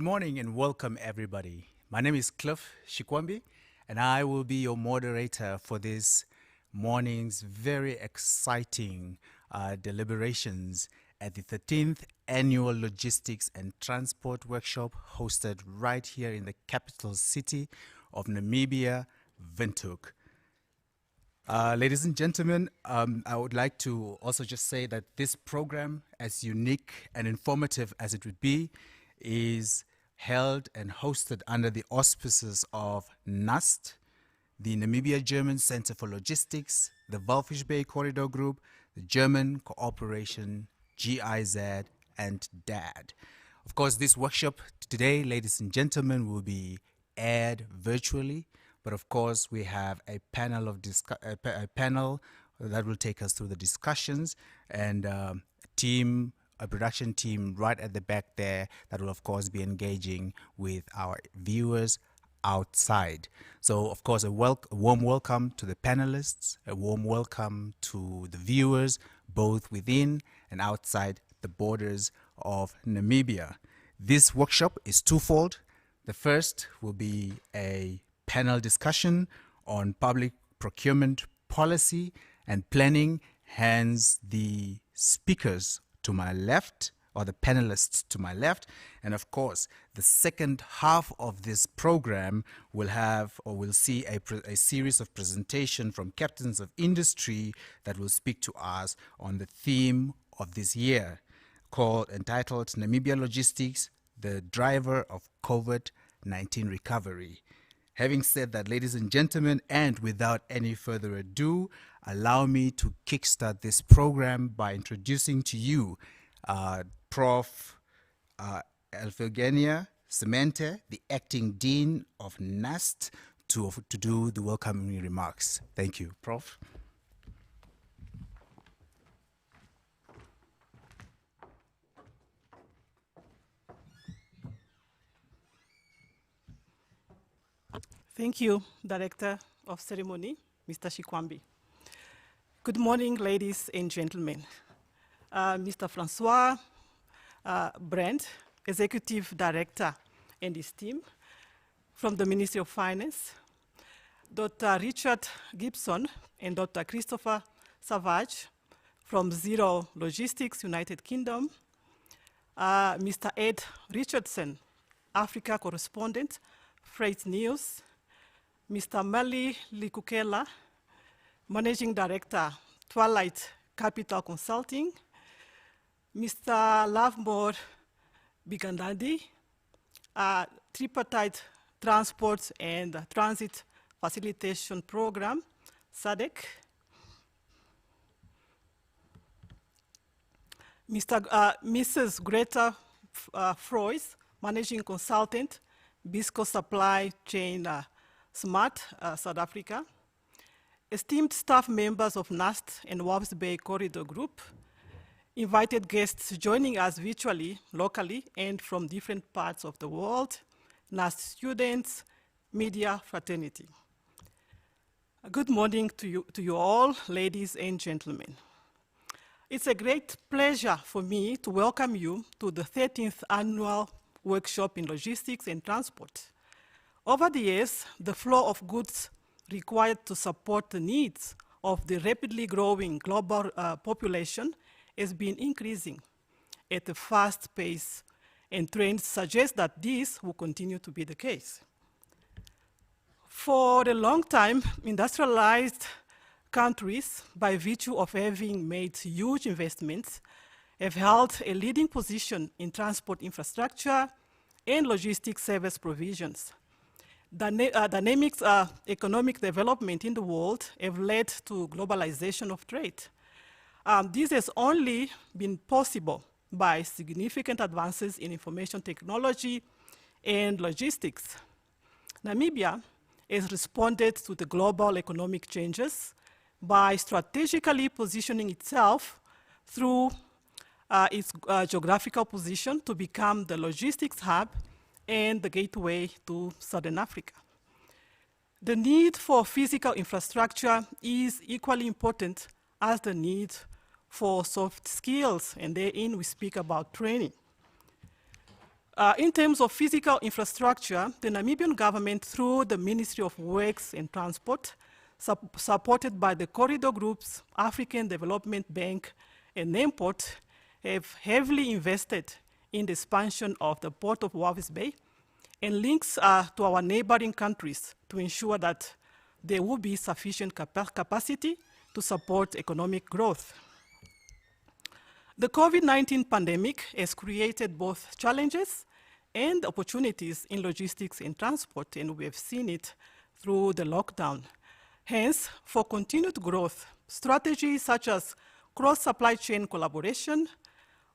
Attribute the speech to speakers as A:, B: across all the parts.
A: morning and welcome everybody. My name is Cliff Shikwambi and I will be your moderator for this morning's very exciting deliberations at the 13th Annual Logistics and Transport Workshop hosted right here in the capital city of Namibia, Windhoek. Ladies and gentlemen, I would like to also just say that this program, as unique and informative as it would be, is held and hosted under the auspices of NAST, the Namibia German Center for Logistics, the Walvis Bay Corridor Group, the German Cooperation, GIZ, and DAD. Of course, this workshop today, ladies and gentlemen, will be aired virtually, but of course, we have a panel of a panel that will take us through the discussions and a production team right at the back there that will of course be engaging with our viewers outside. So of course a warm welcome to the panelists, a warm welcome to the viewers both within and outside the borders of Namibia. This workshop is twofold. The first will be a panel discussion on public procurement policy and planning, hence the speakers to my left, or the panelists to my left. And of course, the second half of this program will have, or will see a series of presentation from captains of industry that will speak to us on the theme of this year, entitled Namibia Logistics, the Driver of COVID-19 Recovery. Having said that, ladies and gentlemen, and without any further ado, allow me to kickstart this program by introducing to you Prof. Elfigenia Semente, the Acting Dean of NAST, to do the welcoming remarks. Thank you, Prof.
B: Thank you, Director of Ceremony, Mr. Shikwambi. Good morning, ladies and gentlemen. Mr. Francois Brand, Executive Director and his team from the Ministry of Finance, Dr. Richard Gibson and Dr. Christopher Savage from Zero Logistics, United Kingdom, Mr. Ed Richardson, Africa Correspondent, Freight News, Mr. Mali Likukela, Managing Director, Twilight Capital Consulting, Mr. Lovemore Bigandandi, Tripartite Transport and Transit Facilitation Program, SADC, Mrs. Greta Frois, Managing Consultant, Bisco Supply Chain Smart, South Africa, esteemed staff members of NAST and Walvis Bay Corridor Group, invited guests joining us virtually, locally, and from different parts of the world, NAST students, media fraternity. Good morning to you all, ladies and gentlemen. It's a great pleasure for me to welcome you to the 13th Annual Workshop in Logistics and Transport. Over the years, the flow of goods required to support the needs of the rapidly growing global population has been increasing at a fast pace, and trends suggest that this will continue to be the case. For a long time, industrialized countries, by virtue of having made huge investments, have held a leading position in transport infrastructure and logistics service provisions. Dynamic economic development in the world have led to globalization of trade. This has only been possible by significant advances in information technology and logistics. Namibia has responded to the global economic changes by strategically positioning itself through its geographical position to become the logistics hub and the gateway to Southern Africa. The need for physical infrastructure is equally important as the need for soft skills, and therein we speak about training. In terms of physical infrastructure, the Namibian government, through the Ministry of Works and Transport, supported by the Corridor Groups, African Development Bank, and NAMPORT, have heavily invested in the expansion of the Port of Walvis Bay and links to our neighboring countries to ensure that there will be sufficient capacity to support economic growth. The COVID-19 pandemic has created both challenges and opportunities in logistics and transport, and we have seen it through the lockdown. Hence, for continued growth, strategies such as cross-supply chain collaboration,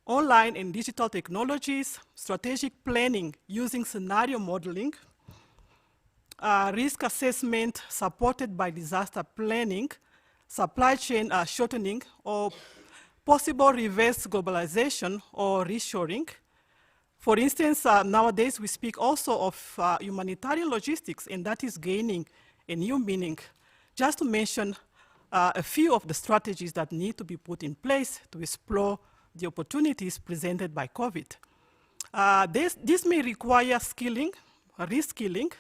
B: online and digital technologies, strategic planning using scenario modeling, risk assessment supported by disaster planning, supply chain shortening, or possible reverse globalization or reshoring. For instance, nowadays we speak also of humanitarian logistics, and that is gaining a new meaning. Just to mention a few of the strategies that need to be put in place to explore the opportunities presented by COVID. This may require skilling, reskilling,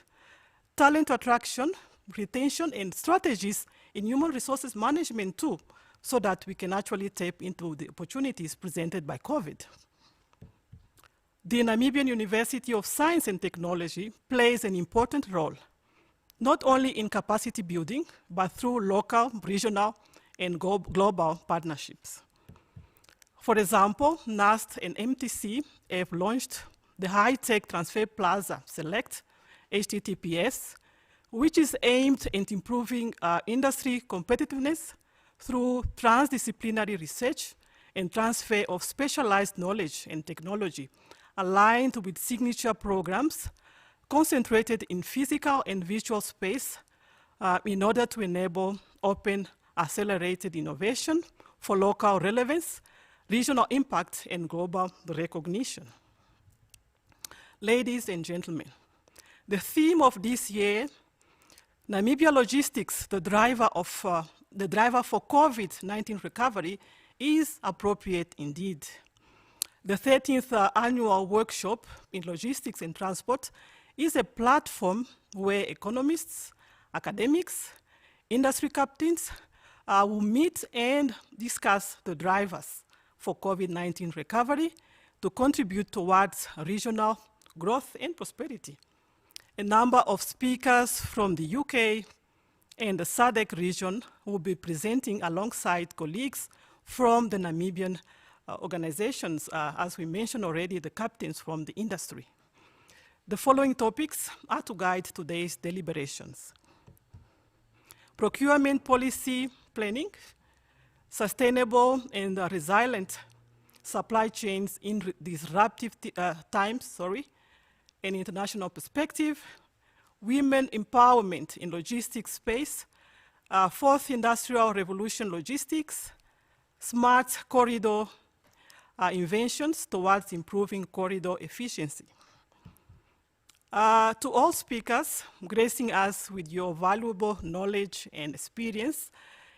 B: talent attraction, retention, and strategies in human resources management too, so that we can actually tap into the opportunities presented by COVID. The Namibian University of Science and Technology plays an important role, not only in capacity building, but through local, regional, and global partnerships. For example, NAST and MTC have launched the High-Tech Transfer Plaza Select, HTTPS, which is aimed at improving industry competitiveness through transdisciplinary research and transfer of specialized knowledge and technology, aligned with signature programs concentrated in physical and virtual space in order to enable open, accelerated innovation for local relevance, regional impact, and global recognition. Ladies and gentlemen, the theme of this year, Namibia Logistics, the driver for COVID-19 recovery, is appropriate indeed. The 13th annual workshop in logistics and transport is a platform where economists, academics, industry captains will meet and discuss the drivers for COVID-19 recovery to contribute towards regional growth and prosperity. A number of speakers from the UK and the SADC region will be presenting alongside colleagues from the Namibian organizations, as we mentioned already, the captains from the industry. The following topics are to guide today's deliberations: procurement policy planning, sustainable and resilient supply chains in disruptive times, an international perspective, women empowerment in logistics space, fourth industrial revolution logistics, smart corridor inventions towards improving corridor efficiency. To all speakers, gracing us with your valuable knowledge and experience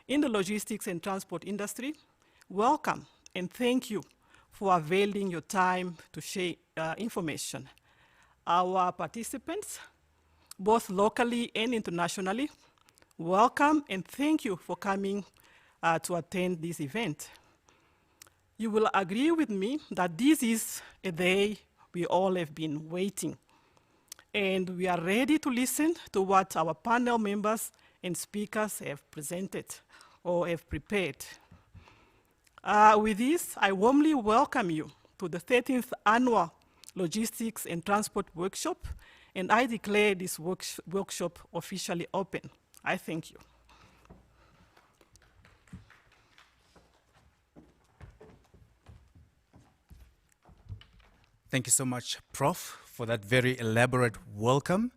B: in the logistics and transport industry, welcome and thank you for availing your time to share information. Our participants, both locally and internationally, welcome and thank you for coming to attend this event. You will agree with me that this is a day we all have been waiting, and we are ready to listen to what our panel members and speakers have presented or have prepared. With this, I warmly welcome you to the 13th Annual Logistics and Transport Workshop, and I declare this workshop officially open. I thank you.
A: Thank you so much, Prof, for that very elaborate welcome.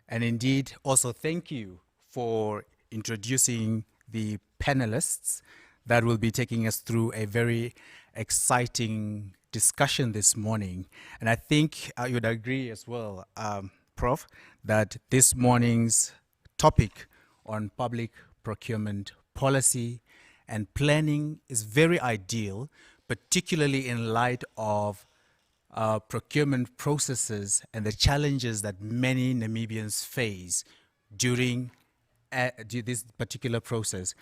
A: And indeed, also thank you for introducing the panelists that will be taking us through a very exciting discussion this morning. And I think you would agree as well, Prof, that this morning's topic on public procurement policy and planning is very ideal, particularly in light of procurement processes and the challenges that many Namibians face during this particular process.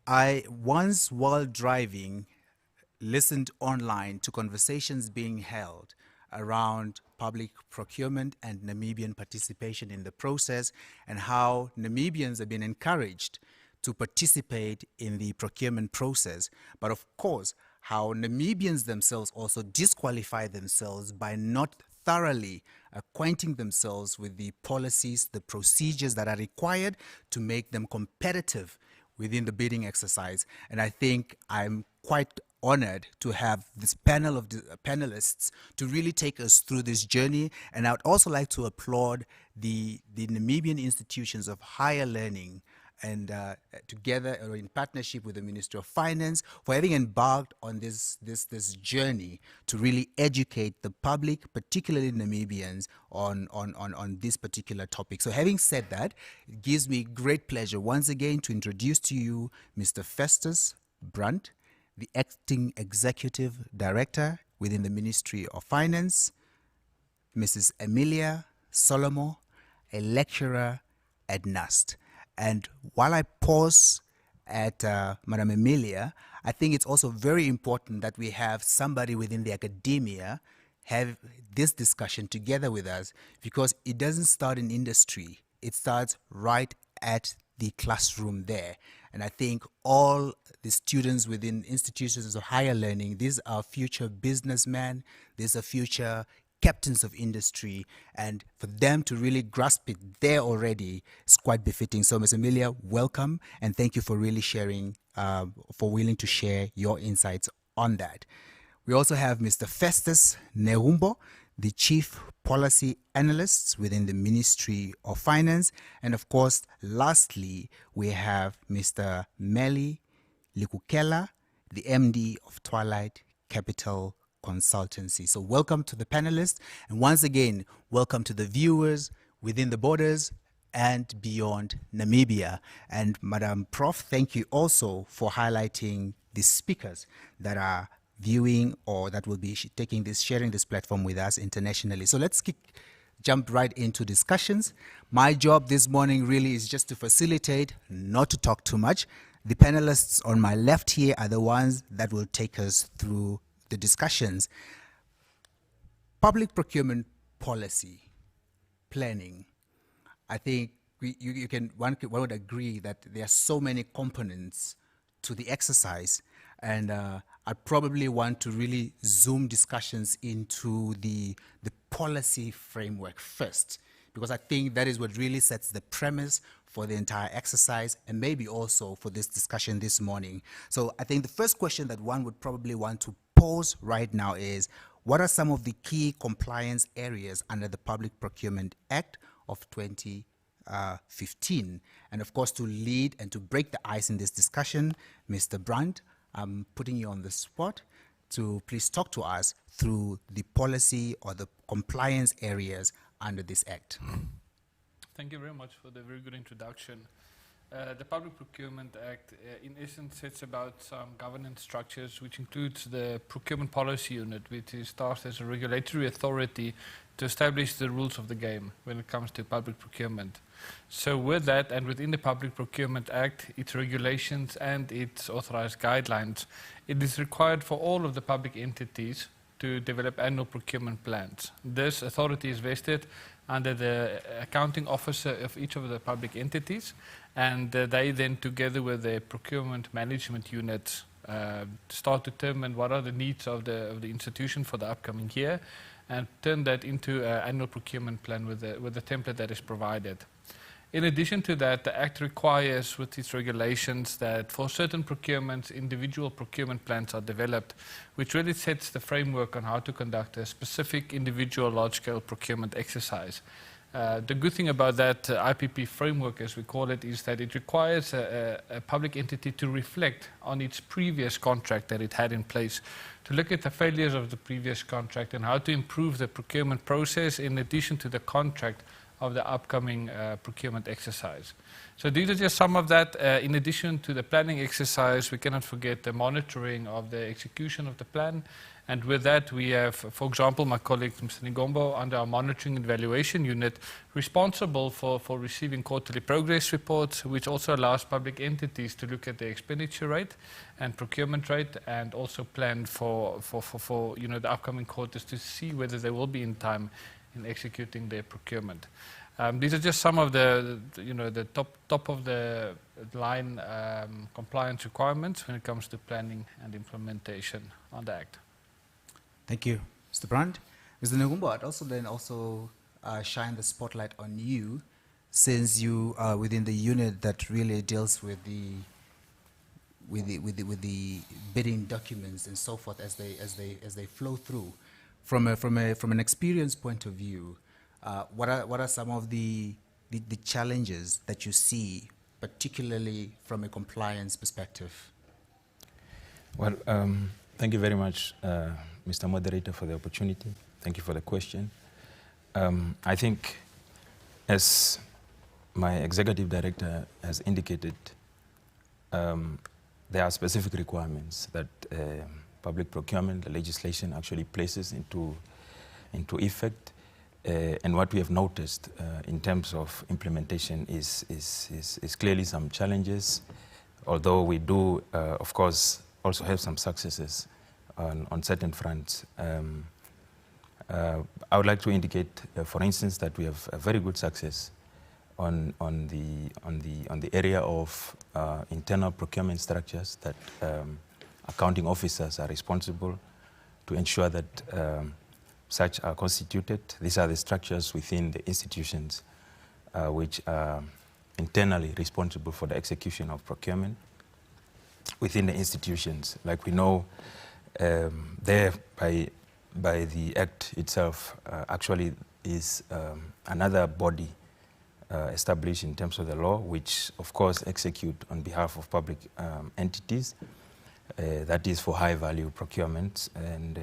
A: I once, while driving, listened online to conversations being held around public procurement and Namibian participation in the process, and how Namibians have been encouraged to participate in the procurement process. But of course, how Namibians themselves also disqualify themselves by not thoroughly acquainting themselves with the policies, the procedures that are required to make them competitive within the bidding exercise. And I think I'm quite honored to have this panel of panelists to really take us through this journey. And I would also like to applaud the Namibian institutions of higher learning, and together or in partnership with the Ministry of Finance, for having embarked on this journey to really educate the public, particularly Namibians, on this particular topic. So having said that, it gives me great pleasure once again to introduce to you Mr. Festus Brandt, the Acting Executive Director within the Ministry of Finance, Mrs. Emilia Solomo, a lecturer at NUST. And while I pause at Madam Emilia, I think it's also very important that we have somebody within the academia have this discussion together with us, because it doesn't start in industry. It starts right at the classroom there. And I think all the students within institutions of higher learning, these are future businessmen, these are future captains of industry, and for them to really grasp it there already is quite befitting. So Ms. Emilia, welcome, and thank you for really sharing, for willing to share your insights on that. We also have Mr. Festus Nerumbo, the Chief Policy Analyst within the Ministry of Finance. And of course, lastly, we have Mr. Meli Likukela, the MD of Twilight Capital Consultancy. So welcome to the panelists, and once again, welcome to the viewers within the borders and beyond Namibia. And Madam Prof, thank you also for highlighting the speakers that are viewing or that will be sharing this platform with us internationally. So let's jump right into discussions. My job this morning really is just to facilitate, not to talk too much. The panelists on my left here are the ones that will take us through the discussions. Public procurement policy planning. I think one would agree that there are so many components to the exercise, and I probably want to really zoom discussions into the policy framework first, because I think that is what really sets the premise for the entire exercise, and maybe also for this discussion this morning. So I think the first question that one would probably want to pose right now is, what are some of the key compliance areas under the Public Procurement Act of 2015? And of course, to lead and to break the ice in this discussion, Mr. Brandt, I'm putting you on the spot to please talk to us through the policy or the compliance areas under this act.
C: Thank you very much for the very good introduction. The Public Procurement Act, in essence, sets about some governance structures, which includes the Procurement Policy Unit, which is tasked as a regulatory authority to establish the rules of the game when it comes to public procurement. So with that, and within the Public Procurement Act, its regulations and its authorized guidelines, it is required for all of the public entities to develop annual procurement plans. This authority is vested under the accounting officer of each of the public entities, and they then, together with their procurement management units, start to determine what are the needs of the institution for the upcoming year, and turn that into an annual procurement plan with the template that is provided. In addition to that, the Act requires, with its regulations, that for certain procurements, individual procurement plans are developed, which really sets the framework on how to conduct a specific individual large-scale procurement exercise. The good thing about that IPP framework, as we call it, is that it requires a public entity to reflect on its previous contract that it had in place, to look at the failures of the previous contract and how to improve the procurement process in addition to the contract of the upcoming procurement exercise. So these are just some of that. In addition to the planning exercise, we cannot forget the monitoring of the execution of the plan. And with that, we have, for example, my colleague Mr. Ngombo under our monitoring and evaluation unit responsible for receiving quarterly progress reports, which also allows public entities to look at the expenditure rate and procurement rate, and also plan for the upcoming quarters to see whether they will be in time in executing their procurement. These are just some of the top of the line compliance requirements when it comes to planning and implementation on the Act.
A: Thank you, Mr. Brand. Mr. Ngombo, I'd also shine the spotlight on you, since you are within the unit that really deals with the bidding documents and so forth as they flow through. From an experience point of view, what are some of the challenges that you see, particularly from a compliance perspective?
D: Well, thank you very much, Mr. Moderator, for the opportunity. Thank you for the question. I think, as my executive director has indicated, there are specific requirements that public procurement, the legislation actually places into effect. And what we have noticed in terms of implementation is clearly some challenges, although we do, of course, also have some successes on certain fronts. I would like to indicate, for instance, that we have a very good success on the area of internal procurement structures that accounting officers are responsible to ensure that such are constituted. These are the structures within the institutions which are internally responsible for the execution of procurement within the institutions. Like we know, there by the Act itself actually is another body established in terms of the law, which of course execute on behalf of public entities. That is for high value procurements, and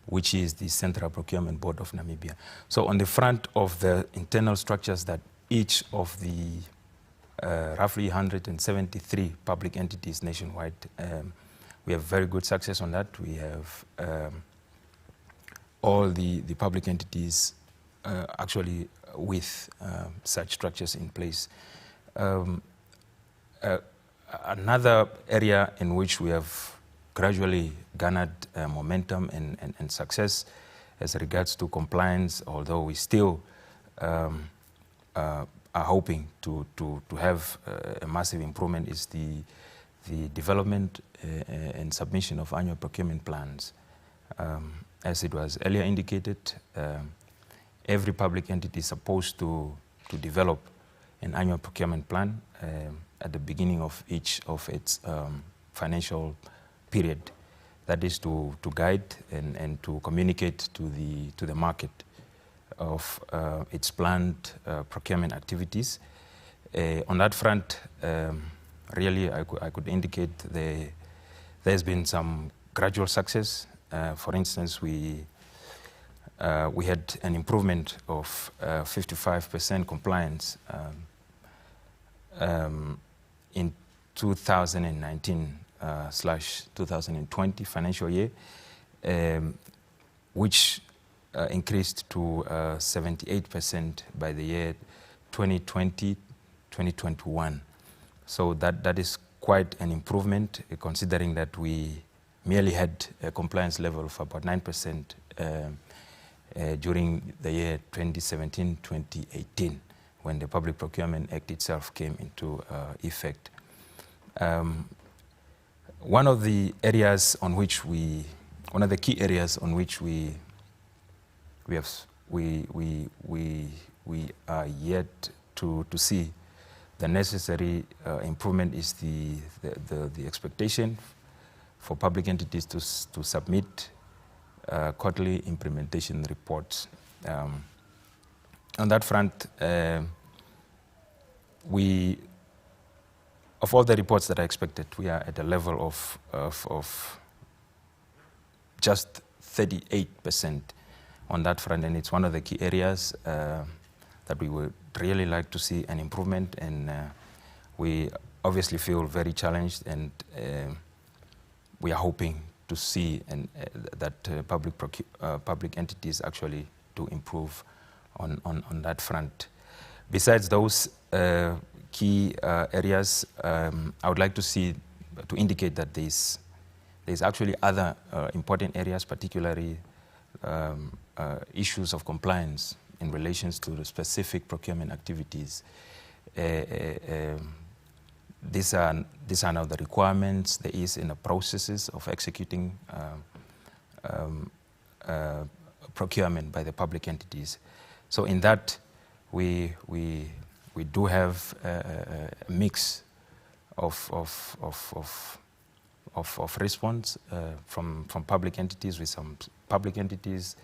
D: which is the Central Procurement Board of Namibia. So on the front of the internal structures that each of the roughly 173 public entities nationwide, we have very good success on that. We have all the public entities actually with such structures in place. Another area in which we have gradually garnered momentum and success as regards to compliance, although we still are hoping to have a massive improvement, is the development and submission of annual procurement plans. As it was earlier indicated, every public entity is supposed to develop an annual procurement plan at the beginning of each of its financial period. That is to guide and to communicate to the market of its planned procurement activities. On that front, really I could indicate there's been some gradual success. For instance, we had an improvement of 55% compliance in 2019/2020 financial year, which increased to 78% by the year 2020-2021. So that is quite an improvement, considering that we merely had a compliance level of about 9% during the year 2017-2018, when the Public Procurement Act itself came into effect. One of the key areas on which we are yet to see the necessary improvement is the expectation for public entities to submit quarterly implementation reports. On that front, of all the reports that are expected, we are at a level of just 38% on that front, and it's one of the key areas that that we would really like to see an improvement, and we obviously feel very challenged, and we are hoping to see that public entities actually do improve on that front. Besides those key areas, I would like to indicate that there's actually other important areas, particularly issues of compliance in relation to the specific procurement activities. These are now the requirements there is in the processes of executing procurement by the public entities. So in that, we do have a mix of response from public entities, with some public entities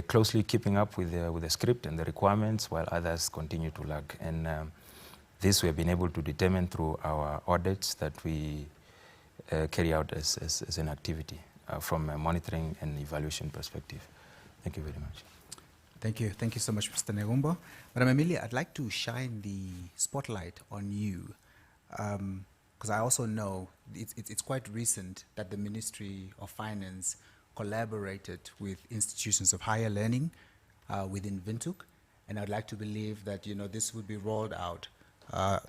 D: closely keeping up with the script and the requirements, while others continue to lag. And this we have been able to determine through our audits that we carry out as an activity from a monitoring and evaluation perspective. Thank you very much.
A: Thank you. Thank you so much, Mr. Negumbo. Madam Emilia, I'd like to shine the spotlight on you, because I also know it's quite recent that the Ministry of Finance collaborated with institutions of higher learning within Windhoek, and I'd like to believe that this would be rolled out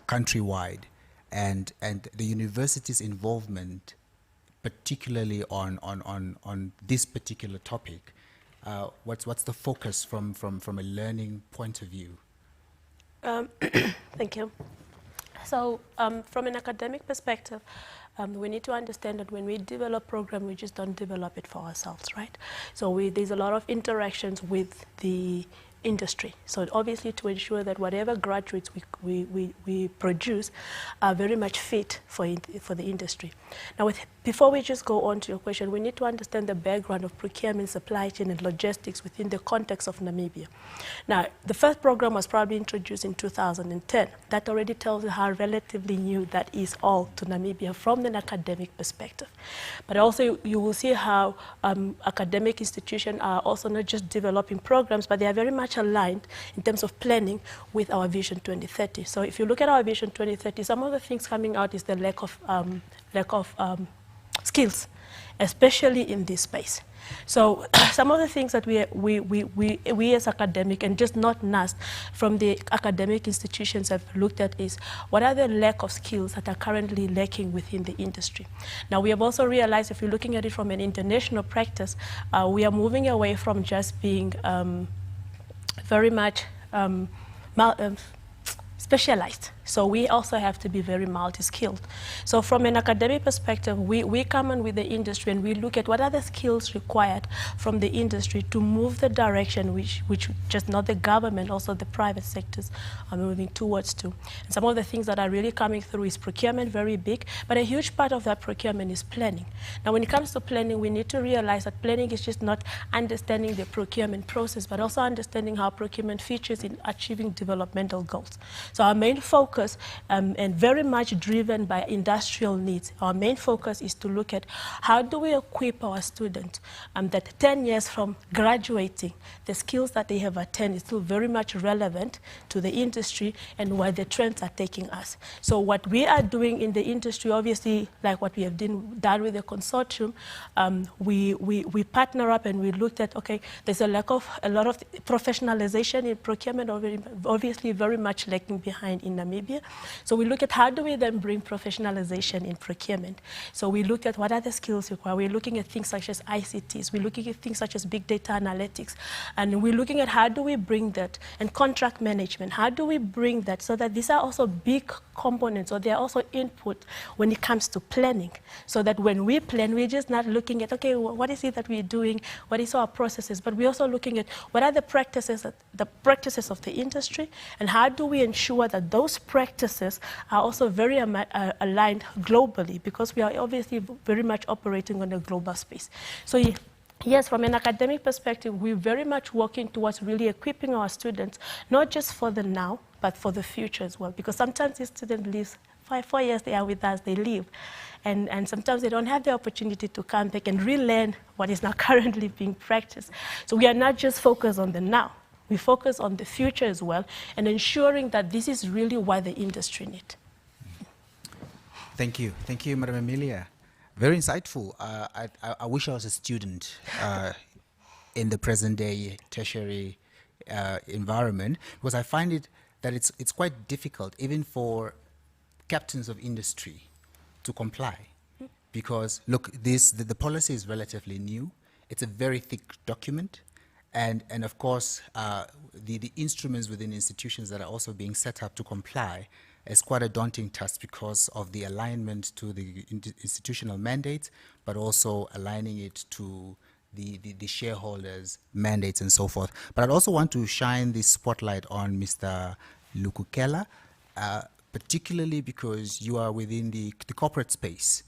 A: countrywide, and the university's involvement, particularly on this particular topic. What's the focus from a learning point of view?
E: Thank you. So from an academic perspective, we need to understand that when we develop program, we just don't develop it for ourselves, right? So there's a lot of interactions with the industry. So obviously to ensure that whatever graduates we produce are very much fit for the industry. Now, before we just go on to your question, we need to understand the background of procurement, supply chain, and logistics within the context of Namibia. Now, the first program was probably introduced in 2010. That already tells you how relatively new that is all to Namibia from an academic perspective. But also, you will see how academic institutions are also not just developing programs, but they are very much aligned in terms of planning with our Vision 2030. So if you look at our Vision 2030, some of the things coming out is the lack of skills, especially in this space. So some of the things that we as academic, and just not NAST, from the academic institutions have looked at is what are the lack of skills that are currently lacking within the industry. Now, we have also realized, if you're looking at it from an international practice, we are moving away from just being very much specialized. So we also have to be very multi-skilled. So from an academic perspective, we come in with the industry and we look at what are the skills required from the industry to move the direction which just not the government, also the private sectors are moving towards to. And some of the things that are really coming through is procurement, very big, but a huge part of that procurement is planning. Now, when it comes to planning, we need to realize that planning is just not understanding the procurement process, but also understanding how procurement features in achieving developmental goals. So our main focus, and very much driven by industrial needs, our main focus is to look at how do we equip our students that 10 years from graduating, the skills that they have attained is still very much relevant to the industry and where the trends are taking us. So what we are doing in the industry, obviously, like what we have done with the consortium, we partner up and we looked at, okay, there's a lot of professionalization in procurement, obviously very much lacking behind in Namibia. So we look at how do we then bring professionalization in procurement. So we look at what are the skills required. We're looking at things such as ICTs. We're looking at things such as big data analytics. And we're looking at how do we bring that, and contract management. How do we bring that so that these are also big components, or they are also input when it comes to planning. So that when we plan, we're just not looking at, okay, what is it that we're doing? What is our processes? But we're also looking at what are the practices of the industry, and how do we ensure that those practices are also very aligned globally, because we are obviously very much operating on a global space. So yes, from an academic perspective, we're very much working towards really equipping our students, not just for the now, but for the future as well. Because sometimes these students live 4 years, they are with us, they leave. And sometimes they don't have the opportunity to come back and relearn what is now currently being practiced. So we are not just focused on the now. We focus on the future as well and ensuring that this is really what the industry needs.
A: Thank you, Madam Emilia. Very insightful. I wish I was a student in the present day tertiary environment, because I find it that it's quite difficult even for captains of industry to comply, because look, the policy is relatively new. It's a very thick document, and of course the instruments within institutions that are also being set up to comply is quite a daunting task because of the alignment to the institutional mandates, but also aligning it to the shareholders' mandates and so forth. But I'd also want to shine the spotlight on Mr. Lukukela, particularly because you are within the corporate space,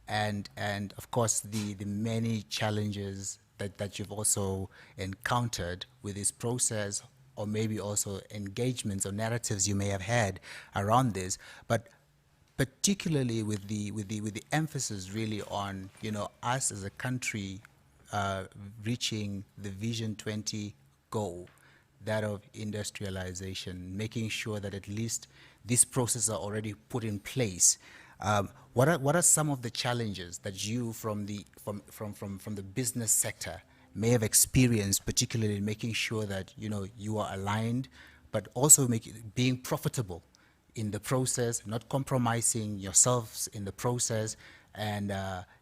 A: and of course the many challenges that you've also encountered with this process, or maybe also engagements or narratives you may have had around this, but particularly with the emphasis really on, you know, us as a country reaching the Vision 20 goal, that of industrialization, making sure that at least these processes are already put in place. What are some of the challenges that you from the business sector may have experienced, particularly in making sure that, you know, you are aligned, but also being profitable in the process, not compromising yourselves in the process, and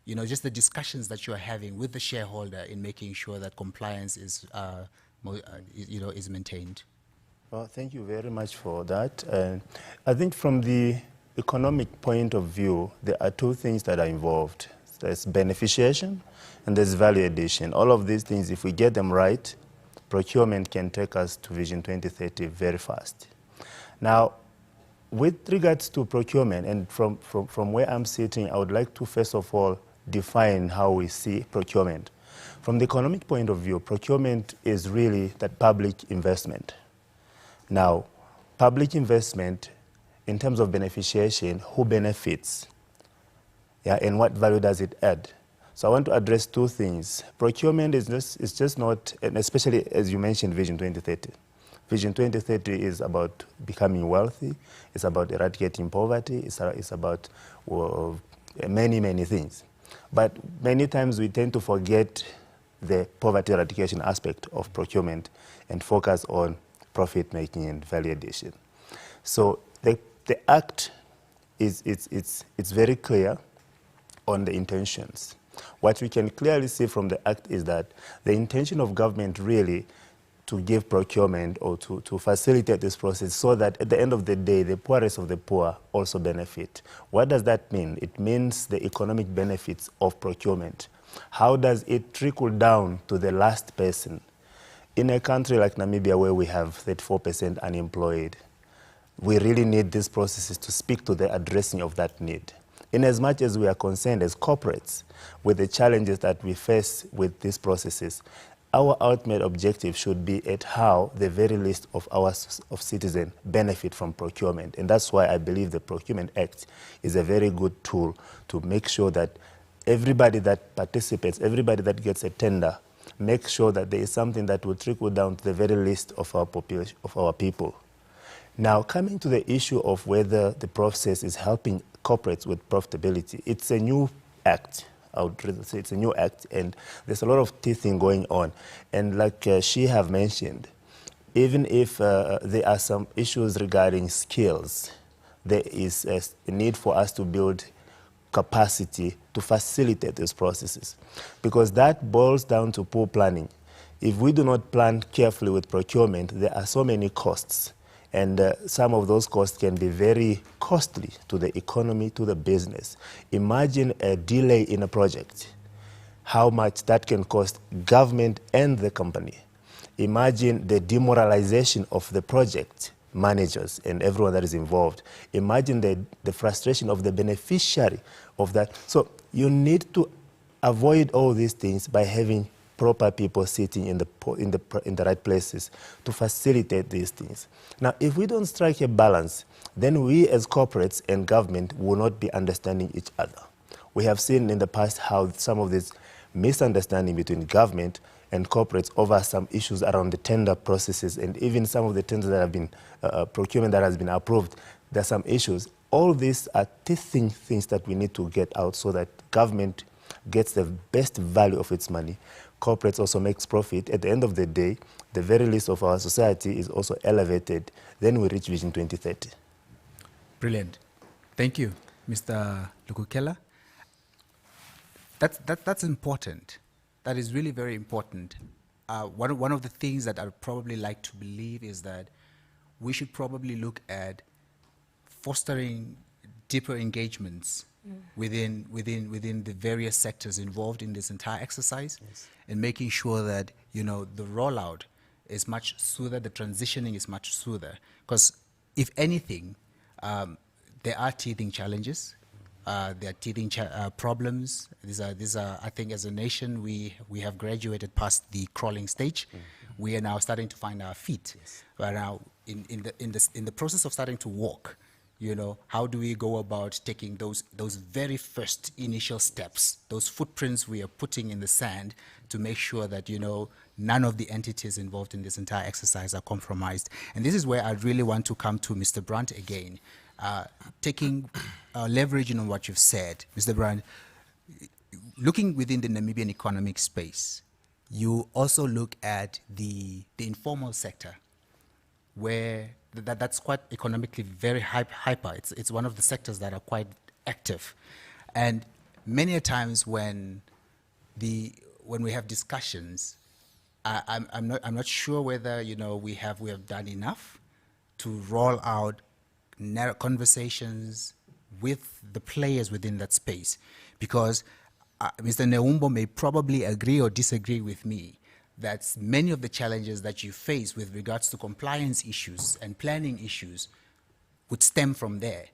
A: you know, just the discussions that you are having with the shareholder in making sure that compliance is you know, is maintained?
F: Well, thank you very much for that. I think from the economic point of view, there are two things that are involved. There's beneficiation and there's value addition. All of these things, if we get them right, procurement can take us to Vision 2030 very fast. Now, with regards to procurement, and from where I'm sitting, I would like to first of all define how we see procurement. From the economic point of view, procurement is really that public investment. Now, public investment, in terms of beneficiation, who benefits? Yeah, and what value does it add? So I want to address two things. Procurement is just not, and especially as you mentioned, Vision 2030. Vision 2030 is about becoming wealthy. It's about eradicating poverty. It's about many, many things. But many times we tend to forget the poverty eradication aspect of procurement and focus on profit making and value addition. So the act it's very clear on the intentions. What we can clearly see from the act is that the intention of government really to give procurement or to facilitate this process so that at the end of the day, the poorest of the poor also benefit. What does that mean? It means the economic benefits of procurement. How does it trickle down to the last person? In a country like Namibia, where we have 34% unemployed, we really need these processes to speak to the addressing of that need. In as much as we are concerned as corporates with the challenges that we face with these processes, our ultimate objective should be at how the very least of our citizens benefit from procurement. And that's why I believe the Procurement Act is a very good tool to make sure that everybody that participates, everybody that gets a tender, make sure that there is something that will trickle down to the very least of our population, of our people. Now, coming to the issue of whether the process is helping corporates with profitability, it's a new act. I would rather say it's a new act, and there's a lot of teething going on. And like she have mentioned, even if there are some issues regarding skills, there is a need for us to build capacity to facilitate these processes, because that boils down to poor planning. If we do not plan carefully with procurement, there are so many costs. And some of those costs can be very costly to the economy, to the business. Imagine a delay in a project, how much that can cost government and the company. Imagine the demoralization of the project managers and everyone that is involved. Imagine the frustration of the beneficiary of that. So you need to avoid all these things by having proper people sitting in the right places to facilitate these things. Now, if we don't strike a balance, then we as corporates and government will not be understanding each other. We have seen in the past how some of this misunderstanding between government and corporates over some issues around the tender processes, and even some of the tenders that have been, procurement that has been approved, there are some issues. All these are teething things that we need to get out so that government gets the best value of its money. Corporates also makes profit. At the end of the day, the very least of our society is also elevated. Then we reach Vision 2030.
A: Brilliant. Thank you, Mr. Lukukela. That's important. That is really very important. One of the things that I'd probably like to believe is that we should probably look at fostering deeper engagements within the various sectors involved in this entire exercise, and making sure that, you know, the rollout is much smoother, the transitioning is much smoother. Because if anything, there are teething challenges, there are teething problems. These are, I think, as a nation, we have graduated past the crawling stage. We are now starting to find our feet. Right now, in the process of starting to walk, you know, how do we go about taking those very first initial steps, those footprints we are putting in the sand to make sure that, you know, none of the entities involved in this entire exercise are compromised. And this is where I really want to come to Mr. Brandt again, taking leveraging on what you've said. Mr. Brandt, looking within the Namibian economic space, you also look at the informal sector, where that's quite economically very hyper. It's one of the sectors that are quite active. And many a times when we have discussions, I'm not sure whether, you know, we have done enough to roll out narrow conversations with the players within that space. Because Mr. Neumbo may probably agree or disagree with me that many of the challenges that you face with regards to compliance issues and planning issues would stem from there.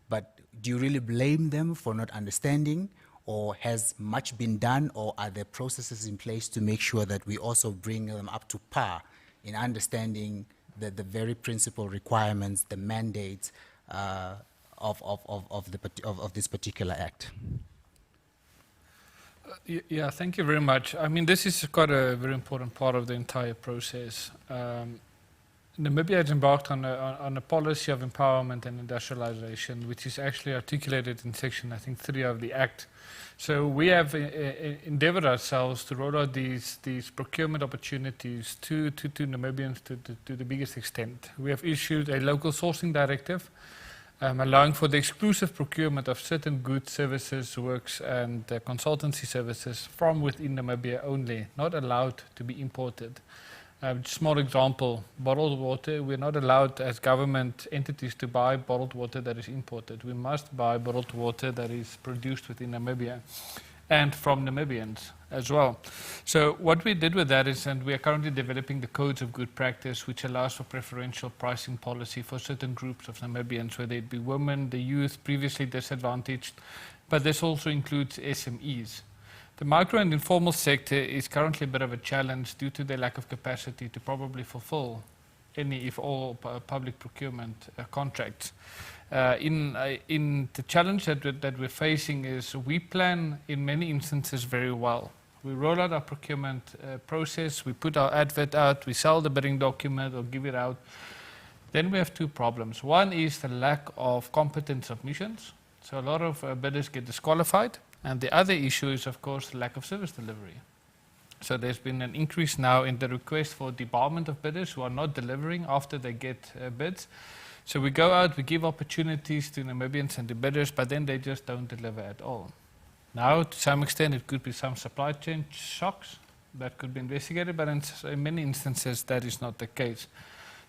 A: But do you really blame them for not understanding, or has much been done, or are there processes in place to make sure that we also bring them up to par in understanding the very principal requirements, the mandates of this particular act?
C: Yeah, thank you very much. I mean, this is quite a very important part of the entire process. Namibia has embarked on a policy of empowerment and industrialization, which is actually articulated in section, I think, 3 of the Act. So we have endeavored ourselves to roll out these procurement opportunities to Namibians to the biggest extent. We have issued a local sourcing directive, allowing for the exclusive procurement of certain goods, services, works, and consultancy services from within Namibia only, not allowed to be imported. Small example, bottled water. We're not allowed as government entities to buy bottled water that is imported. We must buy bottled water that is produced within Namibia and from Namibians as well. So what we did with that is, and we are currently developing the codes of good practice, which allows for preferential pricing policy for certain groups of Namibians, whether it be women, the youth, previously disadvantaged, but this also includes SMEs. The micro and informal sector is currently a bit of a challenge due to their lack of capacity to probably fulfill any, if all, public procurement contracts. In the challenge that we're facing is we plan in many instances very well. We roll out our procurement process, we put our advert out, we sell the bidding document or give it out. Then we have 2 problems. One is the lack of competent submissions. So a lot of bidders get disqualified. And the other issue is, of course, the lack of service delivery. So there's been an increase now in the request for debarment of bidders who are not delivering after they get bids. So we go out, we give opportunities to Namibians and the bidders, but then they just don't deliver at all. Now, to some extent, it could be some supply chain shocks that could be investigated, but in many instances, that is not the case.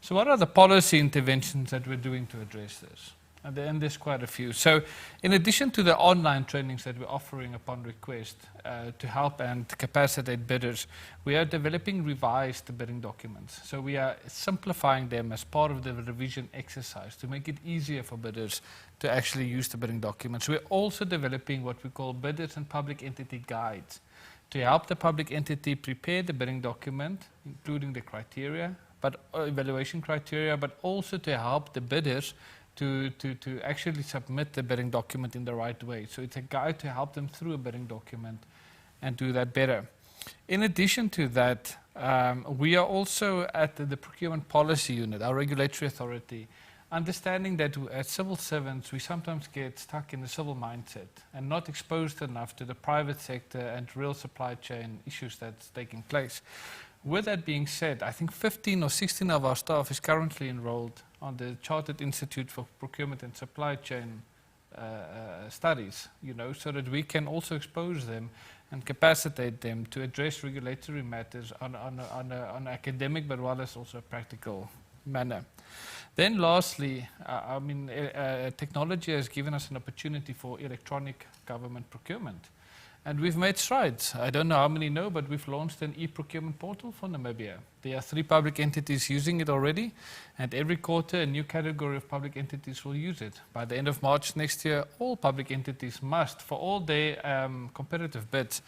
C: So what are the policy interventions that we're doing to address this? And there's quite a few. So in addition to the online trainings that we're offering upon request to help and capacitate bidders, we are developing revised bidding documents. So we are simplifying them as part of the revision exercise to make it easier for bidders to actually use the bidding documents. We're also developing what we call bidders and public entity guides to help the public entity prepare the bidding document, including the criteria, but evaluation criteria, but also to help the bidders to actually submit the bidding document in the right way. So it's a guide to help them through a bidding document and do that better. In addition to that, we are also at the procurement policy unit, our regulatory authority, understanding that as civil servants, we sometimes get stuck in the civil mindset and not exposed enough to the private sector and real supply chain issues that's taking place. With that being said, I think 15 or 16 of our staff is currently enrolled on the Chartered Institute for Procurement and Supply Chain studies, so that we can also expose them and capacitate them to address regulatory matters on an academic but well as also a practical manner. Then lastly, technology has given us an opportunity for electronic government procurement. And we've made strides. I don't know how many know, but we've launched an e-procurement portal for Namibia. There are 3 public entities using it already, and every quarter a new category of public entities will use it. By the end of March next year, all public entities must, for all their competitive bids,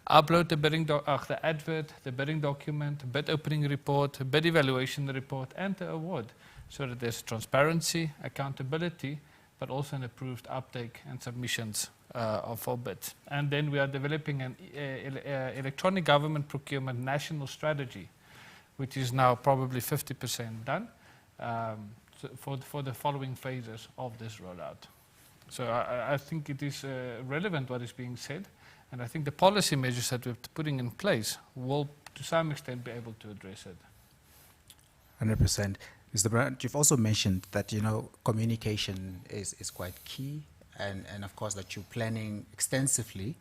C: upload the advert, the bidding document, bid opening report, bid evaluation report, and the award, so that there's transparency, accountability, but also an approved uptake and submissions of all bids. And then we are developing an electronic government procurement national strategy, which is now probably 50% done for the following phases of this rollout. So I think it is relevant what is being said, and I think the policy measures that we're putting in place will, to some extent, be able to address it.
A: 100%. Mr. Brandt, you've also mentioned that, communication is quite key, and of course that you're planning extensively.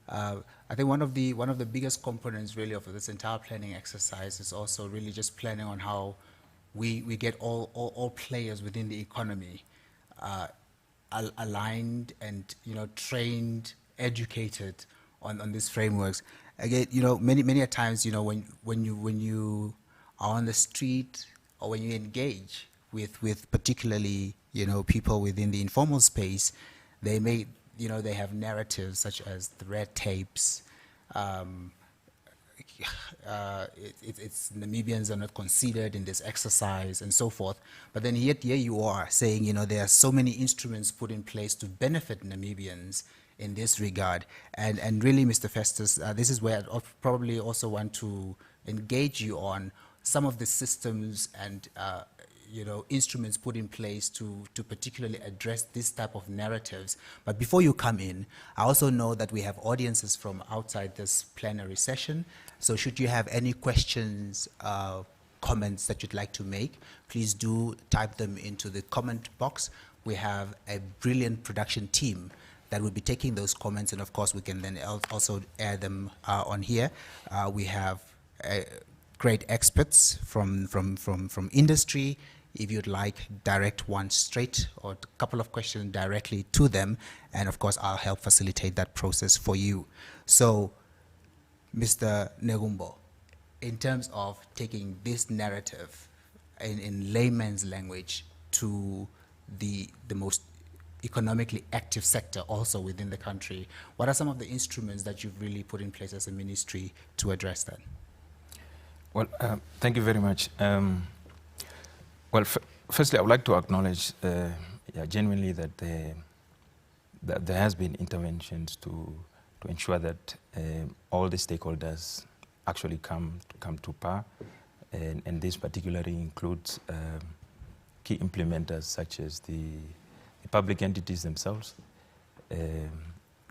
A: I think one of the biggest components really of this entire planning exercise is also really just planning on how we get all players within the economy aligned and trained, educated on these frameworks. Again, many a times, when you are on the street or when you engage with particularly people within the informal space, they may they have narratives such as the red tapes. It's Namibians are not considered in this exercise and so forth. But then yet here you are saying there are so many instruments put in place to benefit Namibians in this regard. And really, Mr. Festus, this is where I probably also want to engage you on some of the systems and instruments put in place to particularly address this type of narratives. But before you come in, I also know that we have audiences from outside this plenary session. So should you have any questions, comments that you'd like to make, please do type them into the comment box. We have a brilliant production team that will be taking those comments, and of course we can then also air them on here. We have great experts from industry. If you'd like, direct one straight or a couple of questions directly to them, and of course I'll help facilitate that process for you. So, Mr. Negumbo, in terms of taking this narrative in layman's language to the most economically active sector also within the country, what are some of the instruments that you've really put in place as a ministry to address that?
D: Well, thank you very much. Well, firstly, I would like to acknowledge genuinely that there has been interventions to ensure that all the stakeholders actually come to par, and this particularly includes key implementers such as the public entities themselves,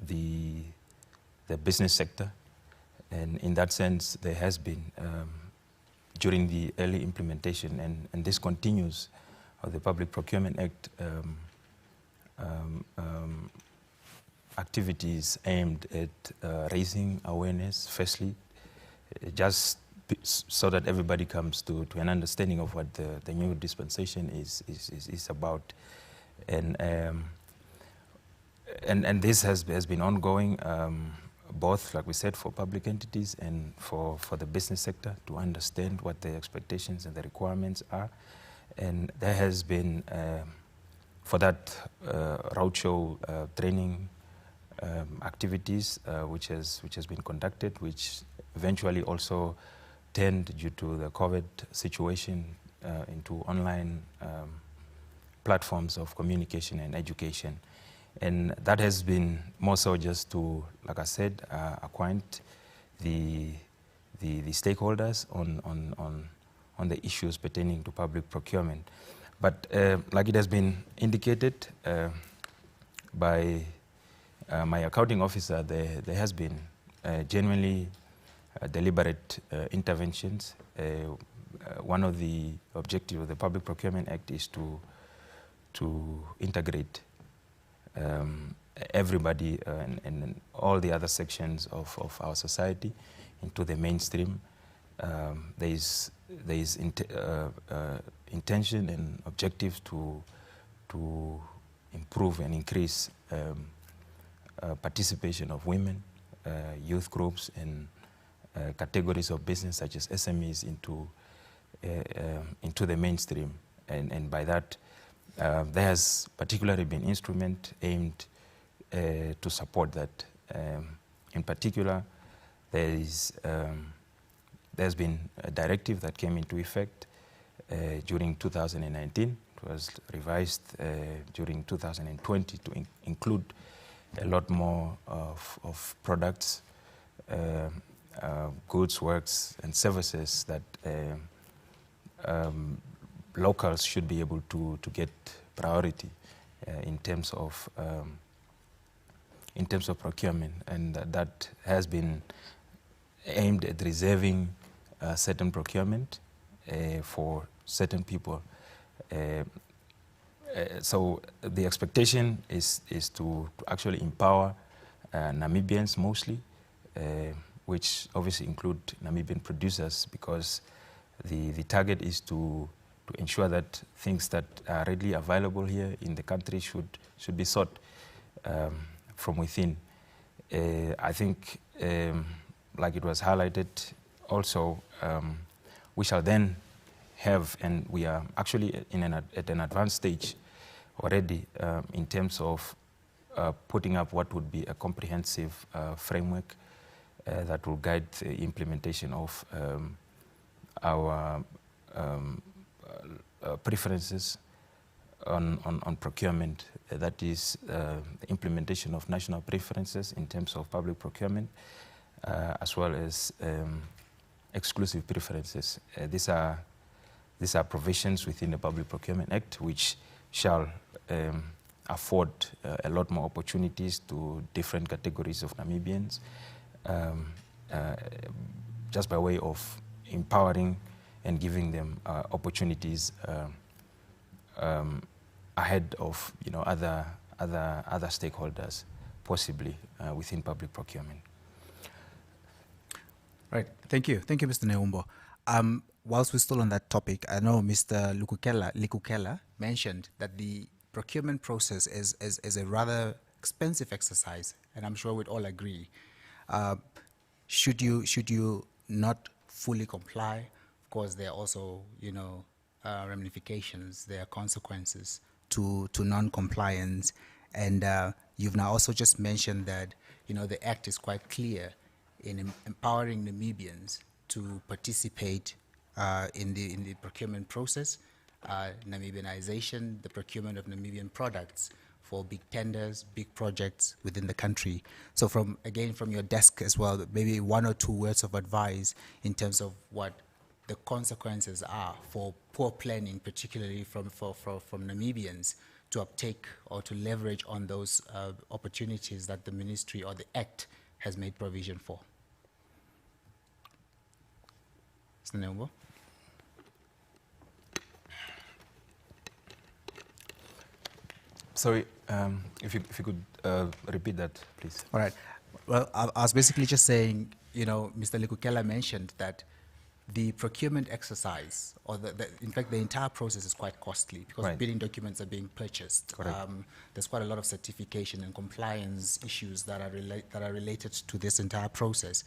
D: the business sector, and in that sense, there has been during the early implementation, and this continues, of the Public Procurement Act, activities aimed at raising awareness, firstly, just so that everybody comes to an understanding of what the new dispensation is about. And this has been ongoing, both, like we said, for public entities and for the business sector to understand what their expectations and the requirements are. And there has been, for that, roadshow training activities which has been conducted, which eventually also turned, due to the COVID situation, into online platforms of communication and education. And that has been more so just to, like I said, acquaint the the stakeholders on the issues pertaining to public procurement. But like it has been indicated by my accounting officer, there has been genuinely deliberate interventions. One of the objectives of the Public Procurement Act is to integrate everybody and all the other sections of our society into the mainstream. There is intention and objective to improve and increase participation of women, youth groups, and categories of business such as SMEs into the mainstream. And by that, there has particularly been instrument aimed to support that. In particular, there's been a directive that came into effect during 2019. It was revised during 2020 to include a lot more of products, goods, works, and services that locals should be able to get priority in terms of procurement, and that has been aimed at reserving certain procurement for certain people. So the expectation is to actually empower Namibians mostly, which obviously include Namibian producers, because the target is to ensure that things that are readily available here in the country should be sought from within. I think, like it was highlighted also, we shall then have, and we are actually at an advanced stage already in terms of putting up what would be a comprehensive framework that will guide the implementation of our preferences on procurement. That is the implementation of national preferences in terms of public procurement, as well as exclusive preferences. These are provisions within the Public Procurement Act which shall afford a lot more opportunities to different categories of Namibians, just by way of empowering and giving them opportunities ahead of other stakeholders, possibly within public procurement.
A: Right. Thank you, Mr. Neumbo. Whilst we're still on that topic, I know Mr. Likukela mentioned that the procurement process is a rather expensive exercise, and I'm sure we'd all agree. Should you not fully comply, of course, there are also ramifications, there are consequences to non-compliance, and you've now also just mentioned that the Act is quite clear in empowering Namibians to participate in the procurement process, Namibianization, the procurement of Namibian products for big tenders, big projects within the country. So from your desk as well, maybe one or two words of advice in terms of what the consequences are for poor planning, particularly from Namibians, to uptake or to leverage on those opportunities that the ministry or the Act has made provision for. Mr. Neumbo?
D: Sorry, if you could repeat that, please.
A: All right. Well, I was basically just saying, Mr. Likukela mentioned that the procurement exercise, or in fact, the entire process is quite costly because
D: Right.
A: bidding documents are being purchased. There's quite a lot of certification and compliance issues that are related to this entire process.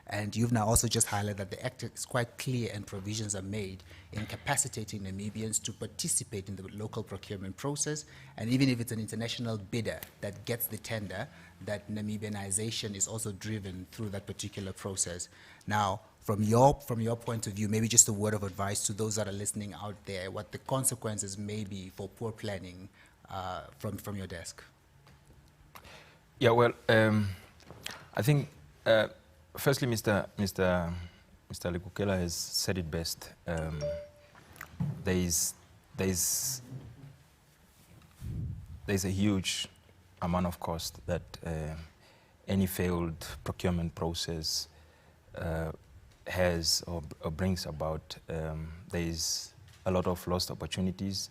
A: And you've now also just highlighted that the Act is quite clear and provisions are made in capacitating Namibians to participate in the local procurement process. And even if it's an international bidder that gets the tender, that Namibianization is also driven through that particular process. Now, from your point of view, maybe just a word of advice to those that are listening out there, what the consequences may be for poor planning from your desk.
D: Yeah, well, I think firstly, Mr. Mr. Lekukela has said it best. There's a huge amount of cost that any failed procurement process has or brings about. There's a lot of lost opportunities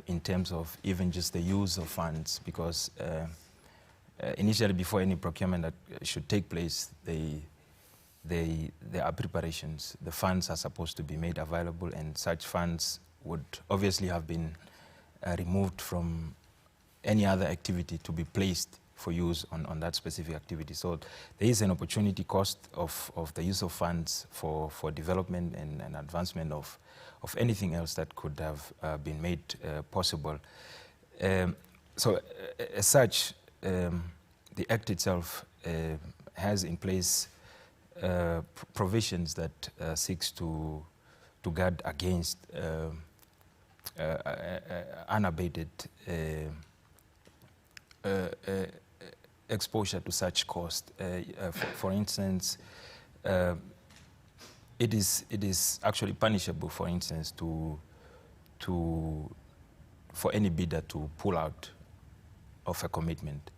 D: in terms of even just the use of funds, because initially, before any procurement that should take place, there are preparations. The funds are supposed to be made available, and such funds would obviously have been removed from any other activity to be placed for use on that specific activity. So there is an opportunity cost of the use of funds for development and advancement of anything else that could have been made possible. So as such, the Act itself has in place provisions that seeks to guard against unabated exposure to such cost. For instance, it is actually punishable, for instance, for any bidder to pull out of a commitment.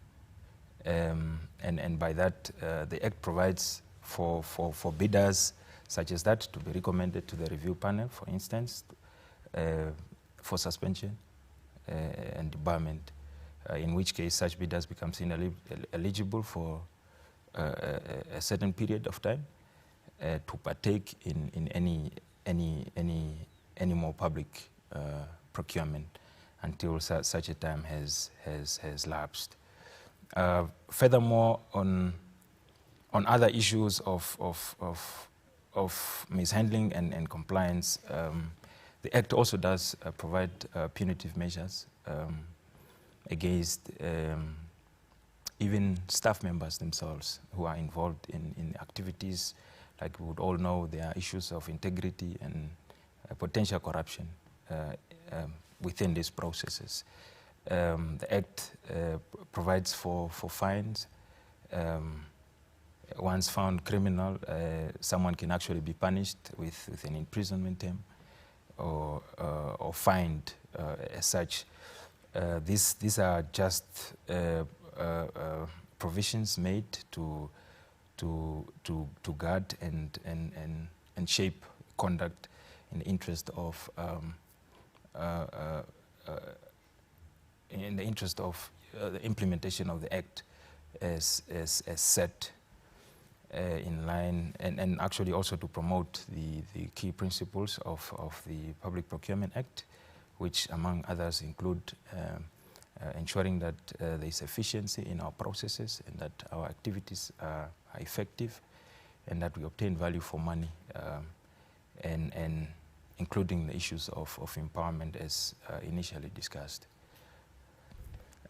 D: And by that, the Act provides for bidders such as that to be recommended to the review panel, for instance, for suspension and debarment, in which case such bidders becomes ineligible for a certain period of time to partake in any more public procurement until such a time has lapsed. Furthermore, on other issues of mishandling and compliance, the Act also does provide punitive measures against even staff members themselves who are involved in activities. Like we would all know, there are issues of integrity and potential corruption within these processes. The Act provides for fines. Once found criminal, someone can actually be punished with an imprisonment term or fined as such. These are just provisions made to guard and shape conduct in the interest of the implementation of the Act as set in line, and actually also to promote the key principles of the Public Procurement Act, which among others include ensuring that there is efficiency in our processes and that our activities are effective and that we obtain value for money, and including the issues of empowerment as initially discussed.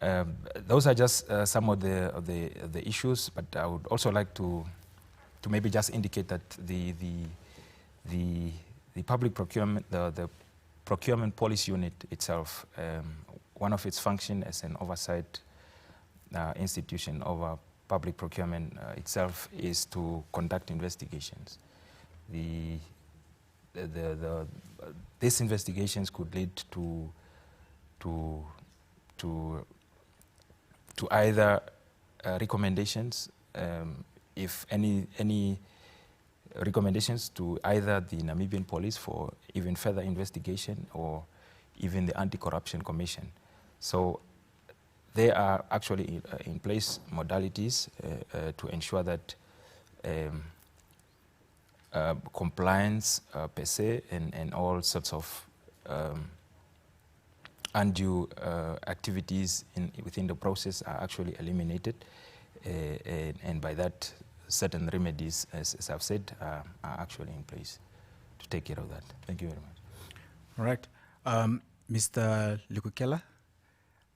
D: Those are just some of the issues, but I would also like to maybe just indicate that the public procurement, the procurement policy unit itself, one of its functions as an oversight institution over public procurement itself is to conduct investigations. These investigations could lead to either recommendations, if any recommendations to either the Namibian police for even further investigation or even the Anti-Corruption Commission. So there are actually in place modalities to ensure that compliance per se and all sorts of undue activities within the process are actually eliminated, and by that certain remedies, as I've said, are actually in place to take care of that. Thank you very much.
A: All right. Mr. Lekukela,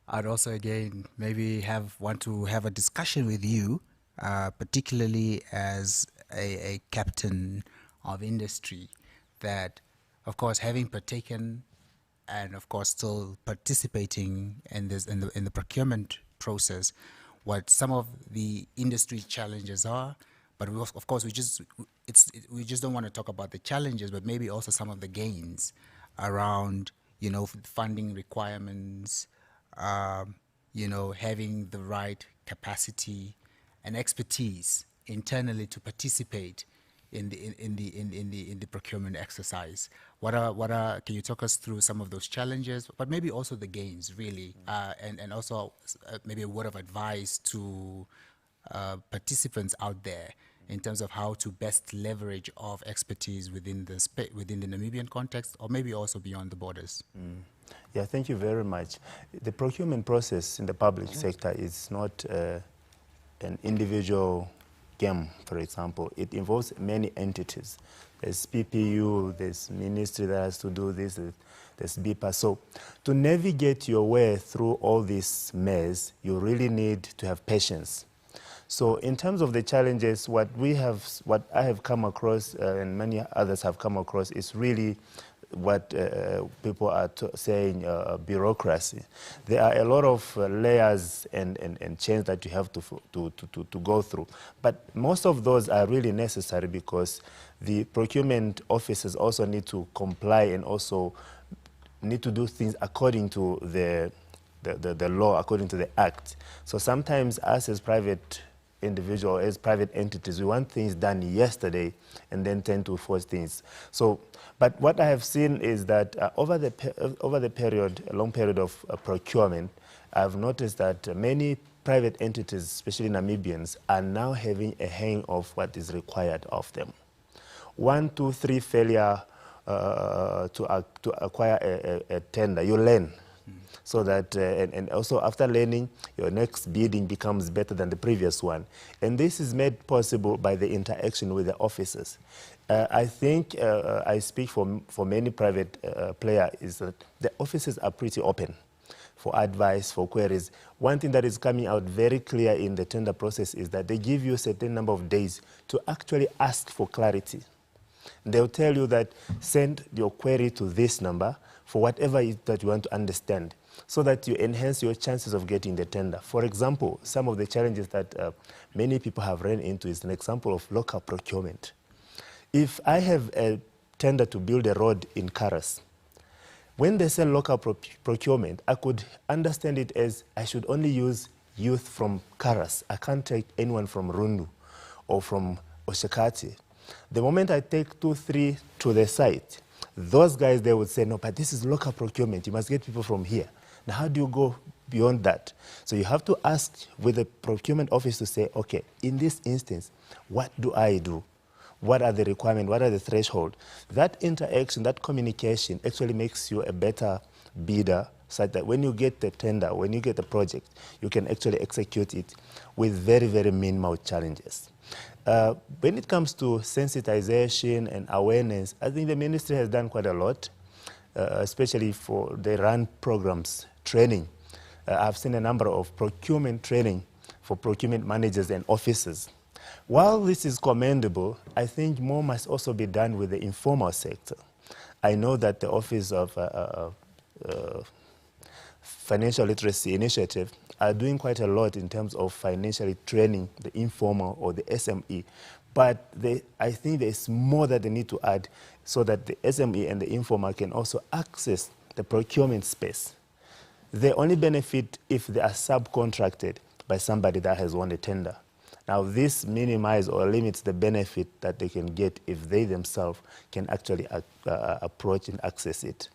A: I'd also again maybe want to have a discussion with you, particularly as a captain of industry, that of course having partaken and of course still participating in the procurement process, what some of the industry challenges are, But of course, we just don't want to talk about the challenges, but maybe also some of the gains around, funding requirements, having the right capacity and expertise internally to participate in the procurement exercise. Can you talk us through some of those challenges, but maybe also the gains, really, and also maybe a word of advice to participants out there in terms of how to best leverage of expertise within the Namibian context, or maybe also beyond the borders?
F: Yeah, thank you very much. The procurement process in the public sector is not an individual game, for example. It involves many entities. There's PPU, there's ministry that has to do this, there's BIPA. So to navigate your way through all this mess, you really need to have patience. So in terms of the challenges, what I have come across and many others have come across is really what people are saying bureaucracy. There are a lot of layers and chains that you have to go through. But most of those are really necessary because the procurement officers also need to comply and also need to do things according to the law, according to the act. So sometimes us as private individual, as private entities, we want things done yesterday and then tend to force things. So, but what I have seen is that over the period, a long period of procurement, I've noticed that many private entities, especially Namibians, are now having a hang of what is required of them. 1, 2, 3 failure to acquire a tender, you learn. So that, and also after learning, your next bidding becomes better than the previous one. And this is made possible by the interaction with the officers. I think I speak for many private players is that the officers are pretty open for advice, for queries. One thing that is coming out very clear in the tender process is that they give you a certain number of days to actually ask for clarity. They'll tell you that send your query to this number for whatever it is that you want to understand, so that you enhance your chances of getting the tender. For example, some of the challenges that many people have run into is an example of local procurement. If I have a tender to build a road in Karas, when they say local procurement, I could understand it as I should only use youth from Karas. I can't take anyone from Rundu or from Oshakati. The moment I take 2, 3 to the site, those guys, they would say, no, but this is local procurement. You must get people from here. Now, how do you go beyond that? So you have to ask with the procurement office to say, okay, in this instance, what do I do? What are the requirements? What are the thresholds? That interaction, that communication actually makes you a better bidder, such that when you get the tender, when you get the project, you can actually execute it with very, very minimal challenges. When it comes to sensitization and awareness, I think the ministry has done quite a lot, especially for they run programs, training. I've seen a number of procurement training for procurement managers and officers. While this is commendable, I think more must also be done with the informal sector. I know that the Office of Financial Literacy Initiative are doing quite a lot in terms of financially training the informal or the SME. But I think there's more that they need to add so that the SME and the informal can also access the procurement space. They only benefit if they are subcontracted by somebody that has won a tender. Now, this minimizes or limits the benefit that they can get if they themselves can actually approach and access it.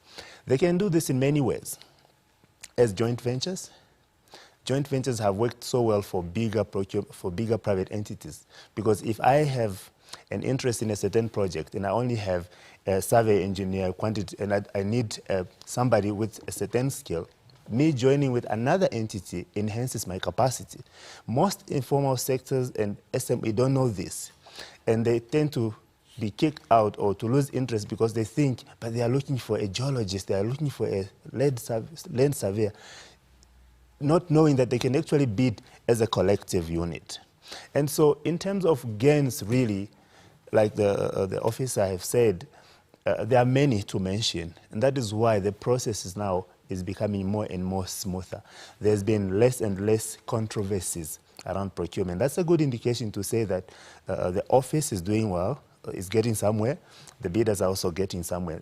F: They can do this in many ways. As joint ventures. Joint ventures have worked so well for bigger private entities, because if I have an interest in a certain project and I only have a survey engineer quantity and I need somebody with a certain skill, me joining with another entity enhances my capacity. Most informal sectors and SME don't know this, and they tend to be kicked out or to lose interest because they think, but they are looking for a geologist, they are looking for a land surveyor, not knowing that they can actually bid as a collective unit. And so in terms of gains, really, like the officer have said, there are many to mention, and that is why the process is becoming more and more smoother. There's been less and less controversies around procurement. That's a good indication to say that the office is doing well, is getting somewhere. The bidders are also getting somewhere.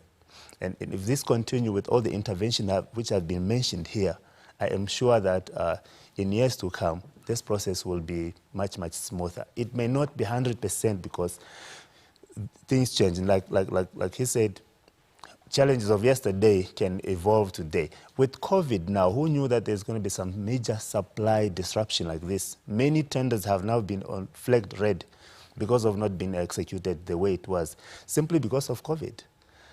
F: And if this continues with all the intervention which have been mentioned here, I am sure that in years to come, this process will be much, much smoother. It may not be 100% because things change. Like he said, challenges of yesterday can evolve today. With COVID now, who knew that there's going to be some major supply disruption like this? Many tenders have now been flagged red because of not being executed the way it was, simply because of COVID.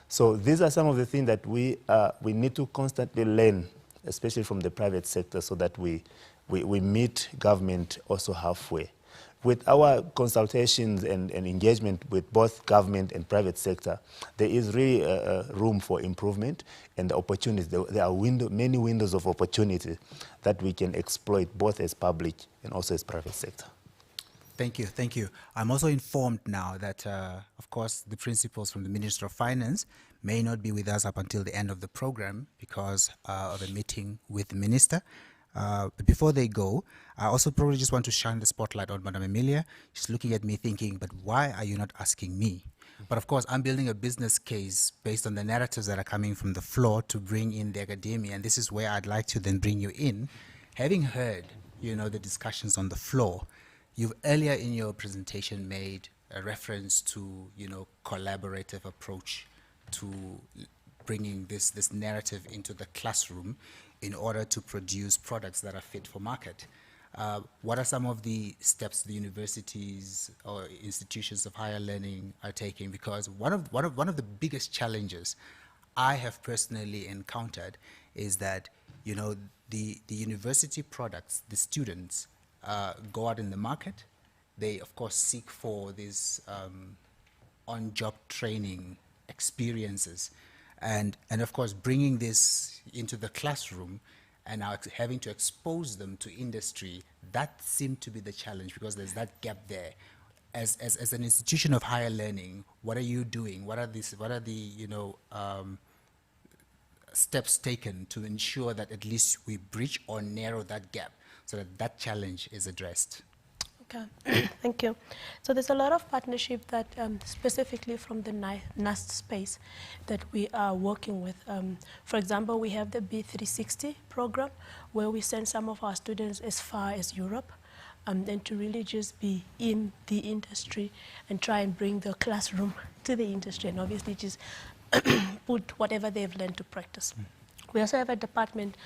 F: So these are some of the things that we need to constantly learn, especially from the private sector, so that we meet government also halfway. With our consultations and engagement with both government and private sector, there is really room for improvement and the opportunities. There are many windows of opportunity that we can exploit both as public and also as private sector.
A: Thank you, thank you. I'm also informed now that, of course, the principals from the Ministry of Finance may not be with us up until the end of the program because of a meeting with the minister. But before they go, I also probably just want to shine the spotlight on Madam Emilia. She's looking at me thinking, but why are you not asking me? But of course, I'm building a business case based on the narratives that are coming from the floor to bring in the academia, and this is where I'd like to then bring you in. Having heard, the discussions on the floor, you've earlier in your presentation made a reference to, collaborative approach to bringing this narrative into the classroom in order to produce products that are fit for market. What are some of the steps the universities or institutions of higher learning are taking? Because one of the biggest challenges I have personally encountered is that the university products, the students go out in the market. They of course seek for these on-job training experiences. And of course, bringing this into the classroom and now having to expose them to industry, that seemed to be the challenge because there's that gap there. As an institution of higher learning, what are you doing? What are the steps taken to ensure that at least we bridge or narrow that gap so that challenge is addressed?
E: Okay, thank you. So there's a lot of partnership that specifically from the NUST space that we are working with. For example, we have the B360 program where we send some of our students as far as Europe and to really just be in the industry and try and bring the classroom to the industry and obviously just put whatever they've learned to practice. We also have a department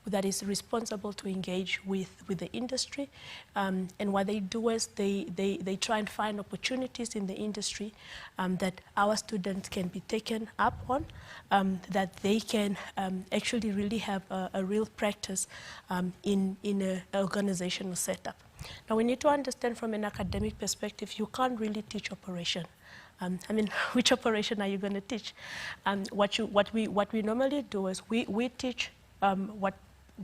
E: that is responsible to engage with the industry. And what they do is they try and find opportunities in the industry that our students can be taken up on, that they can actually really have a real practice in an organizational setup. Now we need to understand from an academic perspective, you can't really teach operation. Which operation are you going to teach? What we normally do is we teach what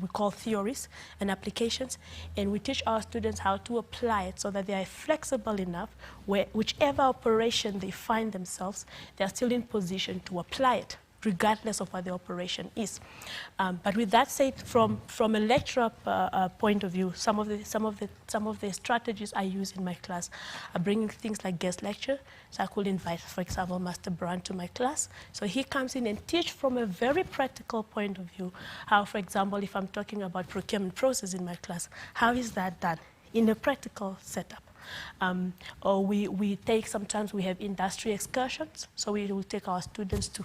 E: we call theories and applications, and we teach our students how to apply it so that they are flexible enough where whichever operation they find themselves, they are still in position to apply it, regardless of what the operation is. But with that said, from a lecturer point of view, some of the strategies I use in my class are bringing things like guest lecture. So I could invite, for example, Master Brand to my class. So he comes in and teach from a very practical point of view how, for example, if I'm talking about procurement process in my class, how is that done in a practical setup? Or sometimes we have industry excursions. So we will take our students to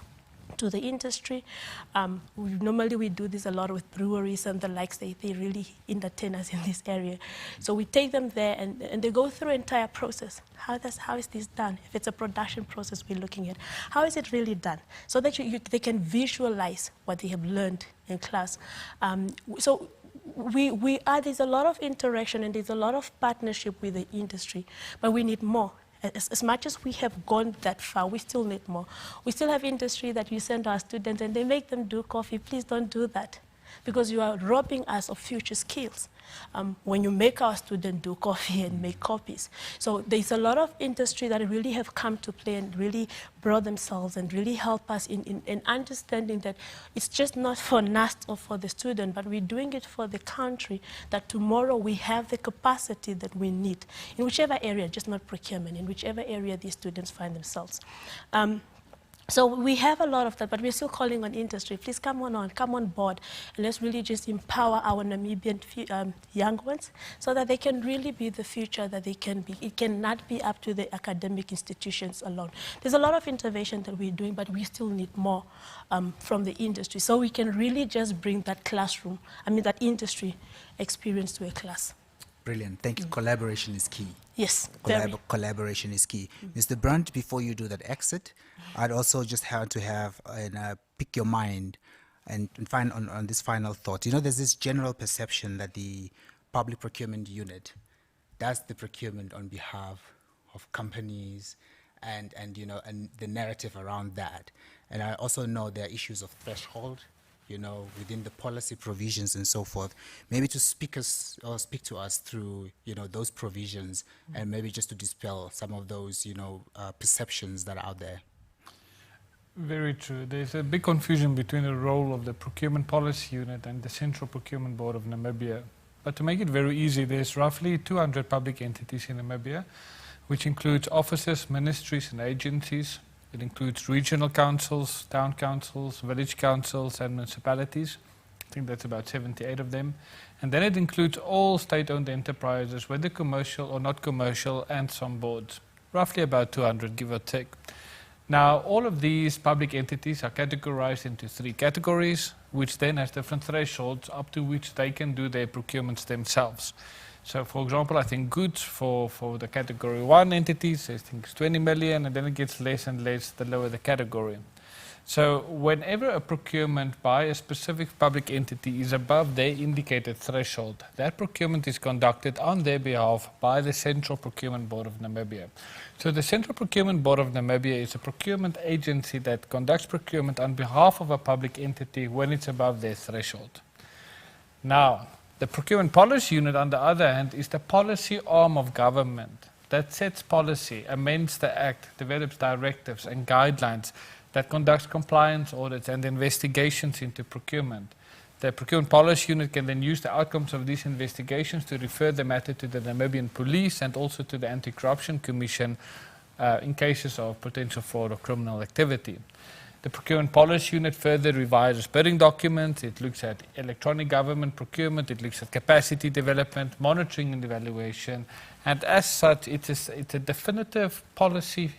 E: the industry. Normally we do this a lot with breweries and the likes. They really entertain us in this area. So we take them there and they go through an entire process. How is this done? If it's a production process we're looking at, how is it really done? So that they can visualize what they have learned in class. So there's a lot of interaction and there's a lot of partnership with the industry, but we need more. As much as we have gone that far, we still need more. We still have industry that we send our students and they make them do coffee. Please don't do that because you are robbing us of future skills. when you make our students do coffee and make copies. So there's a lot of industry that really have come to play and really brought themselves and really help us in understanding that it's just not for NUST or for the student, but we're doing it for the country, that tomorrow we have the capacity that we need in whichever area, just not procurement, in whichever area these students find themselves. So we have a lot of that, but we're still calling on industry. Please come on board, and let's really just empower our Namibian young ones so that they can really be the future that they can be. It cannot be up to the academic institutions alone. There's a lot of intervention that we're doing, but we still need more from the industry, so we can really just bring that that industry experience to a class.
A: Brilliant. Thank you. Collaboration is key.
E: Yes,
A: collaboration is key. Mr. Brunt, before you do that exit, I'd also just have to have pick your mind and find on this final thought. You know, there's this general perception that the public procurement unit does the procurement on behalf of companies and the narrative around that. And I also know there are issues of threshold, within the policy provisions and so forth. Maybe to speak to us through, those provisions, and maybe just to dispel some of those, perceptions that are out there.
C: Very true. There's a big confusion between the role of the Procurement Policy Unit and the Central Procurement Board of Namibia. But to make it very easy, there's roughly 200 public entities in Namibia, which includes offices, ministries and agencies. It includes regional councils, town councils, village councils and municipalities. I think that's about 78 of them. And then it includes all state-owned enterprises, whether commercial or not commercial, and some boards. Roughly about 200, give or take. Now, all of these public entities are categorized into 3 categories, which then has different thresholds up to which they can do their procurements themselves. So, for example, I think goods for the category 1 entities, I think it's 20 million, and then it gets less and less the lower the category. So, whenever a procurement by a specific public entity is above their indicated threshold, that procurement is conducted on their behalf by the Central Procurement Board of Namibia. So, the Central Procurement Board of Namibia is a procurement agency that conducts procurement on behalf of a public entity when it's above their threshold. Now, the Procurement Policy Unit, on the other hand, is the policy arm of government that sets policy, amends the Act, develops directives and guidelines, that conducts compliance audits and investigations into procurement. The Procurement Policy Unit can then use the outcomes of these investigations to refer the matter to the Namibian Police and also to the Anti-Corruption Commission in cases of potential fraud or criminal activity. The Procurement Policy Unit further revises bidding documents, it looks at electronic government procurement, it looks at capacity development, monitoring and evaluation, and as such it's a definitive policy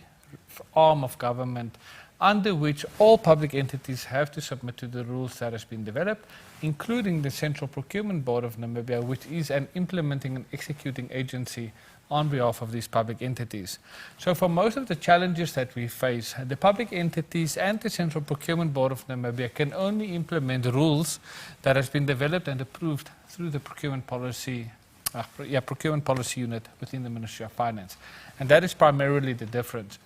C: arm of government under which all public entities have to submit to the rules that has been developed, including the Central Procurement Board of Namibia, which is an implementing and executing agency on behalf of these public entities. So for most of the challenges that we face, the public entities and the Central Procurement Board of Namibia can only implement rules that has been developed and approved through the Procurement Policy Unit within the Ministry of Finance. And that is primarily the difference.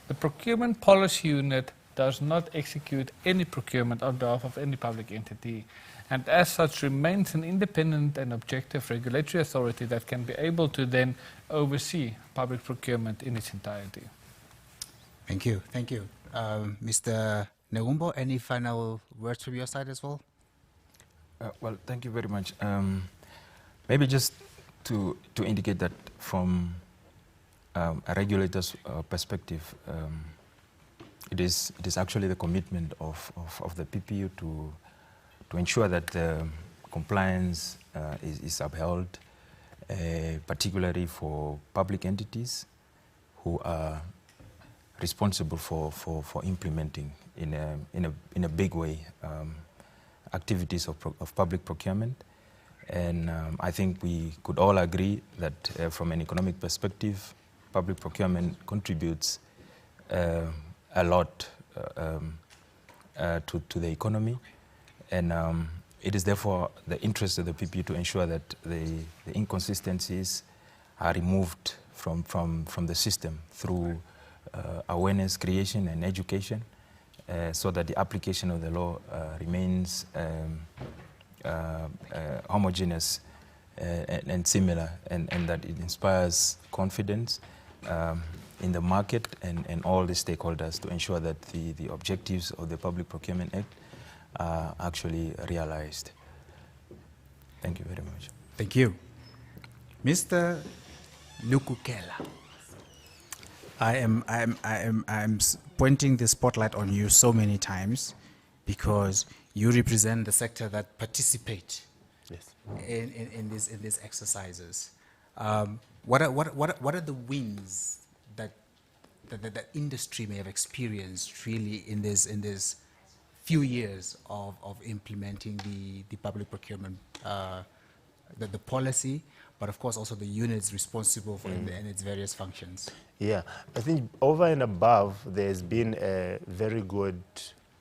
C: The Procurement Policy Unit does not execute any procurement on behalf of any public entity, and as such remains an independent and objective regulatory authority that can be able to then oversee public procurement in its entirety.
A: Thank you. Thank you. Mr. Negumbo, any final words from your side as well?
D: Well, thank you very much. Maybe just to indicate that from a regulator's perspective, it is actually the commitment of the PPU to ensure that compliance is upheld, particularly for public entities who are responsible for implementing in a big way activities of public procurement. And I think we could all agree that from an economic perspective, public procurement contributes a lot to the economy, and it is therefore the interest of the PPU to ensure that the inconsistencies are removed from the system through awareness creation and education, so that the application of the law remains homogeneous and similar, and that it inspires confidence in the market and all the stakeholders to ensure that the objectives of the Public Procurement Act are actually realized. Thank you very much.
A: Thank you. Mr. Lukukela, I am pointing the spotlight on you so many times because you represent the sector that participate in these exercises. What are the wins that the industry may have experienced really in this few years of implementing the public procurement, the policy, but of course also the units responsible for and its various functions?
F: Yeah, I think over and above, there's been a very good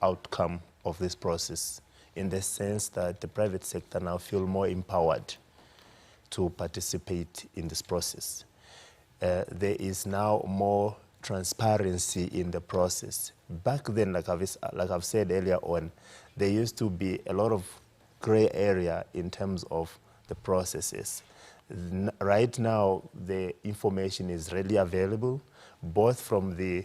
F: outcome of this process in the sense that the private sector now feel more empowered to participate in this process. There is now more transparency in the process. Back then, like I've said earlier on, there used to be a lot of gray area in terms of the processes. Right now, the information is readily available, both from the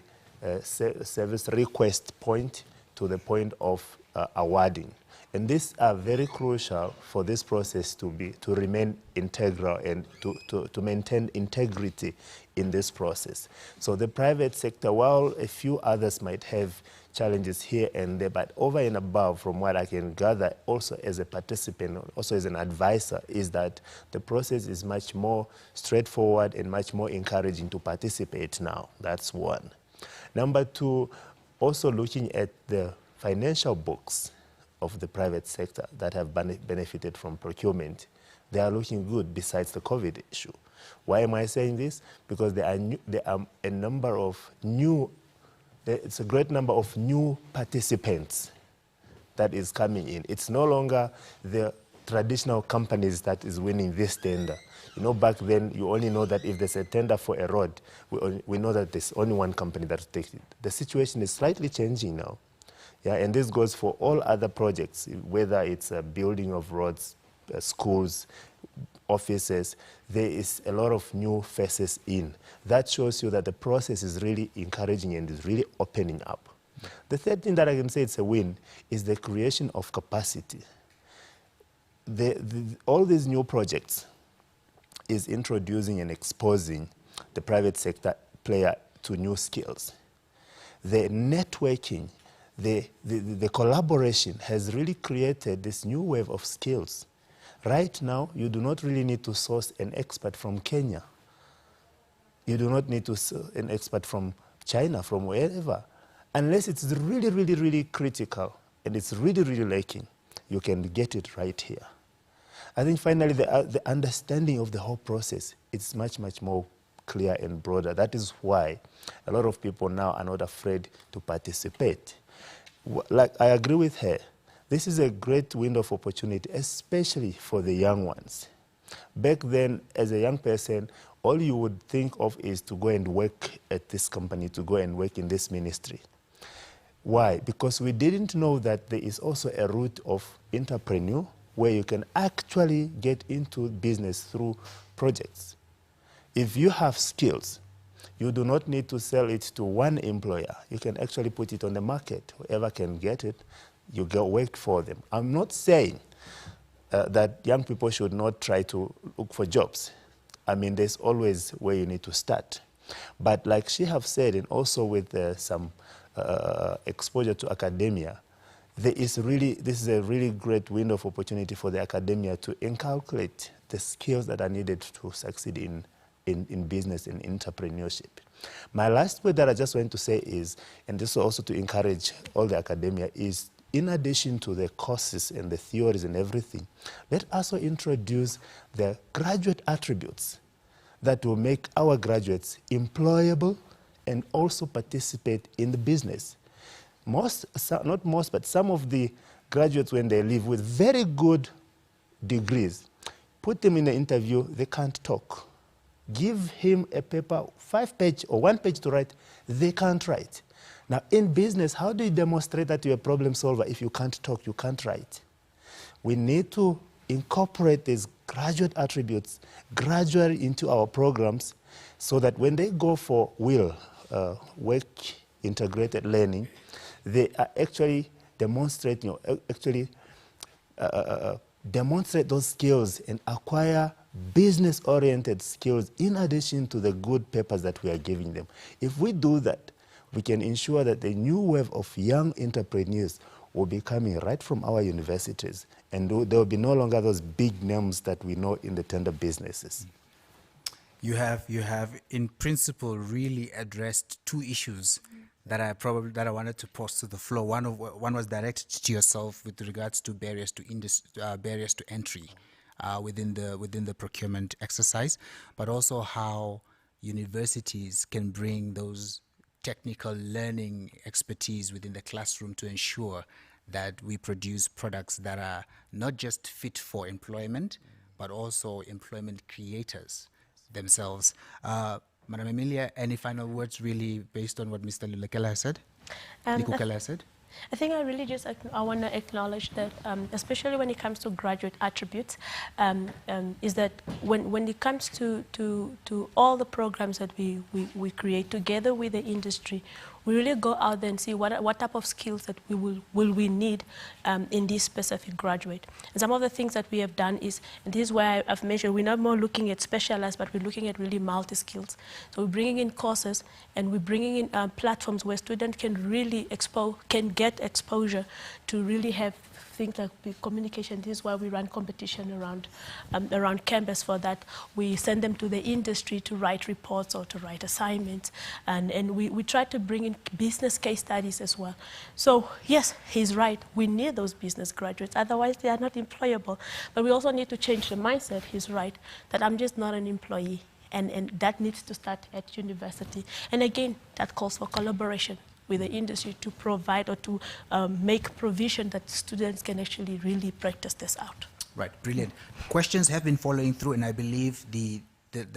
F: service request point to the point of awarding. And these are very crucial for this process to remain integral and to maintain integrity in this process. So the private sector, while a few others might have challenges here and there, but over and above, from what I can gather, also as a participant, also as an advisor, is that the process is much more straightforward and much more encouraging to participate now. That's one. Number two, also looking at the financial books of the private sector that have benefited from procurement, they are looking good besides the COVID issue. Why am I saying this? Because there are a number of new, it's a great number of new participants that is coming in. It's no longer the traditional companies that is winning this tender. You know, back then, you only know that if there's a tender for a road, we know that there's only one company that takes it. The situation is slightly changing now. Yeah, and this goes for all other projects, whether it's a building of roads, schools, offices. There is a lot of new faces in. That shows you that the process is really encouraging and is really opening up. The third thing that I can say it's a win is the creation of capacity. All these new projects is introducing and exposing the private sector player to new skills. The networking, the collaboration has really created this new wave of skills. Right now, you do not really need to source an expert from Kenya. You do not need to source an expert from China, from wherever. Unless it's really, really, really critical and it's really, really lacking, you can get it right here. I think finally the understanding of the whole process is much, much more clear and broader. That is why a lot of people now are not afraid to participate. Like I agree with her, this is a great window of opportunity, especially for the young ones. Back then, as a young person, all you would think of is to go and work at this company, to go and work in this ministry. Why? Because we didn't know that there is also a route of entrepreneur where you can actually get into business through projects. If you have skills, you do not need to sell it to one employer. You can actually put it on the market. Whoever can get it, you go work for them. I'm not saying that young people should not try to look for jobs. I mean, there's always where you need to start. But like she have said, and also with some exposure to academia, this is a really great window of opportunity for the academia to inculcate the skills that are needed to succeed in business and entrepreneurship. My last point that I just want to say is, and this is also to encourage all the academia, is in addition to the courses and the theories and everything, let us also introduce the graduate attributes that will make our graduates employable and also participate in the business. Not most, but some of the graduates, when they leave with very good degrees, put them in the interview, they can't talk. Give him a paper, 5-page or 1 page to write, they can't write. Now, in business, how do you demonstrate that you're a problem solver if you can't talk, you can't write? We need to incorporate these graduate attributes gradually into our programs so that when they go for work integrated learning, they are actually demonstrating, demonstrate those skills and acquire business-oriented skills in addition to the good papers that we are giving them. If we do that, we can ensure that the new wave of young entrepreneurs will be coming right from our universities, and there will be no longer those big names that we know in the tender businesses.
A: You have in principle really addressed two issues that I wanted to pose to the floor. One was directed to yourself with regards to barriers to entry within the procurement exercise, but also how universities can bring those technical learning expertise within the classroom to ensure that we produce products that are not just fit for employment, but also employment creators themselves. Madam Emilia, any final words really based on what Mr. Lukela has said?
E: I think I want to acknowledge that, especially when it comes to graduate attributes, is that when it comes to all the programs that we create together with the industry, we really go out there and see what type of skills that we need in this specific graduate. And some of the things that we have done is, and this is why I've mentioned, we're not more looking at specialized, but we're looking at really multi-skills. So we're bringing in courses and we're bringing in platforms where students can really get exposure to really have things like communication. This is why we run competition around campus for that. We send them to the industry to write reports or to write assignments. And we try to bring in business case studies as well. So yes, he's right. We need those business graduates. Otherwise, they are not employable. But we also need to change the mindset. He's right, that I'm just not an employee. And that needs to start at university. And again, that calls for collaboration with the industry to provide or to make provision that students can actually really practice this out.
A: Right, brilliant. Questions have been following through, and I believe the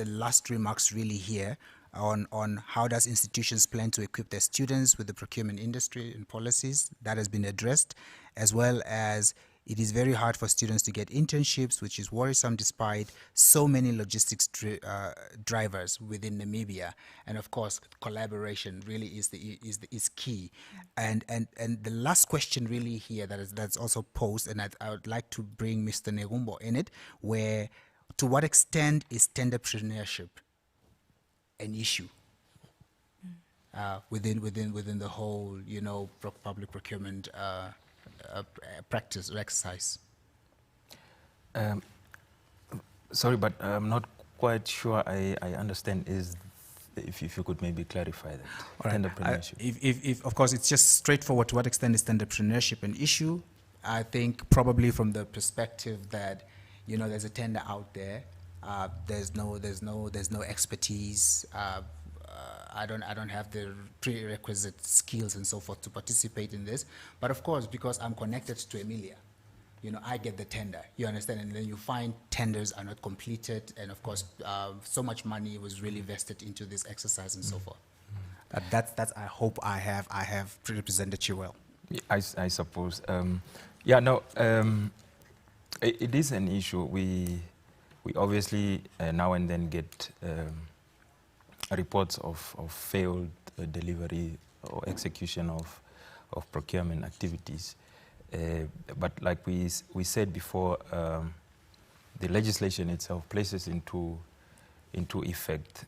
A: last remarks really here on how does institutions plan to equip their students with the procurement industry and policies, that has been addressed, as well as it is very hard for students to get internships, which is worrisome despite so many logistics drivers within Namibia. And of course, collaboration really is key. And the last question really here that's also posed, and I would like to bring Mr. Negumbo in it, where to what extent is tenderpreneurship an issue within the whole, public procurement practice or exercise?
D: Sorry, but I'm not quite sure I understand. If you could maybe clarify that.
A: All right.
D: Tenderpreneurship.
A: If of course it's just straightforward, to what extent is tenderpreneurship an issue? I think probably from the perspective that there's a tender out there, there's no expertise. I don't have the prerequisite skills and so forth to participate in this. But of course, because I'm connected to Emilia, I get the tender. You understand? And then you find tenders are not completed, and of course, so much money was really vested into this exercise and so forth. That's I hope I have represented you well.
D: I suppose. It is an issue. We obviously now and then get reports of failed delivery or execution of procurement activities. But like we said before, the legislation itself places into effect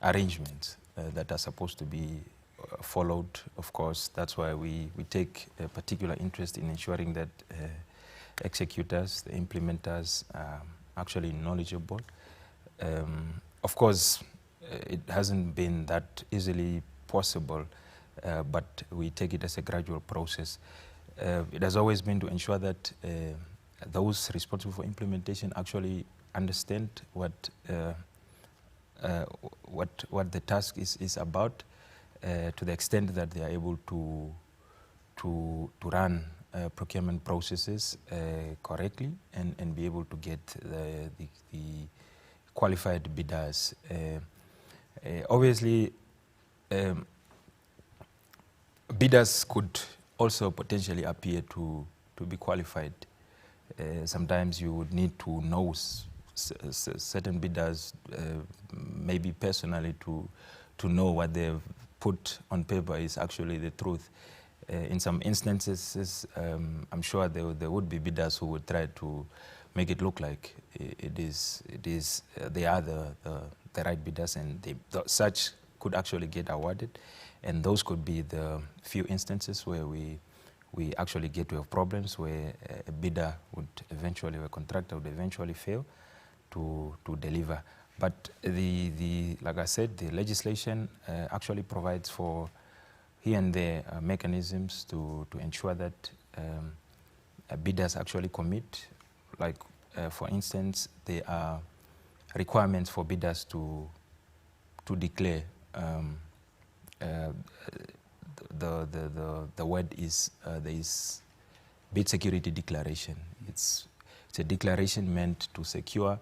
D: arrangements that are supposed to be followed. Of course, that's why we take a particular interest in ensuring that executors, the implementers, are actually knowledgeable. Of course, it hasn't been that easily possible, but we take it as a gradual process. It has always been to ensure that those responsible for implementation actually understand what the task is about, to the extent that they are able to run procurement processes correctly and be able to get the qualified bidders. Obviously, bidders could also potentially appear to be qualified sometimes you would need to know certain bidders, maybe personally, to know what they've put on paper is actually the truth. In some instances, I'm sure there would be bidders who would try to make it look like they are the right bidders, and such could actually get awarded. And those could be the few instances where we actually get to have problems, where a bidder would eventually, a contractor would eventually fail to deliver. But like I said, the legislation actually provides for here and there mechanisms to ensure that bidders actually commit. Like, for instance, there are requirements for bidders to declare. The word is there is bid security declaration. It's a declaration meant to secure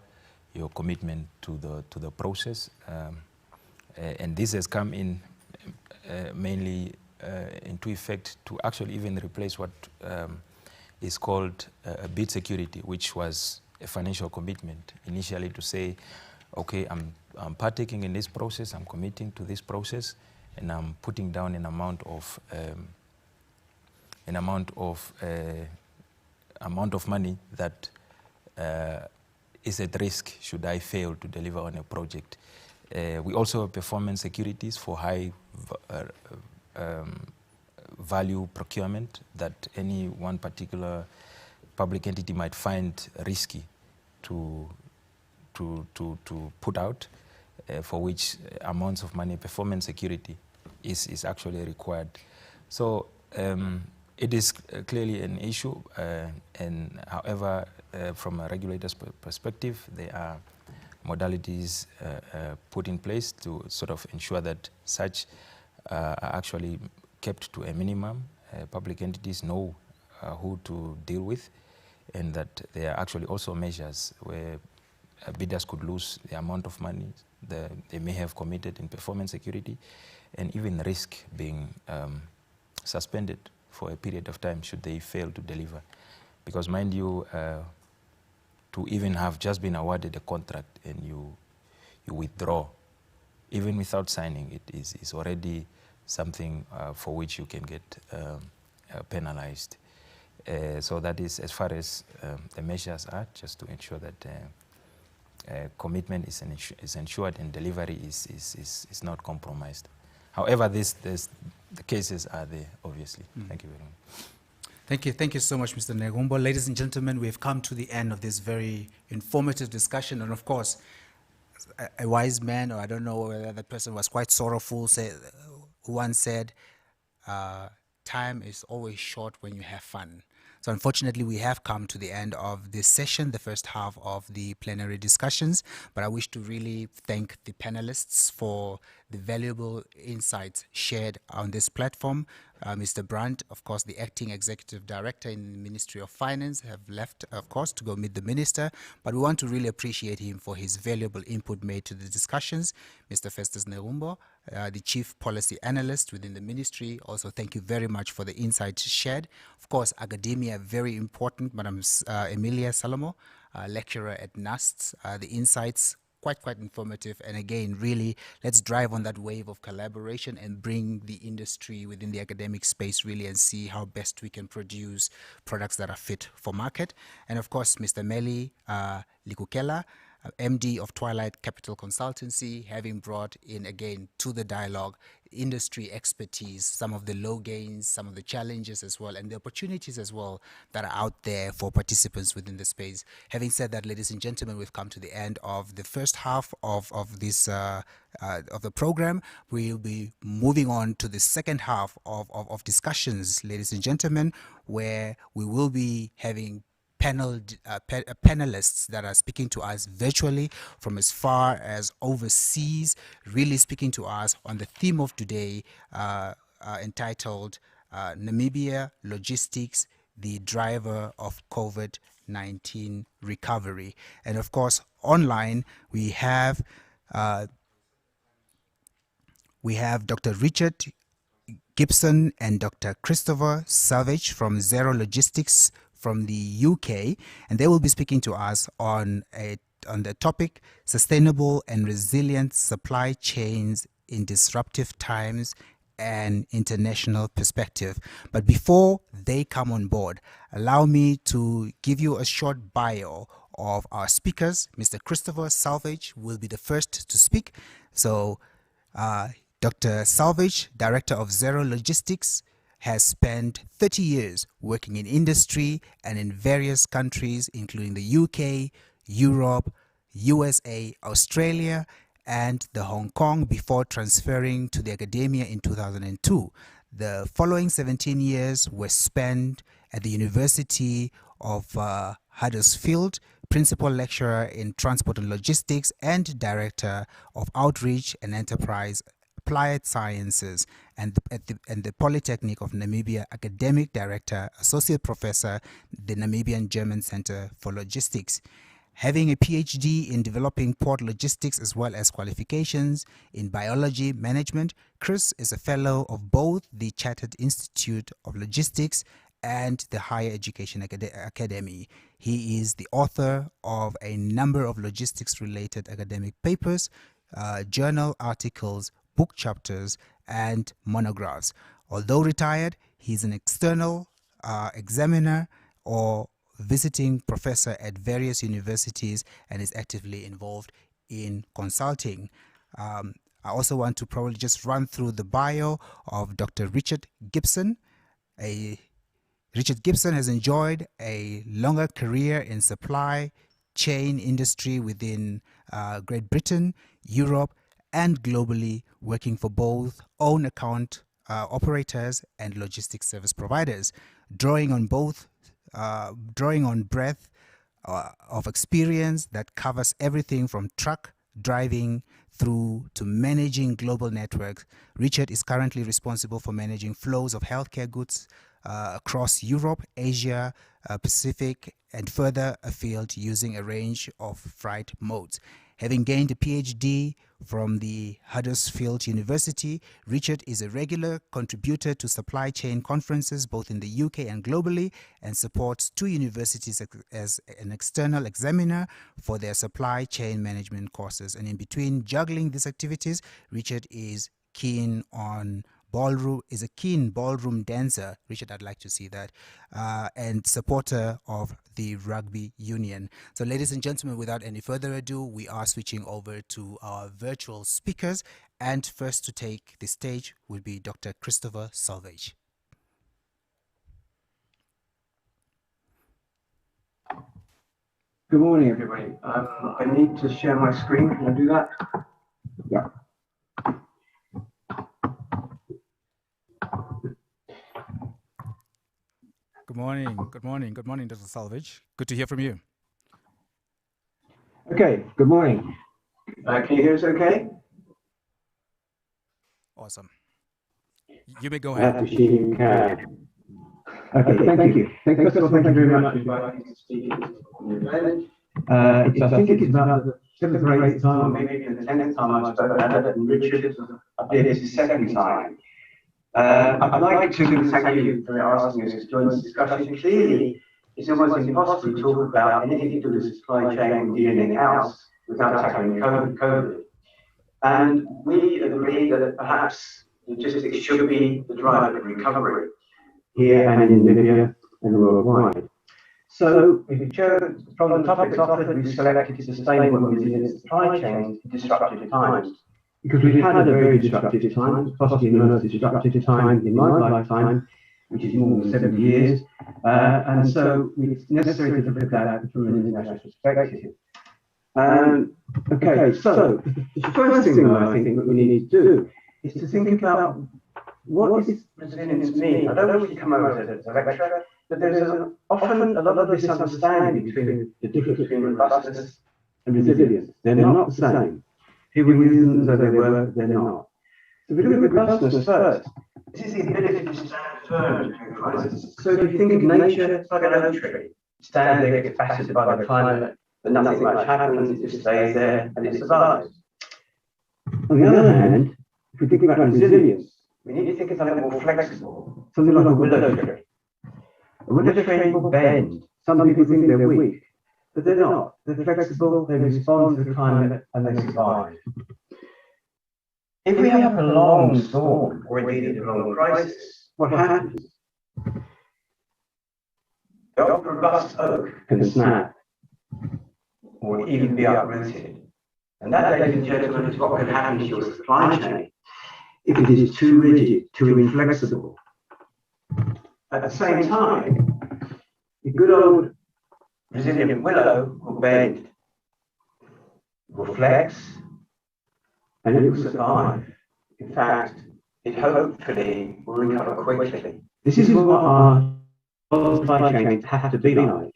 D: your commitment to the process, and this has come in mainly into effect to actually even replace what is called a bid security, which was a financial commitment initially to say, okay, I'm partaking in this process, I'm committing to this process, and I'm putting down an amount of money that is at risk should I fail to deliver on a project. We also have performance securities for high value procurement that any one particular public entity might find risky to put out, for which amounts of money, performance security is actually required. So it is clearly an issue, and however, from a regulator's perspective, there are modalities put in place to sort of ensure that such are actually kept to a minimum. Public entities know who to deal with, and that there are actually also measures where bidders could lose the amount of money they may have committed in performance security, and even risk being suspended for a period of time should they fail to deliver. Because mind you, to even have just been awarded a contract and you withdraw, even without signing it, is already something for which you can get penalized. So that is as far as the measures are, just to ensure that commitment is ensured and delivery is not compromised. However, the cases are there, obviously. Thank you very much.
A: Thank you so much, Mr. Negumbo. Ladies and gentlemen, we have come to the end of this very informative discussion, and of course, a wise man, or I don't know whether that person was quite sorrowful, who once said, time is always short when you have fun. So unfortunately, we have come to the end of this session, the first half of the plenary discussions, but I wish to really thank the panelists for the valuable insights shared on this platform. Mr. Brandt, of course, the acting executive director in the Ministry of Finance, have left, of course, to go meet the minister, but we want to really appreciate him for his valuable input made to the discussions. Mr. Festus Negumbo, the chief policy analyst within the ministry, also thank you very much for the insights shared. Of course, academia, very important. Madam Emilia Salomo, lecturer at NUST, the insights quite informative, and again, really, let's drive on that wave of collaboration and bring the industry within the academic space really and see how best we can produce products that are fit for market. And of course, Mr. Meli Likukela, MD of Twilight Capital Consultancy, having brought in again to the dialogue industry expertise, some of the low gains, some of the challenges as well, and the opportunities as well that are out there for participants within the space. Having said that, ladies and gentlemen, we've come to the end of the first half of this of the program. We'll be moving on to the second half of discussions, ladies and gentlemen, where we will be having panelists that are speaking to us virtually from as far as overseas, really speaking to us on the theme of today entitled Namibia Logistics, the Driver of COVID-19 Recovery. And of course, online we have Dr. Richard Gibson and Dr. Christopher Savage from Zero Logistics from the UK, and they will be speaking to us on the topic sustainable and resilient supply chains in disruptive times and international perspective. But before they come on board, allow me to give you a short bio of our speakers. Mr. Christopher Salvage will be the first to speak. So Dr. Salvage, Director of Zero Logistics, has spent 30 years working in industry and in various countries, including the UK, Europe, USA, Australia, and the Hong Kong before transferring to the academia in 2002. The following 17 years were spent at the University of Huddersfield, Principal Lecturer in Transport and Logistics and Director of Outreach and Enterprise Applied Sciences, and the Polytechnic of Namibia, Academic Director, Associate Professor, the Namibian German Center for Logistics. Having a PhD in developing port logistics as well as qualifications in biology management, Chris is a fellow of both the Chartered Institute of Logistics and the Higher Education Academy. He is the author of a number of logistics-related academic papers, journal articles, book chapters, and monographs. Although retired, he's an external examiner or visiting professor at various universities and is actively involved in consulting. I also want to probably just run through the bio of Dr. Richard Gibson. Richard Gibson has enjoyed a longer career in supply chain industry within Great Britain, Europe, and globally, working for both own account operators and logistics service providers, drawing on breadth of experience that covers everything from truck driving through to managing global networks. Richard is currently responsible for managing flows of healthcare goods across Europe, Asia, Pacific, and further afield using a range of freight modes. Having gained a PhD from the Huddersfield University, Richard is a regular contributor to supply chain conferences both in the UK and globally, and supports 2 universities as an external examiner for their supply chain management courses. And in between juggling these activities, Richard is a keen ballroom dancer. Richard, I'd like to see that, and supporter of the rugby union. So ladies and gentlemen, without any further ado, we are switching over to our virtual speakers, and first to take the stage will be Dr. Christopher Salvage.
G: Good morning, everybody. I need to share my screen. Can I do that? Yeah.
A: Good morning, Dr. Salvage. Good to hear from you.
G: Okay, good morning. Can you hear us okay?
A: Awesome. You may go ahead.
G: Okay, thank you. First of all, thank you very much for inviting me to speak at this event. I think it's about the 7th or 8th time, or maybe the 10th time I've spoken at it, and Richard, I did this the 2nd time. I'd like to thank you for asking us to join this discussion. Clearly, it's almost impossible to talk about anything to do with supply chain or anything else without tackling COVID. And we agree that perhaps logistics should be the driver of recovery here and in Namibia and worldwide. So, if you chose from the topics offered, we selected sustainable and resilient supply chains in disruptive times. Because we've had a very disruptive time, possibly the most disruptive time in my lifetime, which is more than 70 years. And so it's necessary to look at that from an international perspective. Okay, so the first thing that I think that we need to do is to think about what does resilience mean? I don't know if you come over as a lecturer, but there's often a lot of misunderstanding between the difference between robustness and resilience. They're not the same. People use them as though they were, they're not. So we look at robustness first. This is the ability to stand firm during crisis. So if you think of nature, it's like an oak tree. It stands there, gets battered by the climate, but nothing much happens, it just stays there and it survives. On the other hand, if we think about resilience, we need to think of something more flexible, something like a willow tree. And when a trade will bend, some people think they're weak, but they're not. They're flexible, they respond to the climate, and they survive. If we have a long storm, or indeed a long crisis, what happens? The old robust oak can snap, or even be uprooted. And that, ladies and gentlemen, is what can happen to your supply chain if it is too rigid, too inflexible. At the same time, the good old resilient willow will bend, will flex, and it will survive. In fact, it hopefully will recover quickly. This is what our supply chains have to be like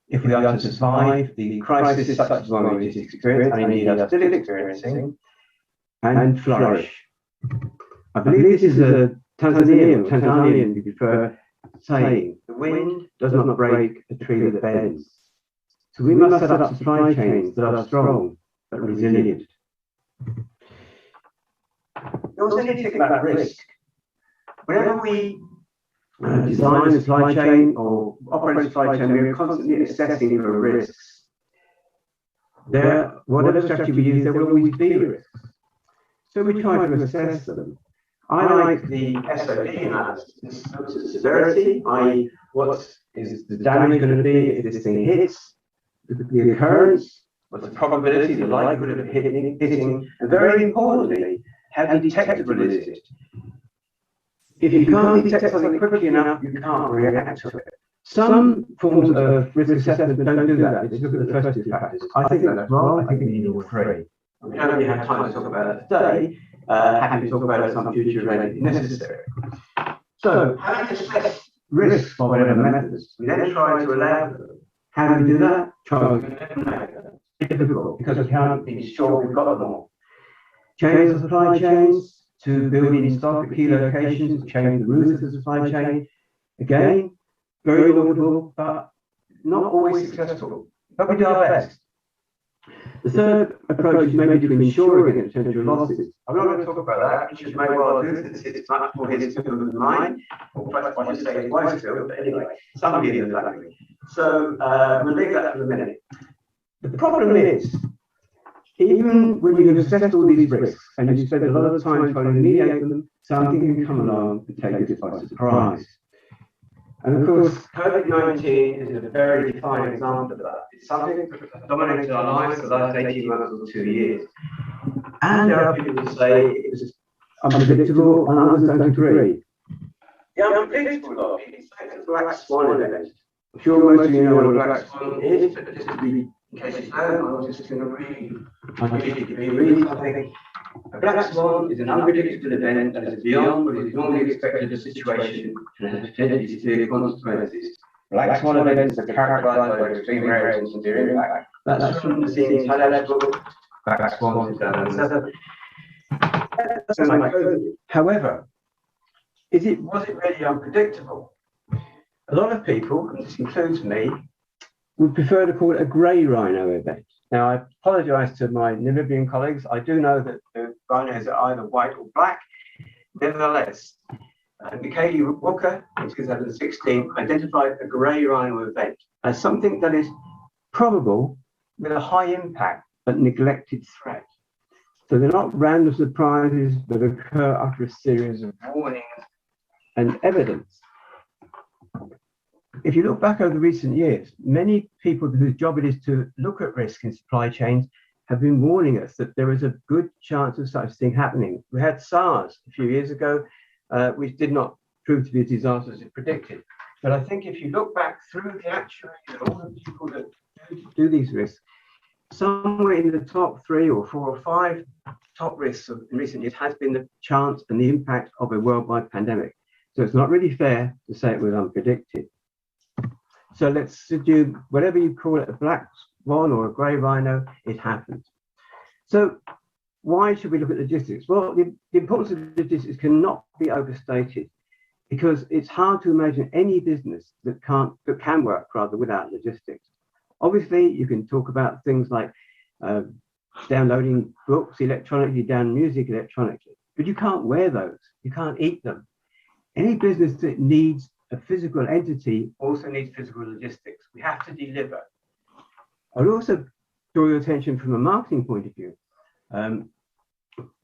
G: if we are to survive the crisis such as one we just experienced, and indeed are still experiencing, and flourish. I believe this is a Tanzanian, if you prefer, saying, the wind does not break a tree that bends. So we must set up supply chains that are strong but resilient. You also need to think about risk. Whenever we design a supply chain or operate a supply chain, we are constantly assessing for risks. Whatever strategy we use, there will always be risks. So we try to assess them. I like the SOD analysis. Looks at severity, i.e., what is the damage going to be if this thing hits, the occurrence, what's the probability, the likelihood of hitting, and very importantly, how detectable is it? If you can't detect something quickly enough, you can't react to it. Some forms of risk assessment don't do that. They just look at the first two factors. I think that's wrong. I think we need all three. We don't really have time to talk about it today. Happy to talk about it some future event if necessary. So, having assessed risks by whatever methods, we then try to allow them. How do we do that? Try to eliminate them. It's difficult because we can't be sure we've got them all. Change the supply chains to build in stock at key locations, change the routes of the supply chain. Again, very laudable, but not always successful. But we do our best. The third approach is maybe to insure against potential losses. I'm not going to talk about that, which is may well do, since it's much more his field than mine, or perhaps I should say his wife's field, but anyway, somebody in the family. So we'll leave that for a minute. The problem is, even when you've assessed all these risks and you spend a lot of time trying to mediate them, something can come along and take you by surprise. And of course, COVID-19 is a very defined example of that. It's something that dominated our lives for the last 18 months or 2 years. And there are people who say it was unpredictable, and others don't agree. The unpredictable lot, people say it's a black swan event. I'm sure most of you know what a black swan is, but just to be, in case you don't, I'm just going to read something. A black swan is an unpredictable event that is beyond what is normally expected of a situation and has potentially severe consequences. Black swan events are characterized by extreme rarity and severe impact. That's from the scene's highlight book, Black Swan 2007. However, was it really unpredictable? A lot of people, and this includes me, would prefer to call it a grey rhino event. Now, I apologise to my Namibian colleagues. I do know that the rhinos are either white or black. Nevertheless, Michele Walker in 2016 identified a grey rhino event as something that is probable with a high impact but neglected threat. So they're not random surprises that occur after a series of warnings and evidence. If you look back over the recent years, many people whose job it is to look at risk in supply chains have been warning us that there is a good chance of such a thing happening. We had SARS a few years ago, which did not prove to be as disastrous as it predicted. But I think if you look back through the actuaries and all the people that do these risks, somewhere in the top 3 or 4 or 5 top risks in recent years has been the chance and the impact of a worldwide pandemic. So it's not really fair to say it was unpredicted. So let's do whatever you call it, a black swan or a grey rhino, it happens. So why should we look at logistics? Well, the importance of logistics cannot be overstated because it's hard to imagine any business that can work without logistics. Obviously, you can talk about things like downloading books electronically, down music electronically, but you can't wear those, you can't eat them. Any business that needs a physical entity also needs physical logistics. We have to deliver. I would also draw your attention from a marketing point of view.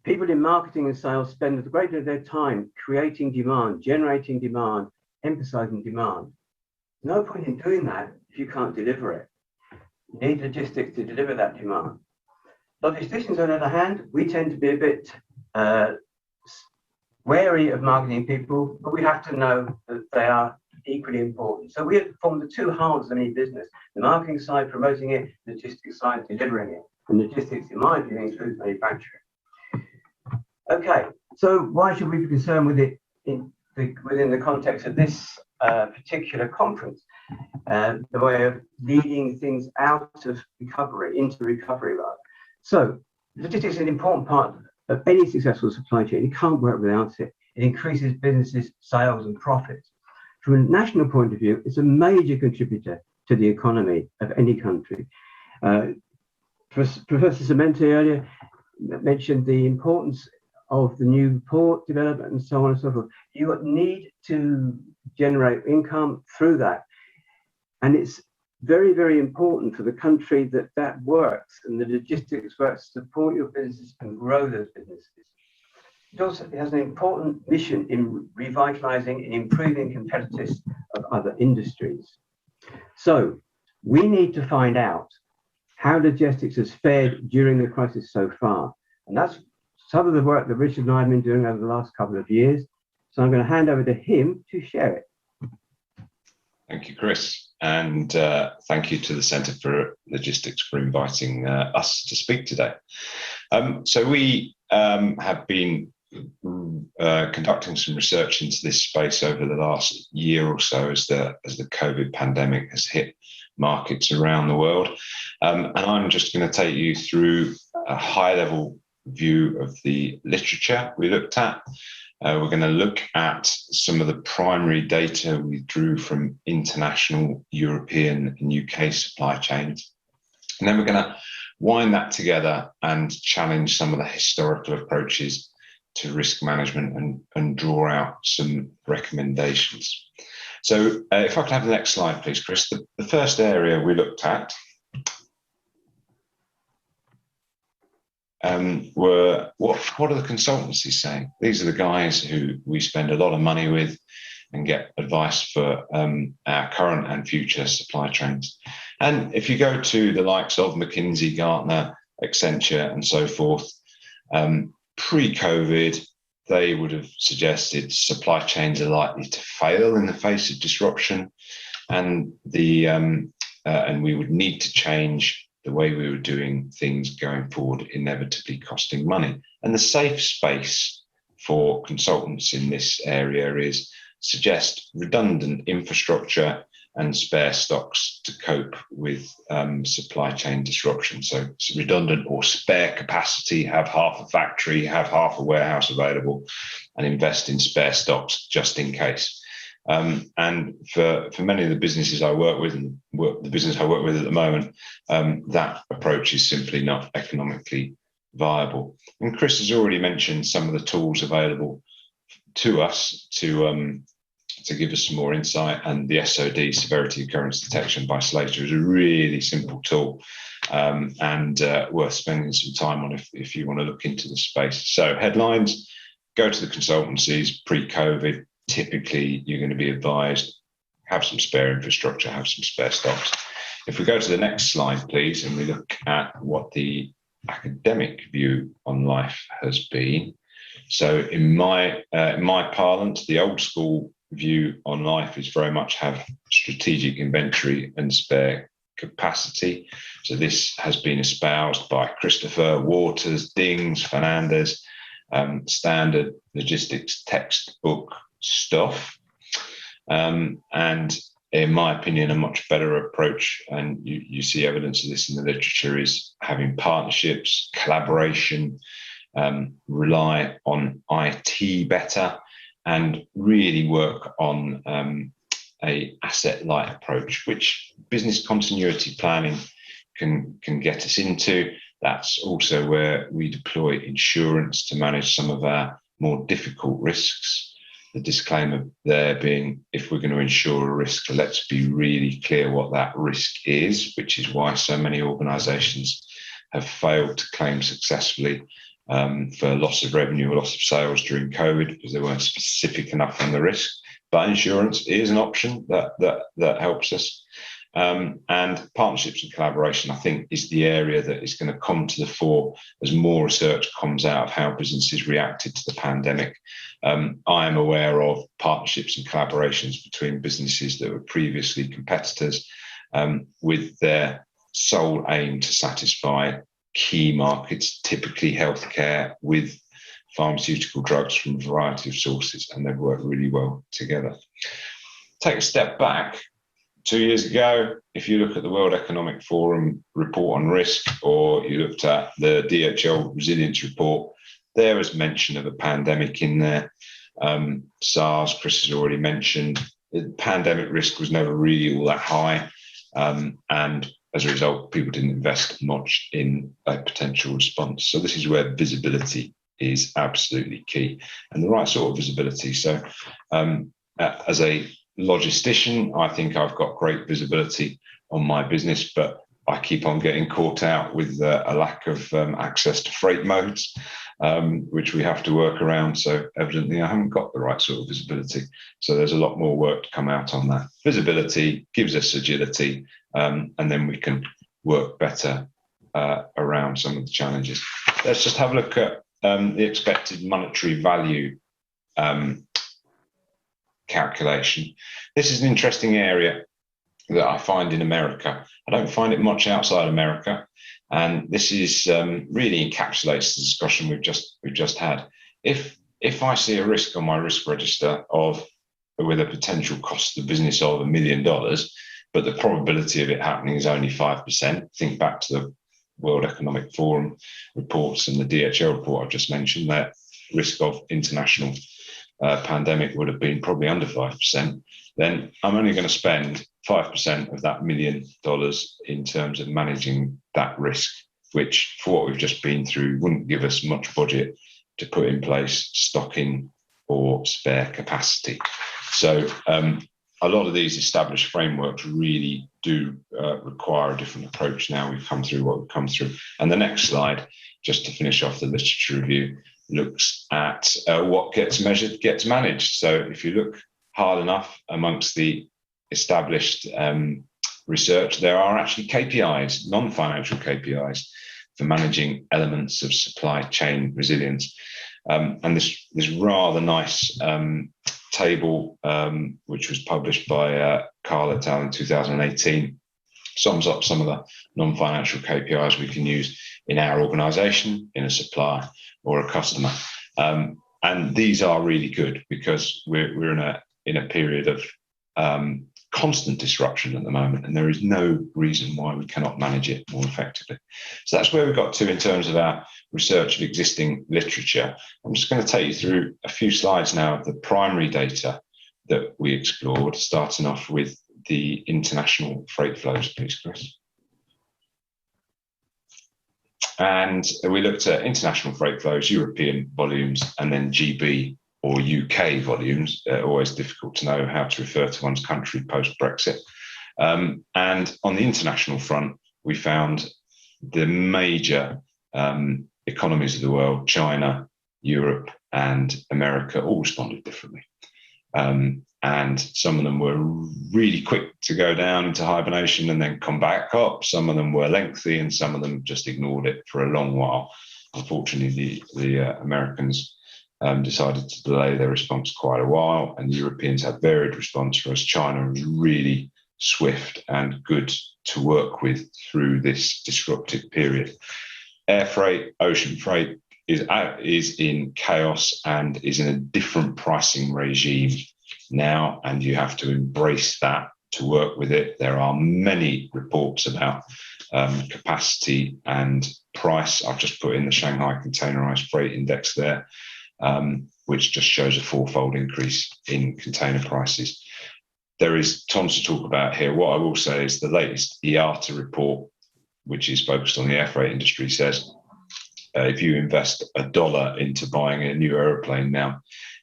G: People in marketing and sales spend a great deal of their time creating demand, generating demand, emphasizing demand. No point in doing that if you can't deliver it. You need logistics to deliver that demand. Logisticians, on the other hand, we tend to be a bit wary of marketing people, but we have to know that they are equally important. So we have formed the two halves of any business: the marketing side, promoting it; logistics side, delivering it. And logistics, in my view, includes manufacturing. Okay, so why should we be concerned with it within the context of this particular conference? The way of leading things out of recovery, into recovery, rather. So logistics is an important part of any successful supply chain. You can't work without it. It increases businesses' sales and profits. From a national point of view, it's a major contributor to the economy of any country. Professor Cementi earlier mentioned the importance of the new port development and so on and so forth. You need to generate income through that. And it's very, very important for the country that that works and the logistics works to support your businesses and grow those businesses. It also has an important mission in revitalizing and improving competitiveness of other industries. So we need to find out how logistics has fared during the crisis so far. And that's some of the work that Richard and I have been doing over the last couple of years. So I'm going to hand over to him to share it.
H: Thank you, Chris. And thank you to the Centre for Logistics for inviting us to speak today. So we have been conducting some research into this space over the last year or so as the COVID pandemic has hit markets around the world. And I'm just going to take you through a high-level view of the literature we looked at. We're going to look at some of the primary data we drew from international, European and UK supply chains. And then we're going to wind that together and challenge some of the historical approaches to risk management and draw out some recommendations. So if I could have the next slide, please, Chris. The first area we looked at were what are the consultancies saying? These are the guys who we spend a lot of money with and get advice for our current and future supply chains. And if you go to the likes of McKinsey, Gartner, Accenture and so forth, pre-COVID, they would have suggested supply chains are likely to fail in the face of disruption, and and we would need to change the way we were doing things going forward, inevitably costing money. And the safe space for consultants in this area is suggest redundant infrastructure and spare stocks to cope with supply chain disruption. So it's redundant or spare capacity, have half a factory, have half a warehouse available, and invest in spare stocks just in case. And for many of the businesses I work with, and the business I work with at the moment, that approach is simply not economically viable. And Chris has already mentioned some of the tools available to us to give us some more insight, and the SOD, Severity Occurrence Detection by Slater, is a really simple tool and worth spending some time on if you want to look into the space. So headlines: go to the consultancies pre-COVID. Typically, you're going to be advised, have some spare infrastructure, have some spare stocks. If we go to the next slide, please, and we look at what the academic view on life has been. So in my parlance, the old school view on life is very much have strategic inventory and spare capacity. So this has been espoused by Christopher, Waters, Dings, Fernandez, standard logistics textbook stuff. And in my opinion, a much better approach, and you see evidence of this in the literature, is having partnerships, collaboration, rely on IT better, and really work on a asset-light approach, which business continuity planning can get us into. That's also where we deploy insurance to manage some of our more difficult risks. The disclaimer there being, if we're going to insure a risk, let's be really clear what that risk is, which is why so many organisations have failed to claim successfully for loss of revenue or loss of sales during COVID, because they weren't specific enough on the risk. But insurance is an option that helps us. And partnerships and collaboration, I think, is the area that is going to come to the fore as more research comes out of how businesses reacted to the pandemic. I am aware of partnerships and collaborations between businesses that were previously competitors, with their sole aim to satisfy key markets, typically healthcare, with pharmaceutical drugs from a variety of sources, and they've worked really well together. Take a step back. 2 years ago, if you look at the World Economic Forum report on risk, or you looked at the DHL resilience report, there was mention of a pandemic in there. SARS, Chris has already mentioned. The pandemic risk was never really all that high. And as a result, people didn't invest much in a potential response. So this is where visibility is absolutely key, and the right sort of visibility. So as a logistician, I think I've got great visibility on my business, but I keep on getting caught out with a lack of access to freight modes, which we have to work around. So evidently I haven't got the right sort of visibility. So there's a lot more work to come out on that. Visibility gives us agility, and then we can work better around some of the challenges. Let's just have a look at the expected monetary value calculation. This is an interesting area that I find in America. I don't find it much outside America, and this is really encapsulates the discussion we've just had. If I see a risk on my risk register with a potential cost to the business of $1 million, but the probability of it happening is only 5%. Think back to the World Economic Forum reports and the DHL report I've just mentioned. That risk of international pandemic would have been probably under 5%. Then I'm only going to spend 5% of that $1 million in terms of managing that risk, which, for what we've just been through, wouldn't give us much budget to put in place stocking or spare capacity. So a lot of these established frameworks really do require a different approach now we've come through what we've come through. And the next slide, just to finish off the literature review, looks at what gets measured gets managed. So if you look hard enough amongst the established research, there are actually KPIs, non-financial KPIs, for managing elements of supply chain resilience. And this rather nice table, which was published by Carl et al. In 2018, sums up some of the non-financial KPIs we can use in our organisation, in a supplier or a customer. And these are really good because we're in a period of constant disruption at the moment, and there is no reason why we cannot manage it more effectively. So that's where we got to in terms of our research of existing literature. I'm just going to take you through a few slides now of the primary data that we explored, starting off with the international freight flows, please, Chris. And we looked at international freight flows, European volumes, and then GB or UK volumes. Always difficult to know how to refer to one's country post-Brexit. And on the international front, we found the major economies of the world, China, Europe, and America, all responded differently. And some of them were really quick to go down into hibernation and then come back up. Some of them were lengthy, and some of them just ignored it for a long while. Unfortunately, the Americans decided to delay their response quite a while, and the Europeans had varied response, whereas China was really swift and good to work with through this disruptive period. Air freight, ocean freight is in chaos and is in a different pricing regime now, and you have to embrace that to work with it. There are many reports about capacity and price. I've just put in the Shanghai Containerized Freight Index there, which just shows a fourfold increase in container prices. There is tons to talk about here. What I will say is the latest IATA report, which is focused on the air freight industry, says if you invest $1 into buying a new aeroplane now,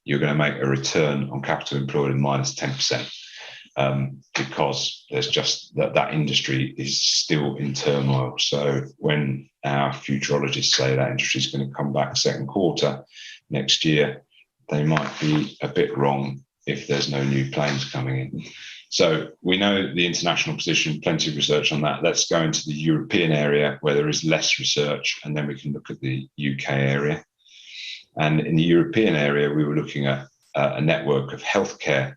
H: you're going to make a return on capital employed of minus 10%. Because there's just that industry is still in turmoil. So when our futurologists say that industry is going to come back second quarter next year, they might be a bit wrong if there's no new planes coming in. So we know the international position, plenty of research on that. Let's go into the European area where there is less research, and then we can look at the UK area. And in the European area, we were looking at a network of healthcare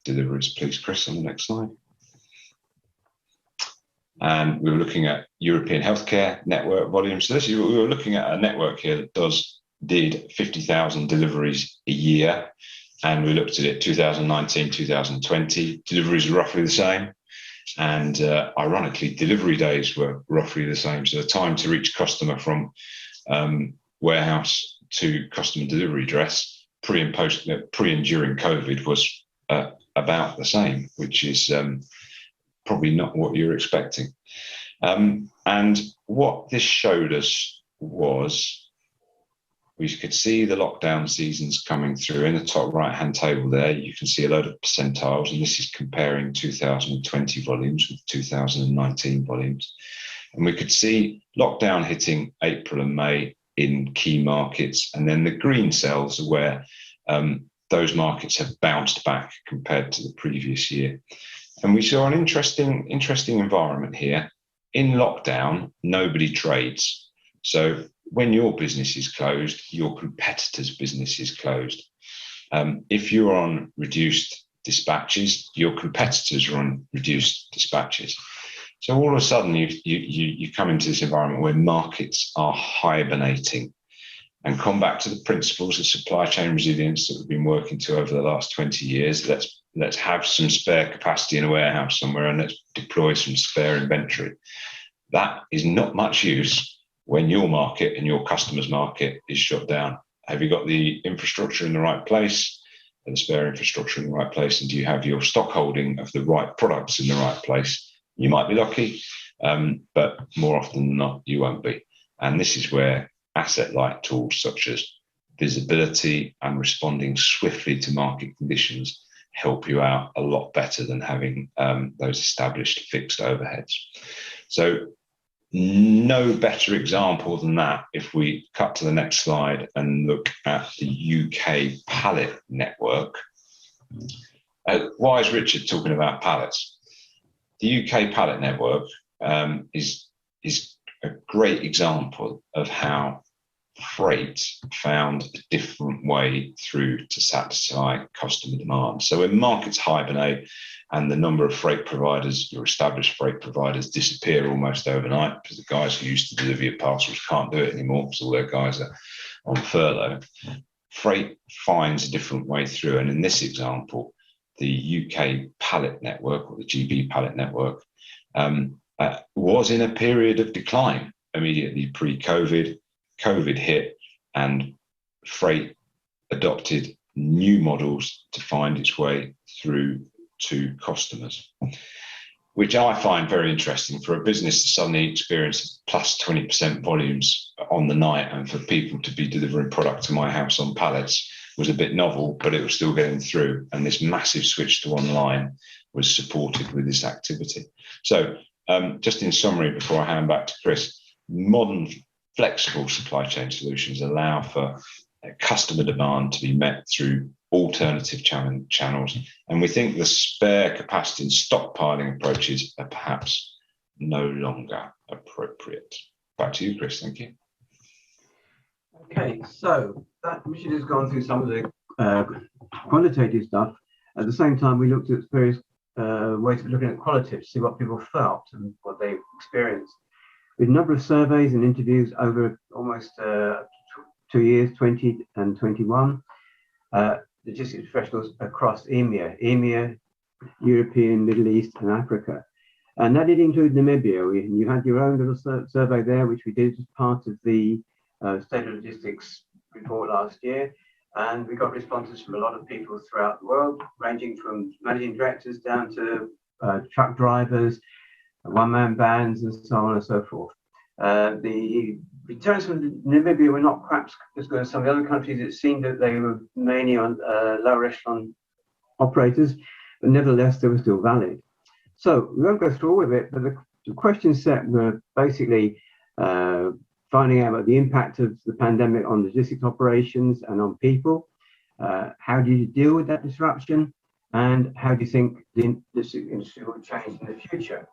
H: deliveries. Please, Chris, on the next slide. And we were looking at European healthcare network volume. So we were looking at a network here that did 50,000 deliveries a year. And we looked at it 2019, 2020. Deliveries were roughly the same. And ironically, delivery days were roughly the same. So the time to reach customer from warehouse to customer delivery address pre and during COVID was about the same, which is probably not what you're expecting. And what this showed us was we could see the lockdown seasons coming through. In the top right-hand table there, you can see a load of percentiles, and this is comparing 2020 volumes with 2019 volumes. And we could see lockdown hitting April and May in key markets, and then the green cells are where those markets have bounced back compared to the previous year. And we saw an interesting environment here. In lockdown, nobody trades. So when your business is closed, your competitor's business is closed. If you're on reduced dispatches, your competitors are on reduced dispatches. So all of a sudden, you come into this environment where markets are hibernating. And come back to the principles of supply chain resilience that we've been working to over the last 20 years. Let's have some spare capacity in a warehouse somewhere, and let's deploy some spare inventory. That is not much use when your market and your customer's market is shut down. Have you got the infrastructure in the right place, and the spare infrastructure in the right place? And do you have your stock holding of the right products in the right place? You might be lucky, but more often than not, you won't be. And this is where asset-light tools such as visibility and responding swiftly to market conditions help you out a lot better than having those established fixed overheads. So no better example than that if we cut to the next slide and look at the UK pallet network. Why is Richard talking about pallets? The UK pallet network is a great example of how freight found a different way through to satisfy customer demand. So when markets hibernate and the number of freight providers, your established freight providers, disappear almost overnight because the guys who used to deliver your parcels can't do it anymore because all their guys are on furlough, freight finds a different way through. And in this example, the UK pallet network, or the GB pallet network, was in a period of decline immediately pre-COVID. COVID hit and freight adopted new models to find its way through to customers, which I find very interesting for a business to suddenly experience plus 20% volumes on the night, and for people to be delivering product to my house on pallets was a bit novel, but it was still getting through. And this massive switch to online was supported with this activity. So just in summary, before I hand back to Chris, modern flexible supply chain solutions allow for customer demand to be met through alternative channels. And we think the spare capacity and stockpiling approaches are perhaps no longer appropriate. Back to you, Chris. Thank you.
G: Okay, so that Richard has gone through some of the quantitative stuff. At the same time, we looked at various ways of looking at qualitative to see what people felt and what they experienced. With a number of surveys and interviews over almost 2 years, 20 and 21, logistics professionals across EMEA, European, Middle East and Africa. And that did include Namibia. You had your own little survey there, which we did as part of the State of Logistics report last year. And we got responses from a lot of people throughout the world, ranging from managing directors down to truck drivers, one-man bands, and so on and so forth. The returns from Namibia were not perhaps as good as some of the other countries. It seemed that they were mainly on lower echelon operators, but nevertheless, they were still valid. So we won't go through all of it, but the questions set were basically finding out about the impact of the pandemic on logistics operations and on people. How do you deal with that disruption? And how do you think the industry will change in the future?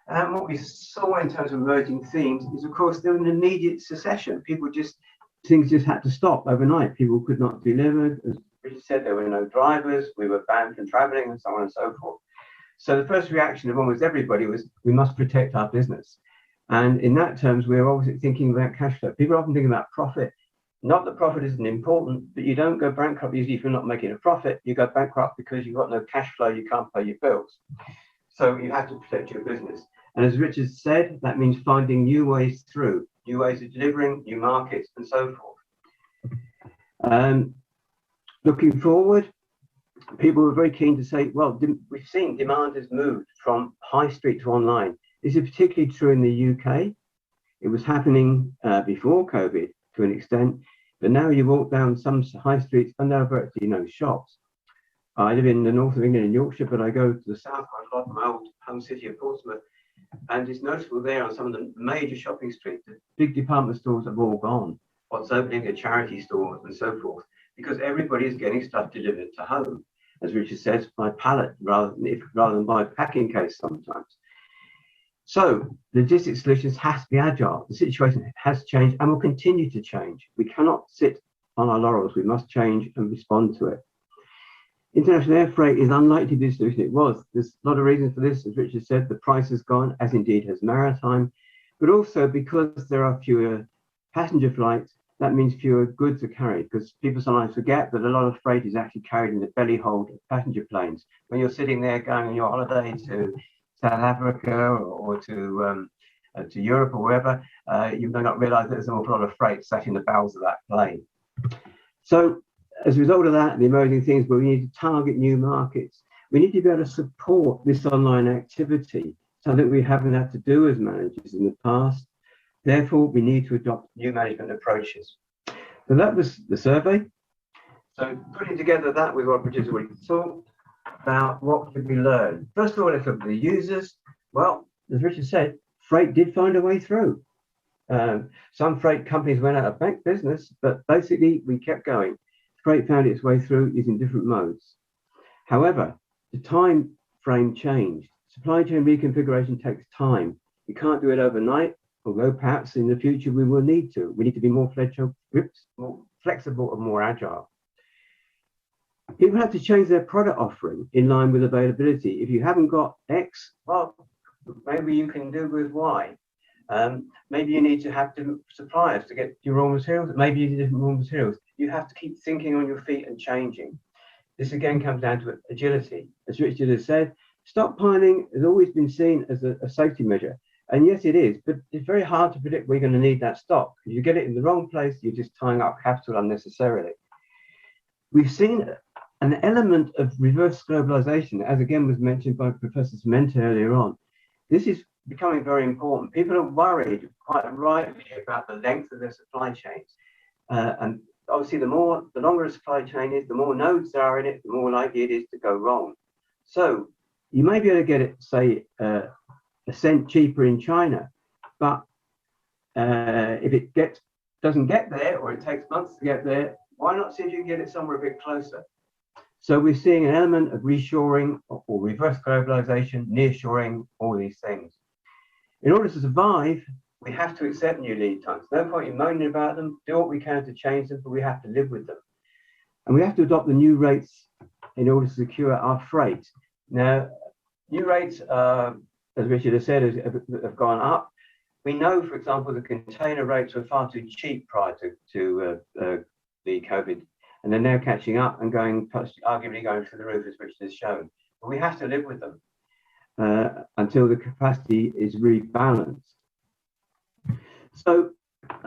G: And what we saw in terms of emerging themes is, of course, there was an immediate secession. Things just had to stop overnight. People could not be delivered. As Richard said, there were no drivers. We were banned from traveling and so on and so forth. So the first reaction of almost everybody was, we must protect our business. And in that terms, we're obviously thinking about cash flow. People are often thinking about profit. Not that profit isn't important, but you don't go bankrupt usually if you're not making a profit. You go bankrupt because you've got no cash flow, you can't pay your bills. So you have to protect your business. And as Richard said, that means finding new ways through, new ways of delivering, new markets, and so forth. Looking forward, people were very keen to say, well, we've seen demand has moved from high street to online. This is particularly true in the UK. It was happening before COVID to an extent, but now you walk down some high streets and there are virtually no shops. I live in the north of England in Yorkshire, but I go to the south quite a lot, my old home city of Portsmouth, and it's noticeable there on some of the major shopping streets that big department stores have all gone. What's opening are charity stores and so forth, because everybody is getting stuff delivered to home, as Richard says, by pallet rather than by packing case sometimes. So logistics solutions has to be agile. The situation has changed and will continue to change. We cannot sit on our laurels. We must change and respond to it. International air freight is unlikely to be the solution. It was. There's a lot of reasons for this. As Richard said, the price has gone, as indeed has maritime, but also because there are fewer passenger flights, that means fewer goods are carried, because people sometimes forget that a lot of freight is actually carried in the belly hold of passenger planes. When you're sitting there going on your holiday to South Africa or to Europe or wherever, you may not realize there's an awful lot of freight sat in the bowels of that plane. So as a result of that, the emerging things, but we need to target new markets. We need to be able to support this online activity, something we haven't had to do as managers in the past. Therefore, we need to adopt new management approaches. So that was the survey. So putting together that with what Richard's already talked about, what did we learn? First of all, let's look at the users. Well, as Richard said, freight did find a way through. Some freight companies went out of bank business, but basically we kept going. Freight found its way through using different modes. However, the time frame changed. Supply chain reconfiguration takes time. You can't do it overnight, although perhaps in the future we will need to. We need to be more flexible and more agile. People have to change their product offering in line with availability. If you haven't got X, well, maybe you can do with Y. Maybe you need to have different suppliers to get your raw materials. Maybe you need different raw materials. You have to keep thinking on your feet and changing. This again comes down to agility. As Richard has said, stockpiling has always been seen as a safety measure. And yes, it is, but it's very hard to predict where you're going to need that stock. If you get it in the wrong place, you're just tying up capital unnecessarily. We've seen an element of reverse globalization, as again was mentioned by Professor Cement earlier on. This is becoming very important. People are worried, quite rightly, about the length of their supply chains. And obviously, the longer a supply chain is, the more nodes there are in it, the more likely it is to go wrong. So you may be able to get it, say, a cent cheaper in China, but if it doesn't get there, or it takes months to get there, why not see if you can get it somewhere a bit closer? So we're seeing an element of reshoring or reverse globalization, nearshoring, all these things. In order to survive, we have to accept new lead times. No point in moaning about them, do what we can to change them, but we have to live with them. And we have to adopt the new rates in order to secure our freight. Now, new rates, as Richard has said, have gone up. We know, for example, the container rates were far too cheap prior to the COVID, and they're now catching up and arguably going through the roof, as Richard has shown. But we have to live with them until the capacity is rebalanced. So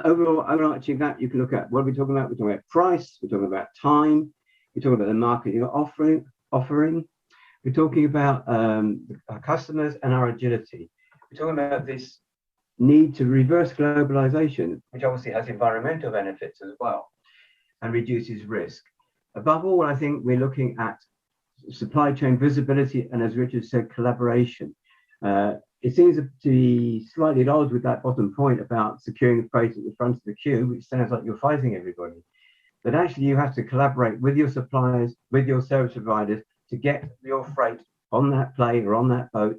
G: overall, overarching that, you can look at what are we talking about? We're talking about price, we're talking about time, we're talking about the marketing offering. We're talking about our customers and our agility. We're talking about this need to reverse globalization, which obviously has environmental benefits as well and reduces risk. Above all, I think we're looking at supply chain visibility and, as Richard said, collaboration. It seems to be slightly at odds with that bottom point about securing the freight at the front of the queue, which sounds like you're fighting everybody. But actually, you have to collaborate with your suppliers, with your service providers to get your freight on that plane or on that boat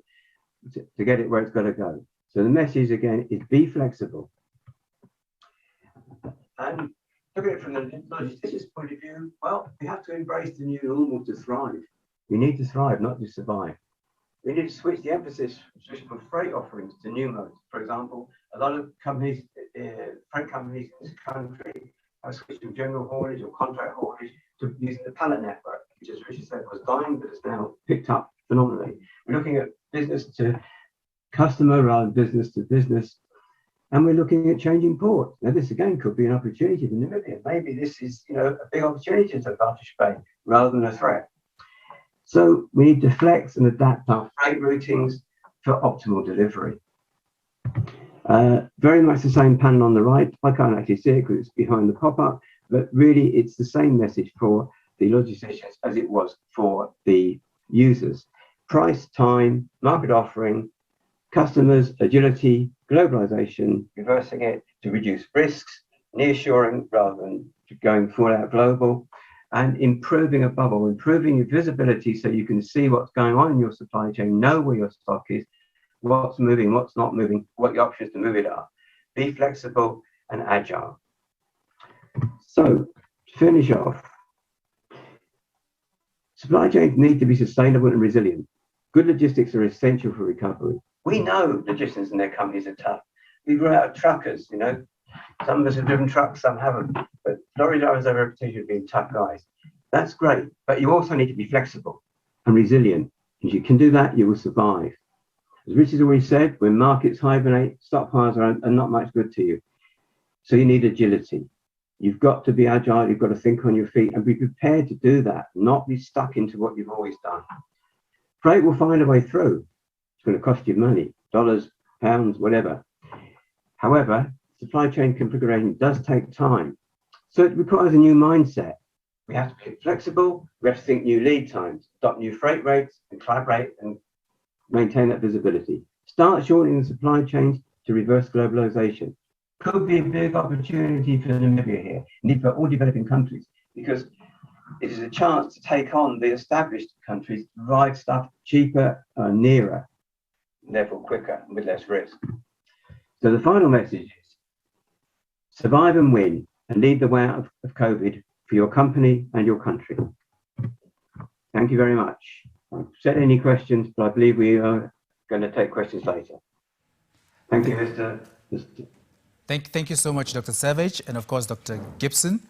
G: to get it where it's got to go. So the message again is be flexible. And look at it from the logistician's point of view, well, we have to embrace the new normal to thrive. We need to thrive, not just survive. We need to switch the emphasis from freight offerings to new modes. For example, a lot of companies, freight companies in this country have switched from general haulage or contract haulage to using the pallet network, which, as Richard said, was dying, but it's now picked up phenomenally. We're looking at business to customer rather than business to business. And we're looking at changing ports. Now, this again could be an opportunity for Namibia. Maybe this is, a big opportunity to Walvis Bay rather than a threat. So we need to flex and adapt our freight routings for optimal delivery. Very much the same panel on the right. I can't actually see it because it's behind the pop-up, but really it's the same message for the logisticians as it was for the users. Price, time, market offering, customers, agility, globalization, reversing it to reduce risks, nearshoring rather than going full out global, and improving above all, improving your visibility so you can see what's going on in your supply chain, know where your stock is, what's moving, what's not moving, what the options to move it are. Be flexible and agile. So to finish off, supply chains need to be sustainable and resilient. Good logistics are essential for recovery. We know logistics and their companies are tough. We grew out of truckers, Some of us have driven trucks, some haven't. But lorry drivers have a reputation of being tough guys. That's great, but you also need to be flexible and resilient. If you can do that, you will survive. As Richard's already said, when markets hibernate, stockpiles are not much good to you. So you need agility. You've got to be agile, you've got to think on your feet and be prepared to do that, not be stuck into what you've always done. Freight will find a way through. It's going to cost you money, dollars, pounds, whatever. However, supply chain configuration does take time. So it requires a new mindset. We have to be flexible, we have to think new lead times, adopt new freight rates and collaborate and maintain that visibility. Start shortening the supply chains to reverse globalization. Could be a big opportunity for Namibia here, indeed for all developing countries, because it is a chance to take on the established countries, provide stuff cheaper, nearer, and therefore quicker and with less risk. So the final message is survive and win and lead the way out of COVID for your company and your country. Thank you very much. I've said any questions, but I believe we are going to take questions later. Thank you, Mr.
A: Thank you so much, Dr. Savage, and of course, Dr. Gibson,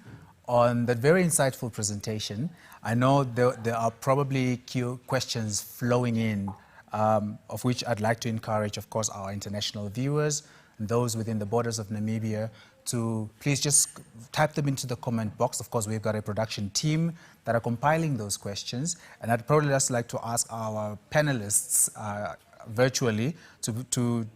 A: on that very insightful presentation. I know there are probably questions flowing in, of which I'd like to encourage, of course, our international viewers, and those within the borders of Namibia, to please just type them into the comment box. Of course, we've got a production team that are compiling those questions, and I'd probably just like to ask our panelists virtually to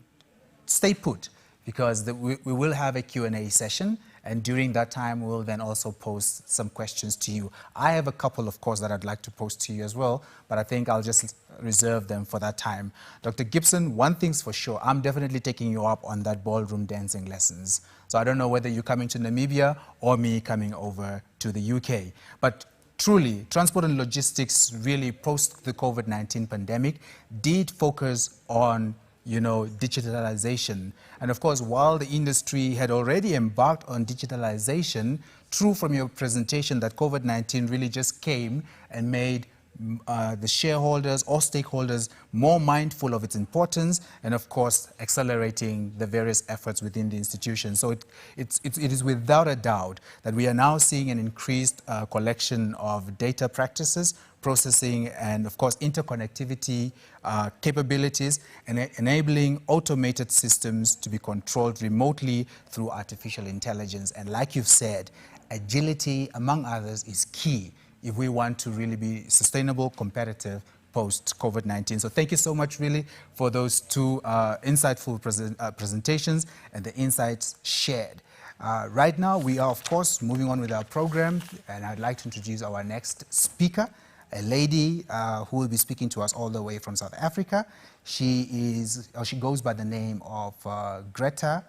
A: stay put, because we will have a Q&A session, and during that time, we'll then also post some questions to you. I have a couple, of course, that I'd like to post to you as well, but I think I'll just reserve them for that time. Dr. Gibson, one thing's for sure, I'm definitely taking you up on that ballroom dancing lessons. So I don't know whether you're coming to Namibia or me coming over to the UK. But truly, transport and logistics really post the COVID-19 pandemic did focus on digitalization. And of course, while the industry had already embarked on digitalization, true from your presentation that COVID-19 really just came and made the shareholders or stakeholders more mindful of its importance, and of course, accelerating the various efforts within the institution. So it is without a doubt that we are now seeing an increased collection of data practices, processing, and of course, interconnectivity capabilities, and enabling automated systems to be controlled remotely through artificial intelligence. And like you've said, agility, among others, is key if we want to really be sustainable, competitive, post-COVID-19. So thank you so much, really, for those two insightful presentations and the insights shared. Right now, we are, of course, moving on with our program, and I'd like to introduce our next speaker, a lady who will be speaking to us all the way from South Africa. She goes by the name of Greta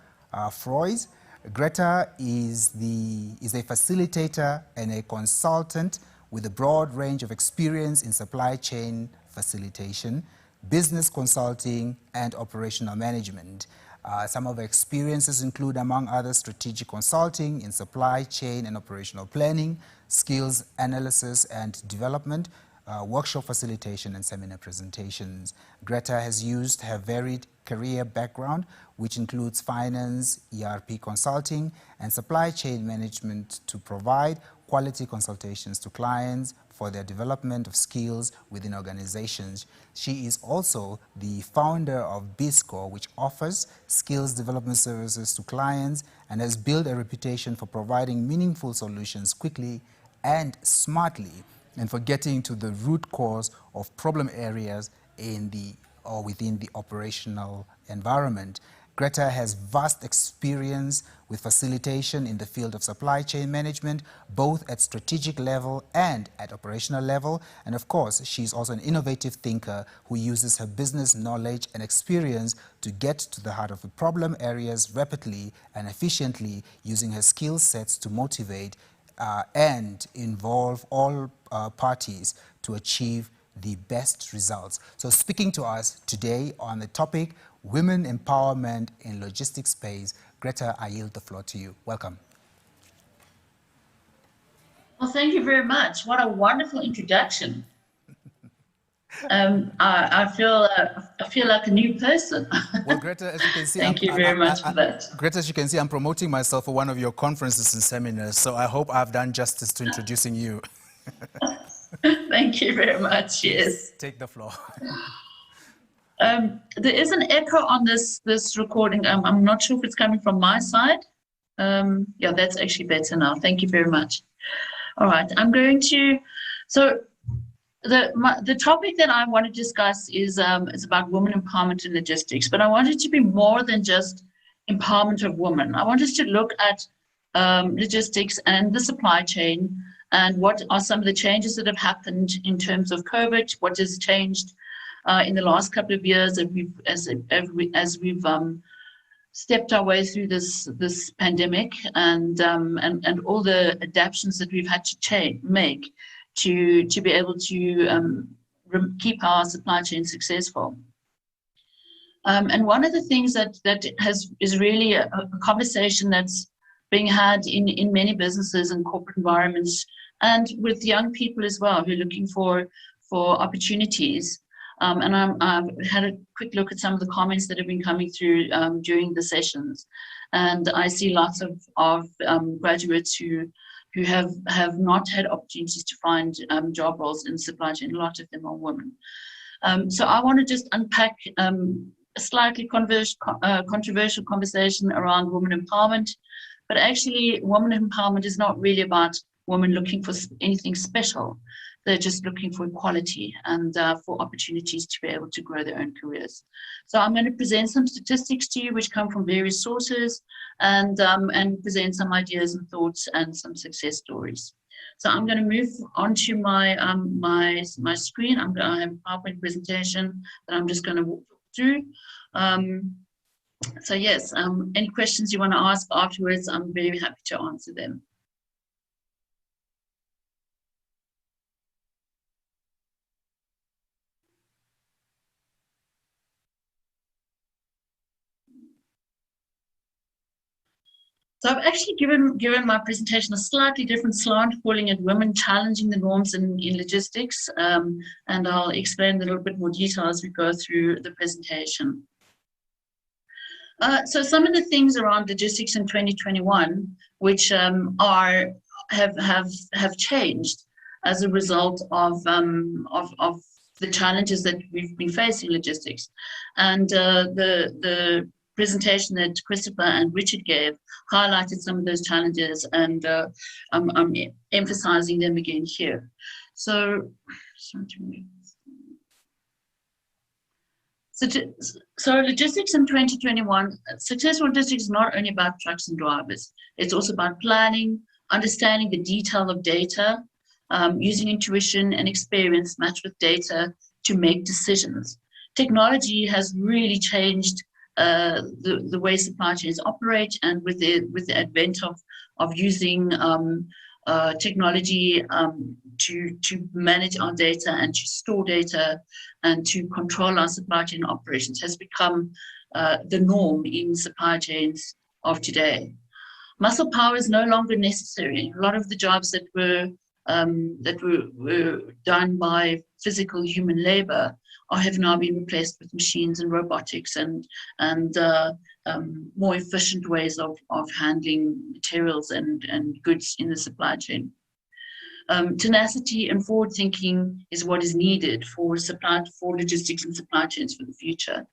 A: Froys. Greta is a facilitator and a consultant with a broad range of experience in supply chain facilitation, business consulting, and operational management. Some of her experiences include, among others, strategic consulting in supply chain and operational planning, skills analysis and development, workshop facilitation, and seminar presentations. Greta has used her varied career background, which includes finance, ERP consulting, and supply chain management, to provide quality consultations to clients for their development of skills within organizations. She is also the founder of BISCO, which offers skills development services to clients and has built a reputation for providing meaningful solutions quickly and smartly, and for getting to the root cause of problem areas within the operational environment. Greta has vast experience with facilitation in the field of supply chain management, both at strategic level and at operational level. And of course, she's also an innovative thinker who uses her business knowledge and experience to get to the heart of the problem areas rapidly and efficiently, using her skill sets to motivate and involve all parties to achieve the best results. So speaking to us today on the topic, Women Empowerment in Logistics Space, Greta, I yield the floor to you. Welcome.
I: Well, thank you very much. What a wonderful introduction. I feel like a new person.
A: Well, Greta, as you can see,
I: thank you very much for that.
A: Greta, as you can see, I'm promoting myself for one of your conferences and seminars, so I hope I've done justice to introducing you.
I: Thank you very much. Yes.
A: Take the floor.
I: There is an echo on this recording. I'm not sure if it's coming from my side. Yeah, that's actually better now. Thank you very much. All right, I'm going to. So the topic that I want to discuss is about women empowerment in logistics. But I want it to be more than just empowerment of women. I want us to look at logistics and the supply chain, and what are some of the changes that have happened in terms of COVID, what has changed in the last couple of years as we've stepped our way through this pandemic, and all the adaptations that we've had to make to be able to keep our supply chain successful. And one of the things that is really a conversation that's being had in many businesses and corporate environments, and with young people as well, who are looking for opportunities. And I've had a quick look at some of the comments that have been coming through during the sessions, and I see lots of graduates who have not had opportunities to find job roles in supply chain. A lot of them are women. So I want to just unpack a slightly controversial conversation around women empowerment, but actually women empowerment is not really about women looking for anything special. They're just looking for equality and for opportunities to be able to grow their own careers. So I'm going to present some statistics to you which come from various sources, and present some ideas and thoughts and some success stories. So I'm going to move on to my my screen. I have a PowerPoint presentation that I'm just going to walk through. So yes, any questions you want to ask afterwards, I'm very happy to answer them. So I've actually given my presentation a slightly different slant, calling it Women Challenging the Norms in Logistics, and I'll explain a little bit more detail as we go through the presentation. So some of the things around logistics in 2021, which have changed as a result of the challenges that we've been facing in logistics, and the presentation that Christopher and Richard gave highlighted some of those challenges, and I'm emphasizing them again here. So, So logistics in 2021, successful logistics is not only about trucks and drivers. It's also about planning, understanding the detail of data, using intuition and experience matched with data to make decisions. Technology has really changed the way supply chains operate, and with the advent of using technology to manage our data and to store data and to control our supply chain operations has become the norm in supply chains of today. Muscle power is no longer necessary. A lot of the jobs that were done by physical human labor have now been replaced with machines and robotics and more efficient ways of handling materials and goods in the supply chain. Tenacity and forward thinking is what is needed for logistics and supply chains for the future.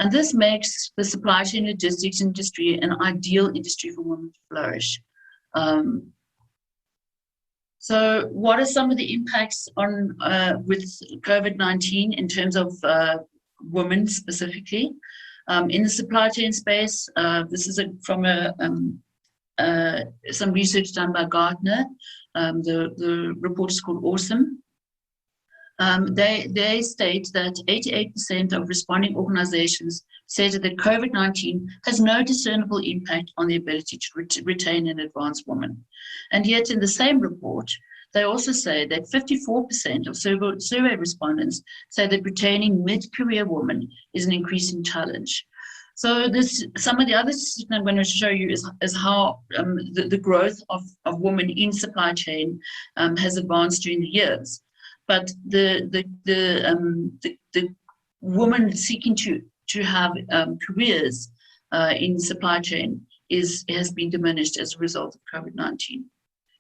I: And this makes the supply chain logistics industry an ideal industry for women to flourish. So what are some of the impacts on with COVID-19 in terms of women specifically? In the supply chain space, this is from some research done by Gartner. The report is called Awesome. They state that 88% of responding organizations said that COVID-19 has no discernible impact on the ability to retain and advance women. And yet in the same report, they also say that 54% of survey respondents say that retaining mid-career women is an increasing challenge. So some of the other statistics I'm going to show you is how the growth of women in supply chain has advanced during the years. But the women seeking to have careers in supply chain has been diminished as a result of COVID-19.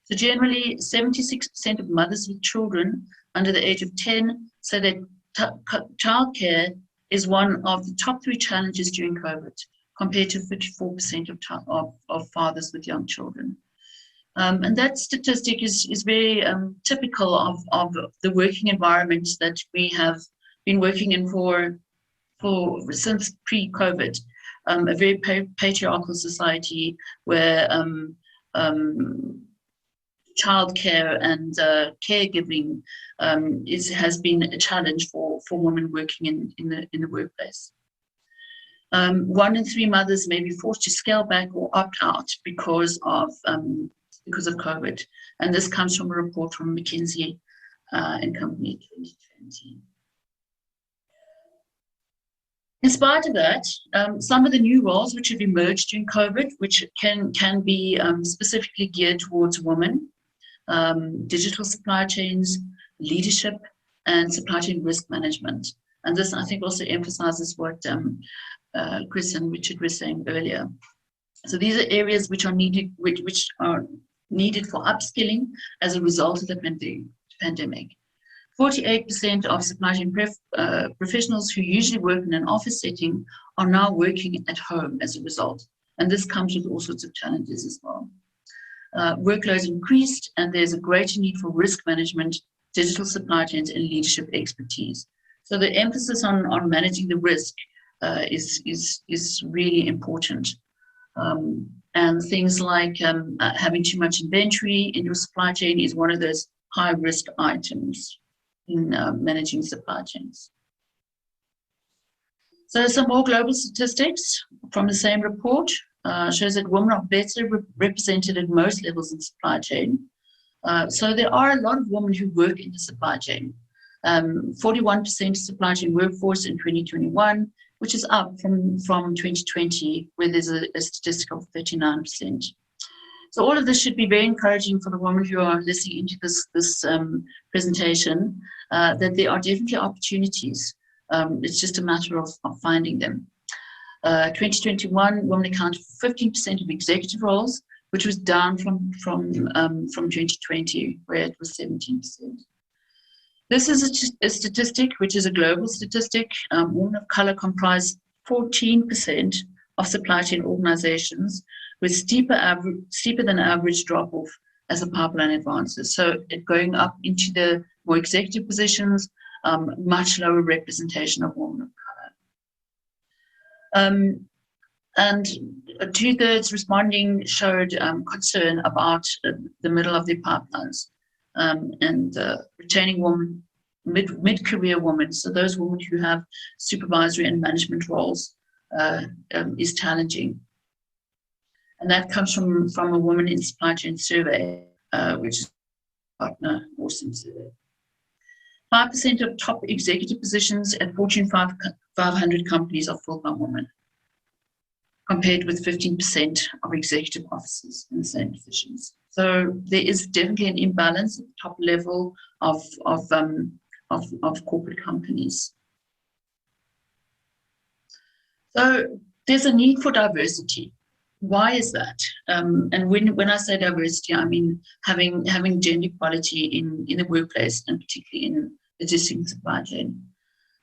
I: So generally, 76% of mothers with children under the age of 10 say that childcare is one of the top 3 challenges during COVID, compared to 54% of fathers with young children. And that statistic is very typical of the working environment that we have been working in for since pre-COVID, a very patriarchal society where childcare and caregiving has been a challenge for women working in the workplace. 1 in 3 mothers may be forced to scale back or opt out because of COVID. And this comes from a report from McKinsey and Company 2020. In spite of that, some of the new roles which have emerged during COVID, which can be specifically geared towards women, digital supply chains, leadership, and supply chain risk management. And this, I think, also emphasizes what Chris and Richard were saying earlier. So these are areas which are needed, which are needed for upskilling as a result of the pandemic. 48% of supply chain professionals who usually work in an office setting are now working at home as a result. And this comes with all sorts of challenges as well. Workloads increased, and there's a greater need for risk management, digital supply chains, and leadership expertise. So the emphasis on managing the risk is really important. And things like having too much inventory in your supply chain is one of those high-risk items in managing supply chains. So some more global statistics from the same report shows that women are better represented at most levels in supply chain. So there are a lot of women who work in the supply chain. 41% supply chain workforce in 2021, which is up from 2020, where there's a statistic of 39%. So all of this should be very encouraging for the women who are listening into this presentation, that there are definitely opportunities. It's just a matter of finding them. 2021, women accounted for 15% of executive roles, which was down from 2020, where it was 17%. This is a statistic, which is a global statistic. Women of color comprise 14% of supply chain organizations, with steeper than average drop-off as the pipeline advances. So going up into the more executive positions, much lower representation of women of color. And 2/3 responding showed concern about the middle of their pipelines and retaining women, mid-career women, so those women who have supervisory and management roles, is challenging. And that comes from a Women in Supply Chain survey, which is partner Awesome survey. 5% of top executive positions at Fortune 500 companies are filled by women, compared with 15% of executive officers in the same positions. So there is definitely an imbalance at the top level of corporate companies. So there's a need for diversity. Why is that? And when I say diversity, I mean having gender equality in the workplace, and particularly in logistics and supply chain.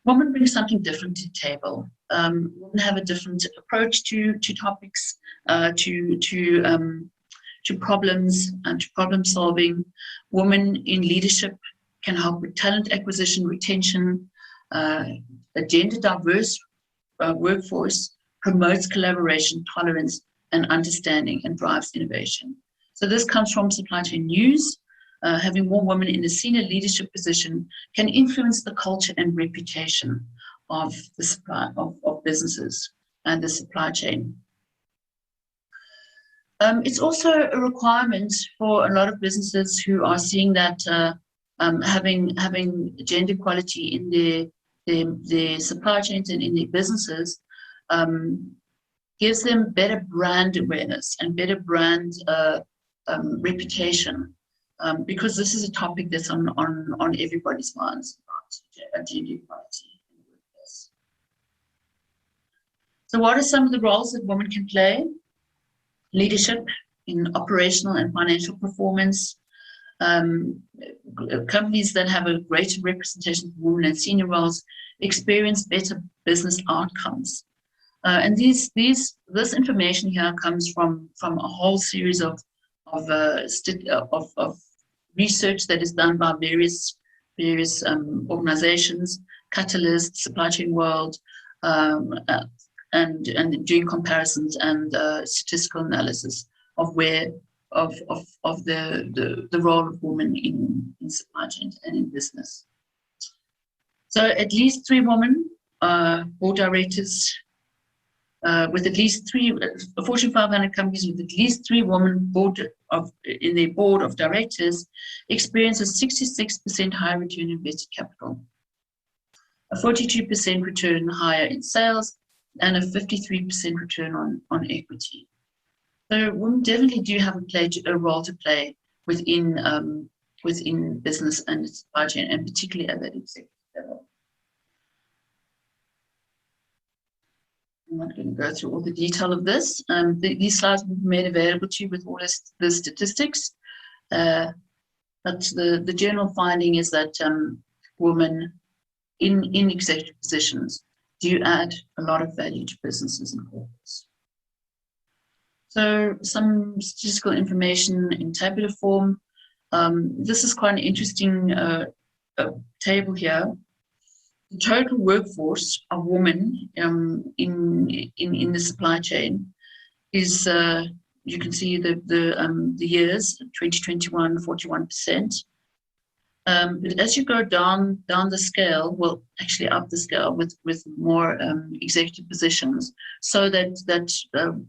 I: Women bring something different to the table. Women have a different approach to topics, to problems and to problem solving. Women in leadership can help with talent acquisition, retention. A gender diverse workforce promotes collaboration, tolerance, and understanding, and drives innovation. So this comes from Supply Chain News. Having more women in a senior leadership position can influence the culture and reputation of the supply of businesses and the supply chain. It's also a requirement for a lot of businesses who are seeing that having gender equality in their supply chains and in their businesses gives them better brand awareness and better brand reputation, because this is a topic that's on everybody's minds about gender equality in the workplace. So what are some of the roles that women can play? Leadership in operational and financial performance. Companies that have a greater representation of women in senior roles experience better business outcomes. And this information here comes from a whole series of research that is done by various organizations, Catalyst, Supply Chain World, and doing comparisons and statistical analysis of the role of women in supply chain and in business. So at least 3 women board directors with at least 3 Fortune 500 companies with at least 3 women in their board of directors experience a 66% higher return on invested capital, a 42% return higher in sales, and a 53% return on equity. So women definitely do have a role to play within business and supply chain, and particularly at that executive level. I'm not going to go through all the detail of this. These slides will be made available to you with all the statistics. But the general finding is that women in executive positions do add a lot of value to businesses and corporates. So some statistical information in tabular form. This is quite an interesting table here. The total workforce of women in the supply chain is, you can see the years, 2021, 41%. But as you go down the scale, well, actually up the scale with more executive positions, so that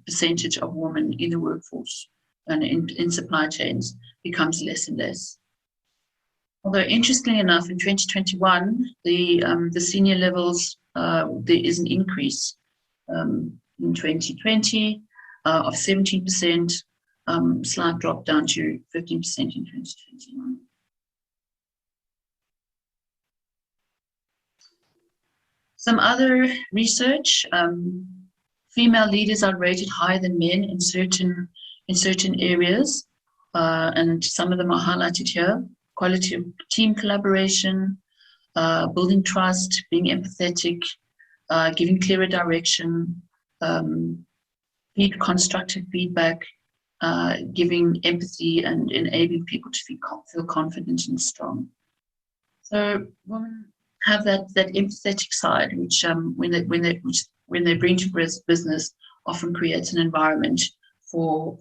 I: percentage of women in the workforce and in supply chains becomes less and less. Although interestingly enough, in 2021, the senior levels, there is an increase in 2020 of 17%, slight drop down to 15% in 2021. Some other research, female leaders are rated higher than men in certain areas, and some of them are highlighted here. Quality of team collaboration, building trust, being empathetic, giving clearer direction, constructive feedback, giving empathy and enabling people to feel confident and strong. So women have that empathetic side, which when they bring to business often creates an environment for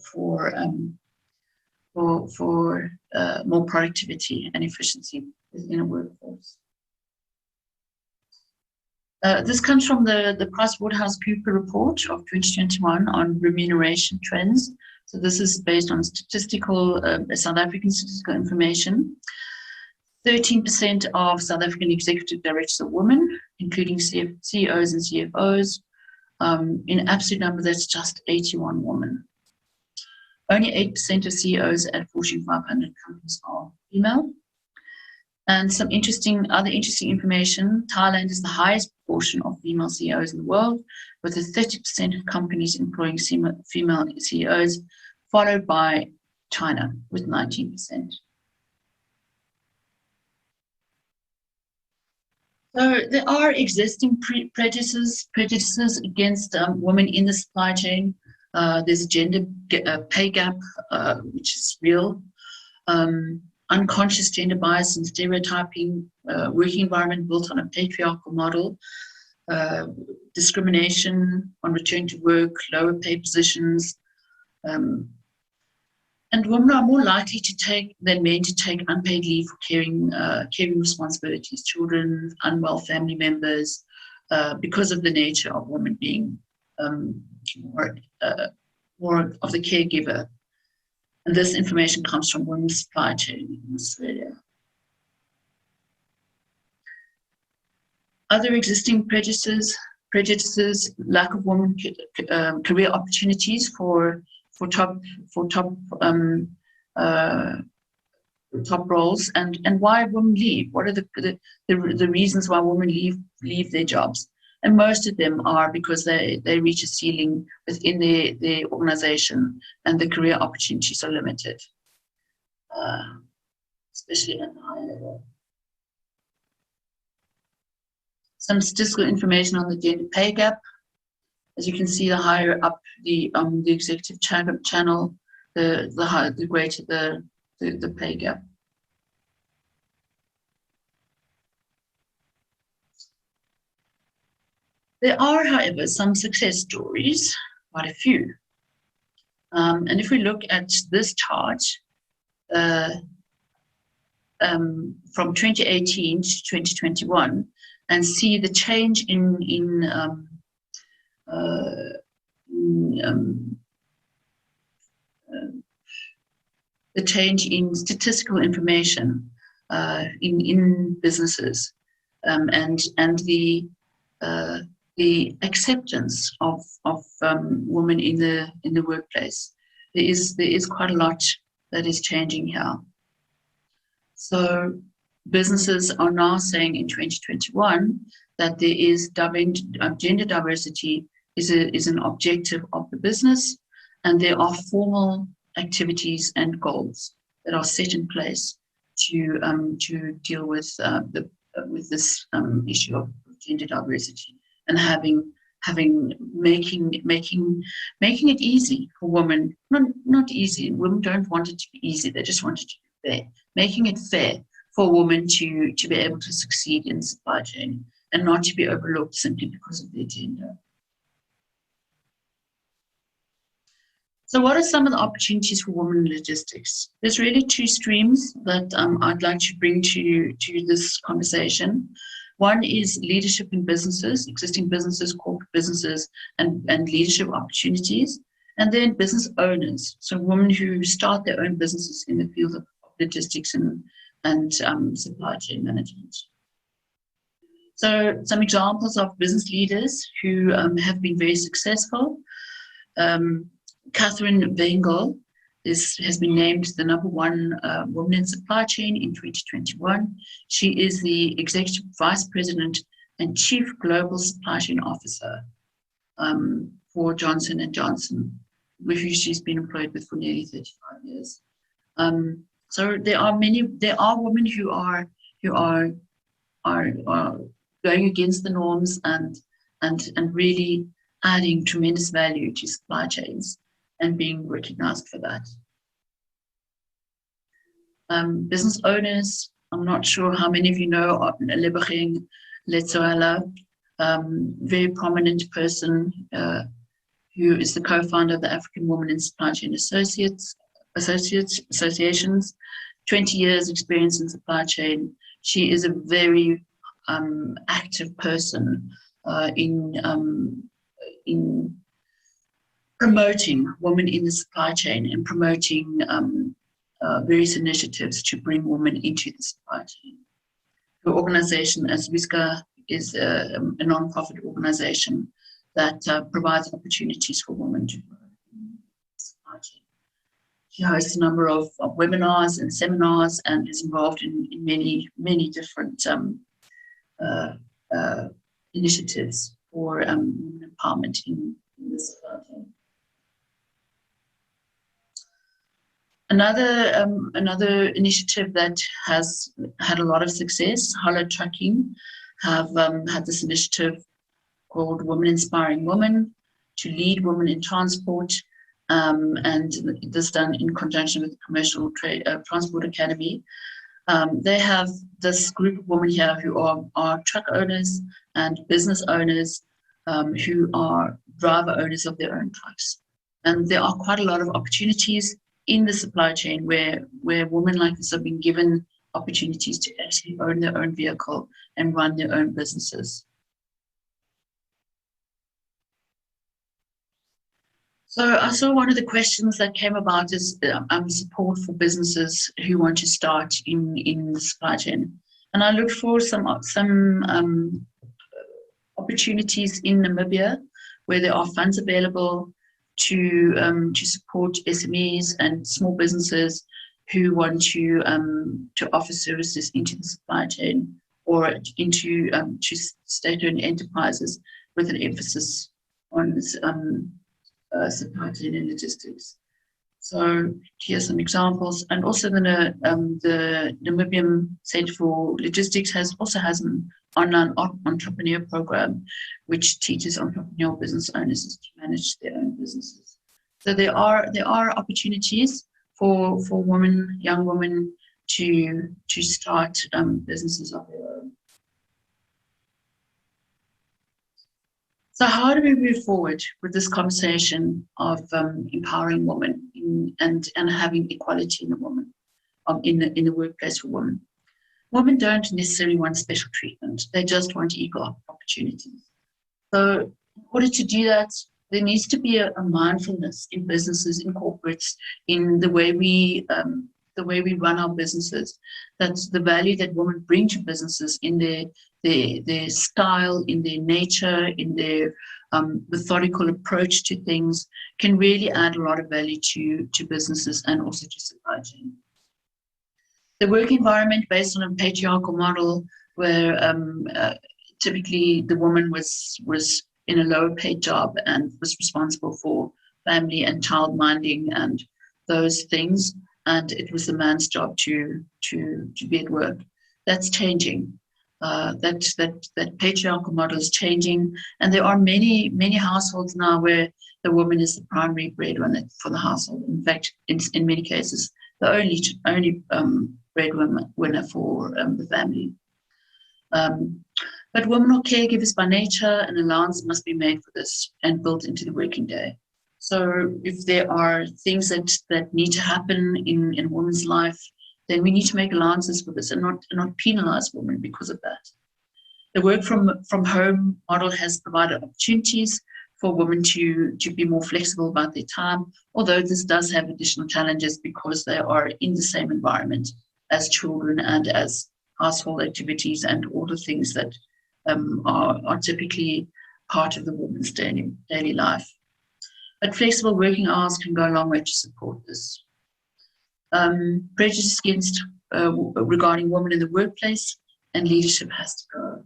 I: more productivity and efficiency within a workforce. This comes from the PricewaterhouseCoopers report of 2021 on remuneration trends. So this is based on statistical, South African statistical information. 13% of South African executive directors are women, including CEOs and CFOs. In absolute number, that's just 81 women. Only 8% of CEOs at Fortune 500 companies are female. And some other interesting information, Thailand is the highest proportion of female CEOs in the world, with 30% of companies employing female CEOs, followed by China with 19%. So there are existing prejudices against women in the supply chain. There's a gender pay gap, which is real. Unconscious gender bias and stereotyping, working environment built on a patriarchal model, discrimination on return to work, lower pay positions, and women are more likely than men to take unpaid leave for caring responsibilities, children, unwell family members, because of the nature of women being more of the caregiver. And this information comes from Women's Supply Chain in Australia. Other existing prejudices, lack of women career opportunities for top roles, and why women leave. What are the reasons why women leave their jobs? And most of them are because they reach a ceiling within their organization, and the career opportunities are limited, especially at the higher level. Some statistical information on the gender pay gap. As you can see, the higher up the executive channel, the greater the pay gap. There are, however, some success stories, quite a few. And if we look at this chart, from 2018 to 2021, and see the change the change in statistical information in businesses, and the acceptance of women in the workplace. There is quite a lot that is changing here. So businesses are now saying in 2021 that there is gender diversity is an objective of the business, and there are formal activities and goals that are set in place to deal with this issue of gender diversity, and making it easy for women. Not easy. Women don't want it to be easy. They just want it to be fair. Making it fair for women to be able to succeed in supply chain and not to be overlooked simply because of their gender. So what are some of the opportunities for women in logistics? There's really two streams that I'd like to bring to this conversation. One is leadership in businesses, existing businesses, corporate businesses, and leadership opportunities. And then business owners, so women who start their own businesses in the field of logistics and supply chain management. So some examples of business leaders who have been very successful. Catherine Wengel has been named the #1 woman in supply chain in 2021. She is the Executive Vice President and Chief Global Supply Chain Officer for Johnson & Johnson, with who she's been employed with for nearly 35 years. So there are women who are going against the norms and really adding tremendous value to supply chains and being recognized for that. Business owners, I'm not sure how many of you know Lebogang Letsoala. very prominent person who is the co-founder of the African Women in Supply Chain Associations, 20 years experience in supply chain. She is a very active person in promoting women in the supply chain and promoting various initiatives to bring women into the supply chain. Her organization, Azwiska, is a non-profit organization that provides opportunities for women to grow in the supply chain. She hosts a number of webinars and seminars and is involved in many different initiatives for women empowerment in the supply chain. Another initiative that has had a lot of success, Holla Trucking, have had this initiative called Women Inspiring Women to lead women in transport, and this done in conjunction with the Commercial Transport Academy. They have this group of women here who are truck owners and business owners who are driver owners of their own trucks. And there are quite a lot of opportunities in the supply chain where women like this have been given opportunities to actually own their own vehicle and run their own businesses. So I saw one of the questions that came about is support for businesses who want to start in the supply chain. And I looked for some opportunities in Namibia where there are funds available to support SMEs and small businesses who want to offer services into the supply chain or into to state-owned enterprises with an emphasis on this, supply chain and logistics. So here's some examples, and also the Namibian Centre for Logistics has an online entrepreneur program which teaches entrepreneurial business owners to manage their own businesses. So there are opportunities for women, young women, to start businesses of their own. So how do we move forward with this conversation of empowering women and having equality in the woman in the workplace for women? Women don't necessarily want special treatment; they just want equal opportunities. So, in order to do that, there needs to be a mindfulness in businesses, in corporates, in the way we run our businesses. That's the value that women bring to businesses in their style, in their nature, in their methodical approach to things, can really add a lot of value to businesses and also to supply chain. The work environment based on a patriarchal model where typically the woman was in a lower paid job and was responsible for family and child minding and those things, and it was the man's job to be at work. That's changing. That patriarchal model is changing, and there are many households now where the woman is the primary breadwinner for the household. In fact, in many cases, the only breadwinner for the family. But women are caregivers by nature, and allowance must be made for this and built into the working day. So if there are things that need to happen in a woman's life, then we need to make allowances for this and not penalize women because of that. The work from home model has provided opportunities for women to be more flexible about their time, although this does have additional challenges because they are in the same environment as children and as household activities and all the things that are typically part of the woman's daily life. But flexible working hours can go a long way to support this. Prejudice against regarding women in the workplace and leadership has to go.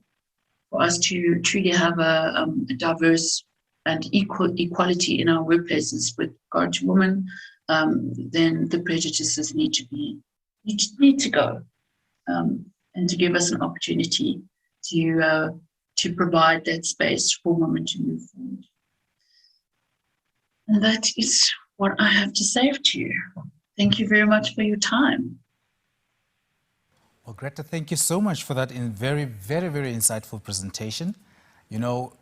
I: For us to truly have a diverse and equality in our workplaces with regard to women, then the prejudices need to go, and to give us an opportunity to provide that space for women to move forward. And that is what I have to say to you. Thank you very much for your time.
A: Well, Greta, thank you so much for that very, very, very insightful presentation. You know,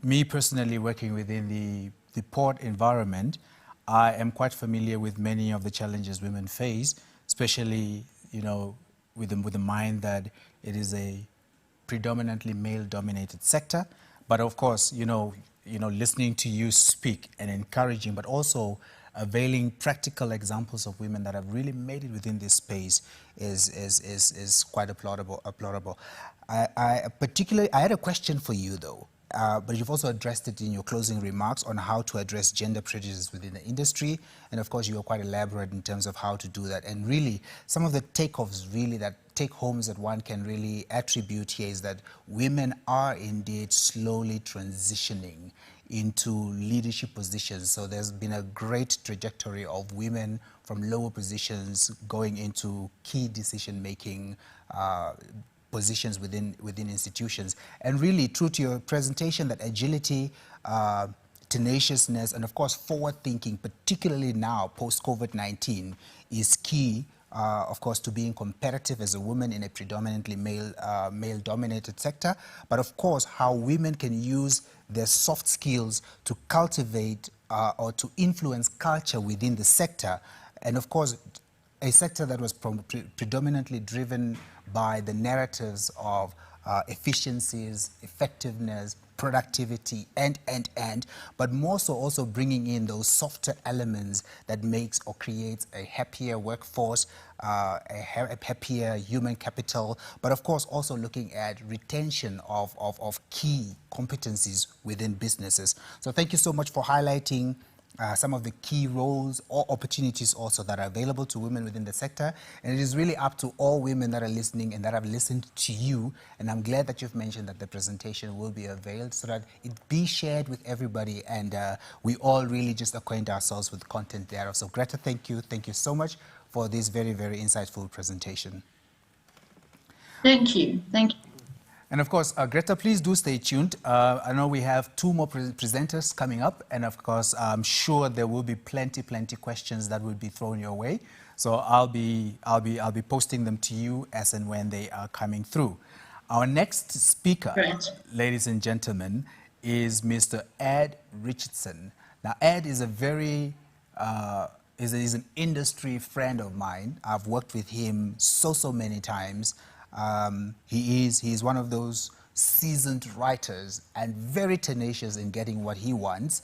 A: me personally working within the port environment, I am quite familiar with many of the challenges women face, especially, you know, with the mind that it is a predominantly male-dominated sector. But of course, you know, listening to you speak and encouraging, but also availing practical examples of women that have really made it within this space is quite applaudable. I had a question for you though. But you've also addressed it in your closing remarks on how to address gender prejudice within the industry. And of course, you are quite elaborate in terms of how to do that. And really, some of the take-homes that one can really attribute here is that women are indeed slowly transitioning into leadership positions. So there's been a great trajectory of women from lower positions going into key decision-making positions within institutions. And really, true to your presentation, that agility, tenaciousness, and of course forward thinking, particularly now post-COVID-19, is key, of course, to being competitive as a woman in a predominantly male-dominated sector. But of course, how women can use their soft skills to cultivate or to influence culture within the sector. And of course, a sector that was predominantly driven by the narratives of efficiencies, effectiveness, productivity, but more so also bringing in those softer elements that makes or creates a happier workforce, a happier human capital, but of course also looking at retention of key competencies within businesses. So thank you so much for highlighting some of the key roles or opportunities also that are available to women within the sector. And it is really up to all women that are listening and that have listened to you. And I'm glad that you've mentioned that the presentation will be availed so that it be shared with everybody and we all really just acquaint ourselves with the content thereof. So Greta, thank you. Thank you so much for this very, very insightful presentation.
I: Thank you. Thank you.
A: And of course, Greta, please do stay tuned. I know we have two more presenters coming up, and of course, I'm sure there will be plenty questions that will be thrown your way. So I'll be posting them to you as and when they are coming through. Our next speaker, ladies and gentlemen, is Mr. Ed Richardson. Now, Ed is a very is an industry friend of mine. I've worked with him so many times. He is one of those seasoned writers and very tenacious in getting what he wants.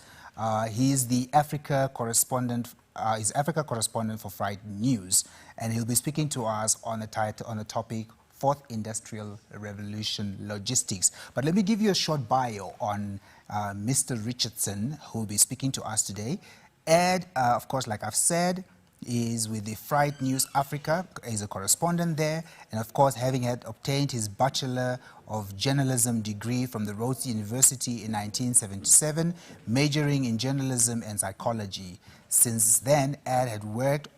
A: He is the Africa correspondent for Fright News, and he'll be speaking to us on the topic Fourth Industrial Revolution Logistics. But let me give you a short bio on Mr. Richardson, who will be speaking to us today. Ed, of course, like I've said, is with the Fright News Africa, is a correspondent there, and of course, having had obtained his Bachelor of Journalism degree from the Rhodes University in 1977, majoring in journalism and psychology. Since then, Ed had worked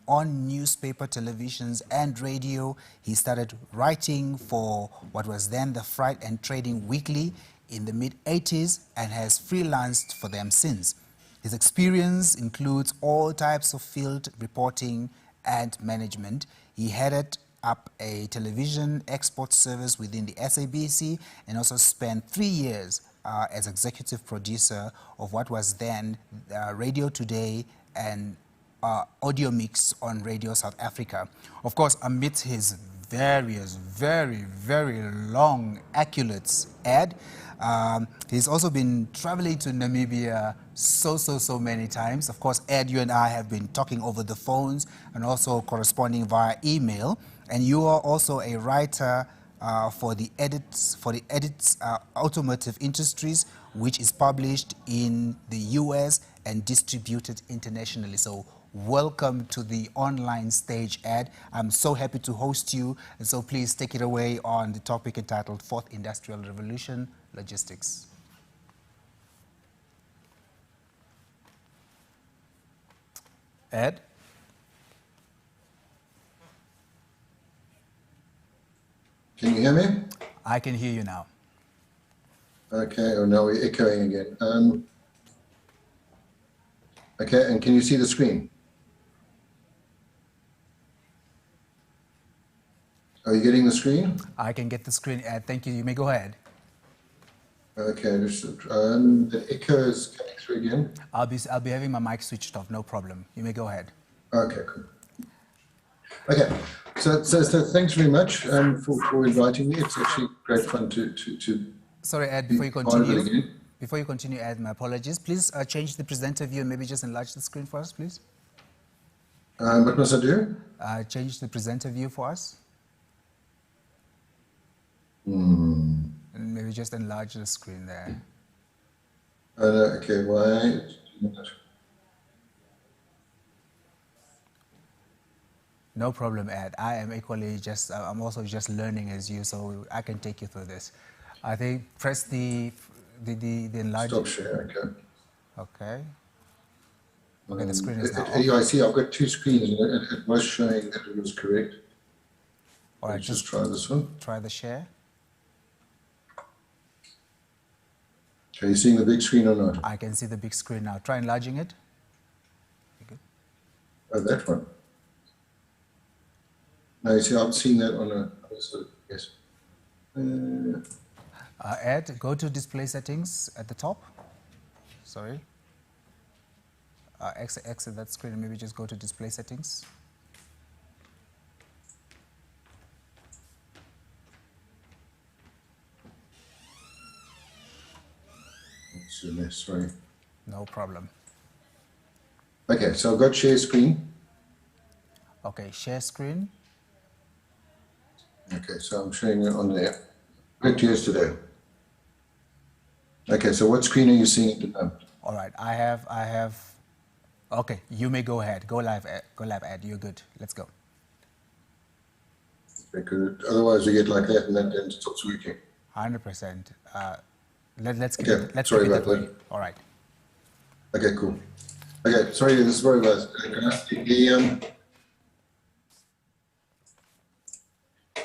A: on newspaper, televisions, and radio. He started writing for what was then the Fright and Trading Weekly in the mid-80s and has freelanced for them since. His experience includes all types of field reporting and management. He headed up a television export service within the SABC and also spent 3 years as executive producer of what was then Radio Today and Audio Mix on Radio South Africa. Of course, amidst his various, very long accolades, Ed, he's also been traveling to Namibia so many times. Of course, Ed, you and I have been talking over the phones and also corresponding via email. And you are also a writer for the Edits Automotive Industries, which is published in the US and distributed internationally. So welcome to the online stage, Ed. I'm so happy to host you. And so please take it away on the topic entitled Fourth Industrial Revolution Logistics. Ed?
J: Can you hear me?
A: I can hear you now.
J: Okay, oh no, we're echoing again. Okay, and can you see the screen? Are you getting the screen?
A: I can get the screen, Ed. Thank you. You may go ahead.
J: Okay, the echo is coming through again.
A: I'll be having my mic switched off. No problem. You may go ahead.
J: Okay, cool. Okay, so thanks very much for inviting me. It's actually great fun to
A: Sorry, Ed, before you continue, Ed, my apologies. Please change the presenter view and maybe just enlarge the screen for us, please.
J: What must I do?
A: Change the presenter view for us.
J: And
A: maybe just enlarge the screen there.
J: Okay, why?
A: No problem, Ed. I am equally I'm also just learning as you, so I can take you through this. I think press the enlarge.
J: Stop share, okay.
A: Okay. Okay, the screen is now off.
J: I see I've got two screens and it was showing that it was correct.
A: All right,
J: just try this one.
A: Try the share.
J: Are you seeing the big screen or not?
A: I can see the big screen now. Try enlarging it. Okay.
J: Oh, that one. No, you see, I'm seeing that on a, yes.
A: Ed, go to display settings at the top. Sorry. Exit that screen and maybe just go to display settings.
J: It's a mess, sorry.
A: No problem.
J: Okay, so I've got share screen.
A: Okay, share screen.
J: Okay, so I'm showing it on there. Click yesterday. Okay, so what screen are you seeing at the moment?
A: All right, I have. Okay, you may go ahead. Go live, Ed. You're good. Let's go.
J: Because otherwise we get like that and then it stops working.
A: 100%. Let's keep
J: okay,
A: it. Let's
J: sorry
A: keep it
J: about that.
A: All right.
J: Okay, cool. Okay, sorry, this is very bad.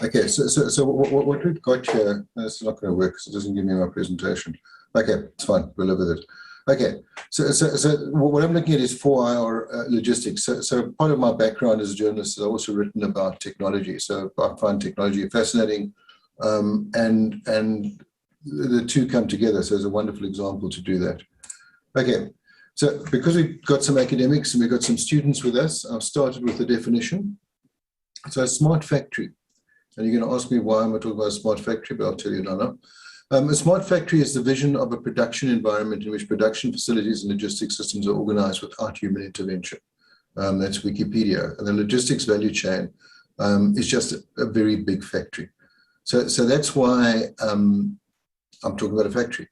J: Okay, so what we've got here, it's not going to work because it doesn't give me my presentation. Okay, it's fine, we'll live with it. Okay, so what I'm looking at is 4IR logistics. So part of my background as a journalist is I've also written about technology. So I find technology fascinating, and the two come together. So it's a wonderful example to do that. Okay, so because we've got some academics and we've got some students with us, I've started with the definition. So a smart factory. And you're going to ask me why I'm talking about a smart factory, but I'll tell you now. A smart factory is the vision of a production environment in which production facilities and logistics systems are organized without human intervention. That's Wikipedia. And the logistics value chain is just a very big factory. So that's why I'm talking about a factory.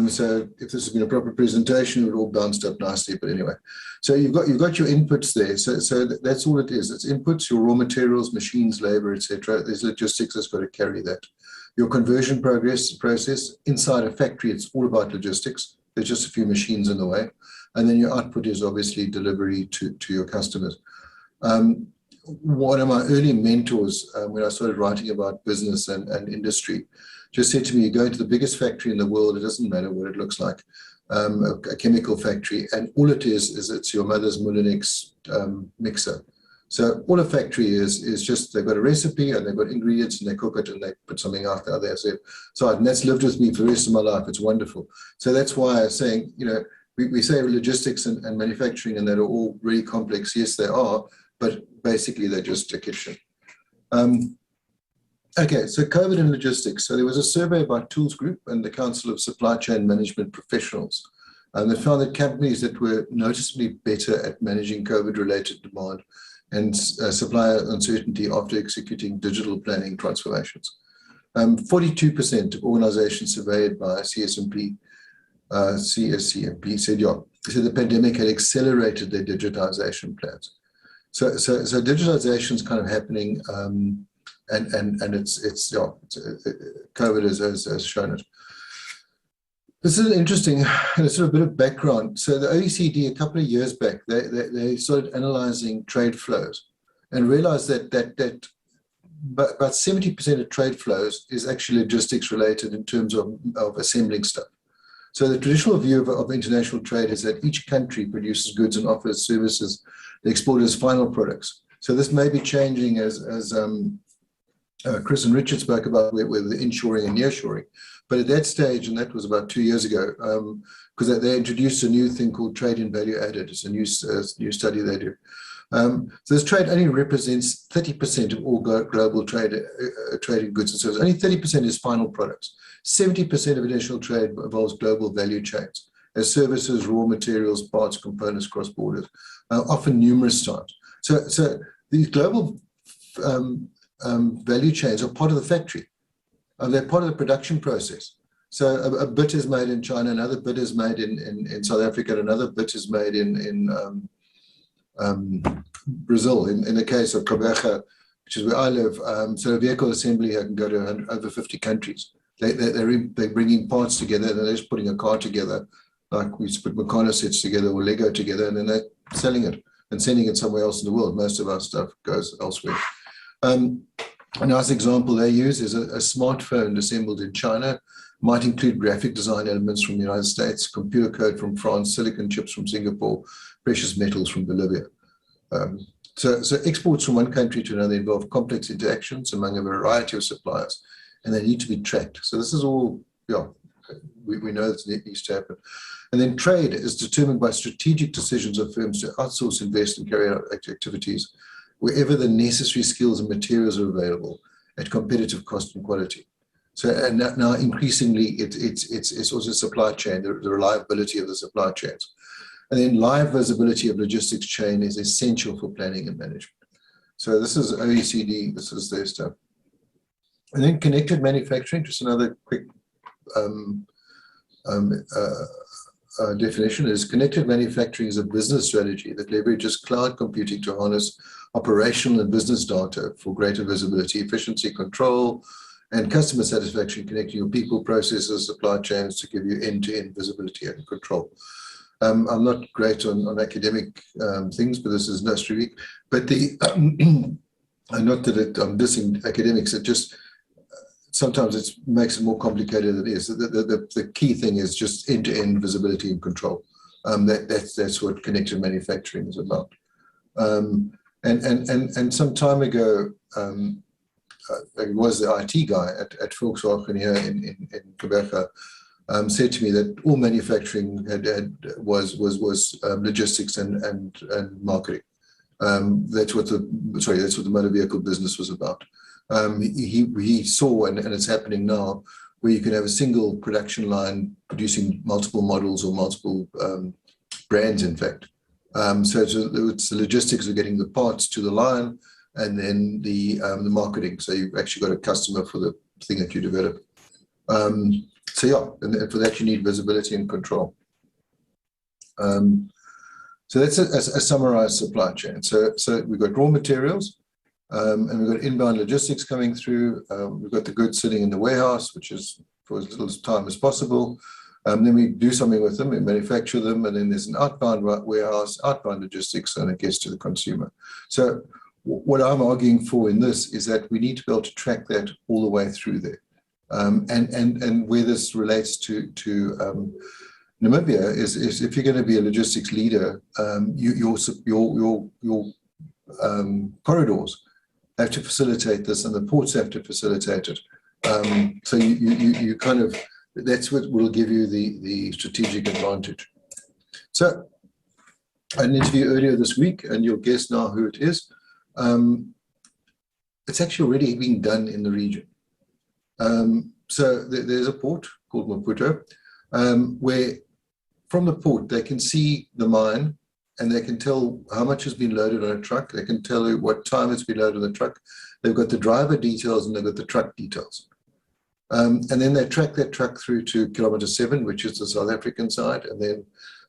J: So if this has been a proper presentation, it would all bounced up nicely, but anyway. So you've got your inputs there. So that's all it is. It's inputs, your raw materials, machines, labor, etc. There's logistics that's got to carry that. Your conversion process inside a factory, it's all about logistics. There's just a few machines in the way. And then your output is obviously delivery to your customers. One of my early mentors, when I started writing about business and industry, just said to me, you go into the biggest factory in the world, it doesn't matter what it looks like, a chemical factory, and all it is it's your mother's Mullinex mixer. So all a factory is just, they've got a recipe and they've got ingredients and they cook it and they put something out there. So and that's lived with me for the rest of my life. It's wonderful. So that's why I'm saying, you know, we say logistics and manufacturing and that are all really complex. Yes, they are, but basically they're just a kitchen. Okay, so COVID and logistics. So there was a survey by Tools Group and the Council of Supply Chain Management Professionals. They found that companies that were noticeably better at managing COVID-related demand and supplier uncertainty after executing digital planning transformations. 42% of organizations surveyed by CSCMP said, the pandemic had accelerated their digitization plans. So digitization is kind of happening, and it's COVID has shown it. This is interesting, sort of a bit of background. So the OECD, a couple of years back, they started analyzing trade flows and realized that about 70% of trade flows is actually logistics related in terms of assembling stuff. So the traditional view of international trade is that each country produces goods and offers services they export as final products. So this may be changing as Chris and Richard spoke about with the inshoring and nearshoring. But at that stage, and that was about 2 years ago, because they introduced a new thing called trade in value added. It's a new study they do. So this trade only represents 30% of all global trade in goods and services. Only 30% is final products. 70% of international trade involves global value chains as services, raw materials, parts, components cross borders, often numerous times. So these global value chains are part of the factory. They're part of the production process. So a bit is made in China, another bit is made in South Africa, another bit is made in Brazil. In the case of Gqeberha, which is where I live, so a vehicle assembly can go to over 50 countries. They're bringing parts together, and they're just putting a car together, like we put Meccano sets together or Lego together, and then they're selling it and sending it somewhere else in the world. Most of our stuff goes elsewhere. A nice example they use is a smartphone assembled in China, might include graphic design elements from the United States, computer code from France, silicon chips from Singapore, precious metals from Bolivia. So exports from one country to another involve complex interactions among a variety of suppliers, and they need to be tracked. So this is all, we know that it needs to happen. And then trade is determined by strategic decisions of firms to outsource, invest, and carry out activities wherever the necessary skills and materials are available at competitive cost and quality. So, and now increasingly, it's also supply chain, the reliability of the supply chains. And then live visibility of logistics chain is essential for planning and management. So this is OECD, this is their stuff. And then connected manufacturing, just another quick definition is connected manufacturing is a business strategy that leverages cloud computing to harness operational and business data for greater visibility, efficiency, control, and customer satisfaction, connecting your people, processes, supply chains to give you end-to-end visibility and control. I'm not great on academic things, but this is Nursery Week. But not that I'm dissing academics, it just sometimes it makes it more complicated than it is. The key thing is just end-to-end visibility and control. That's what connected manufacturing is about. And some time ago, it was the IT guy at Volkswagen here in Gqeberha, said to me that all manufacturing was logistics and marketing. That's what the motor vehicle business was about. He saw, and it's happening now, where you can have a single production line producing multiple models or multiple brands, in fact. So it's the logistics of getting the parts to the line, and then the marketing. So you've actually got a customer for the thing that you develop. So yeah, and for that you need visibility and control. So that's a summarized supply chain. So we've got raw materials, and we've got inbound logistics coming through. We've got the goods sitting in the warehouse, which is for as little time as possible. Then we do something with them, we manufacture them, and then there's an outbound warehouse, outbound logistics, and it gets to the consumer. So what I'm arguing for in this is that we need to be able to track that all the way through there. And where this relates to Namibia is if you're going to be a logistics leader, your corridors have to facilitate this, and the ports have to facilitate it. So you kind of, that's what will give you the strategic advantage. So I had an interview earlier this week, and you'll guess now who it is. It's actually already being done in the region. So there's a port called Maputo, where from the port they can see the mine, and they can tell how much has been loaded on a truck. They can tell you what time it's been loaded on the truck. They've got the driver details and they've got the truck details. And then they track that truck through to kilometer 7, which is the South African side, and then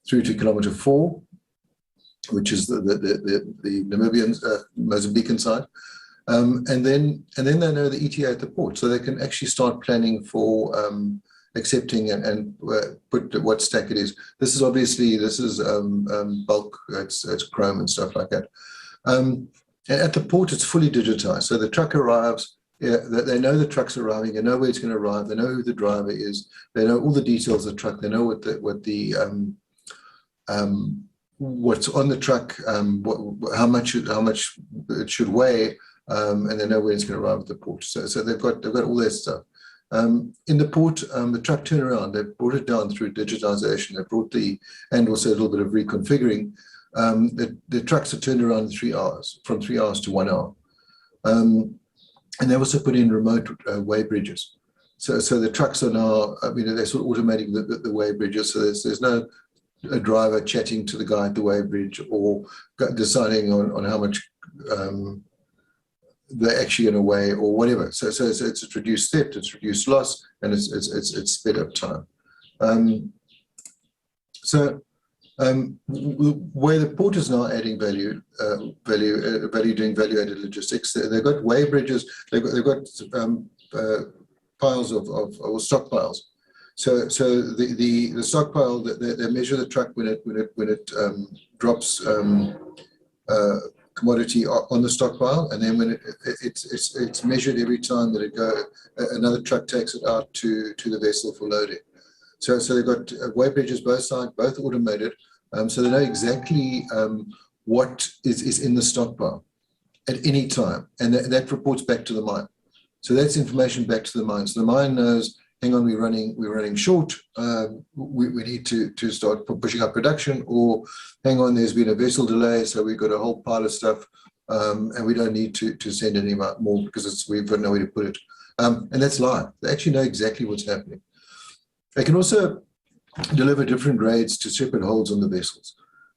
J: through to kilometer 4, which is the Namibian, Mozambican side. And then they know the ETA at the port, so they can actually start planning for accepting and put what stack it is. This is obviously, bulk, it's chrome and stuff like that. And at the port, it's fully digitized. So the truck arrives, they know the truck's arriving, they know where it's going to arrive, they know who the driver is, they know all the details of the truck, they know what's on the truck, how much it should weigh, and they know when it's going to arrive at the port. So they've got all their stuff. In the port, the truck turnaround, they've brought it down through digitization. They brought and also a little bit of reconfiguring. The trucks are turned around in 3 hours, from 3 hours to 1 hour. And they also put in remote weigh bridges. So the trucks are now, they're sort of automating the weigh bridges. So there's no a driver chatting to the guy at the weigh bridge or deciding on how much they're actually going to weigh or whatever. So it's reduced theft, it's reduced loss, and it's sped up time. Where the port is now adding value doing value-added logistics, they've got weigh bridges, they've got piles of stockpiles. So the stockpile, they measure the truck when it drops commodity on the stockpile, and then when it's measured every time that another truck takes it out to the vessel for loading. So they've got weigh bridges both sides, both automated, so they know exactly what is in the stockpile at any time, and that reports back to the mine. So that's information back to the mine. So the mine knows, hang on, we're running short. We need to start pushing up production, or hang on, there's been a vessel delay, so we've got a whole pile of stuff, and we don't need to send any more because we've got nowhere to put it. And that's live. They actually know exactly what's happening. They can also deliver different grades to separate holds on the vessels.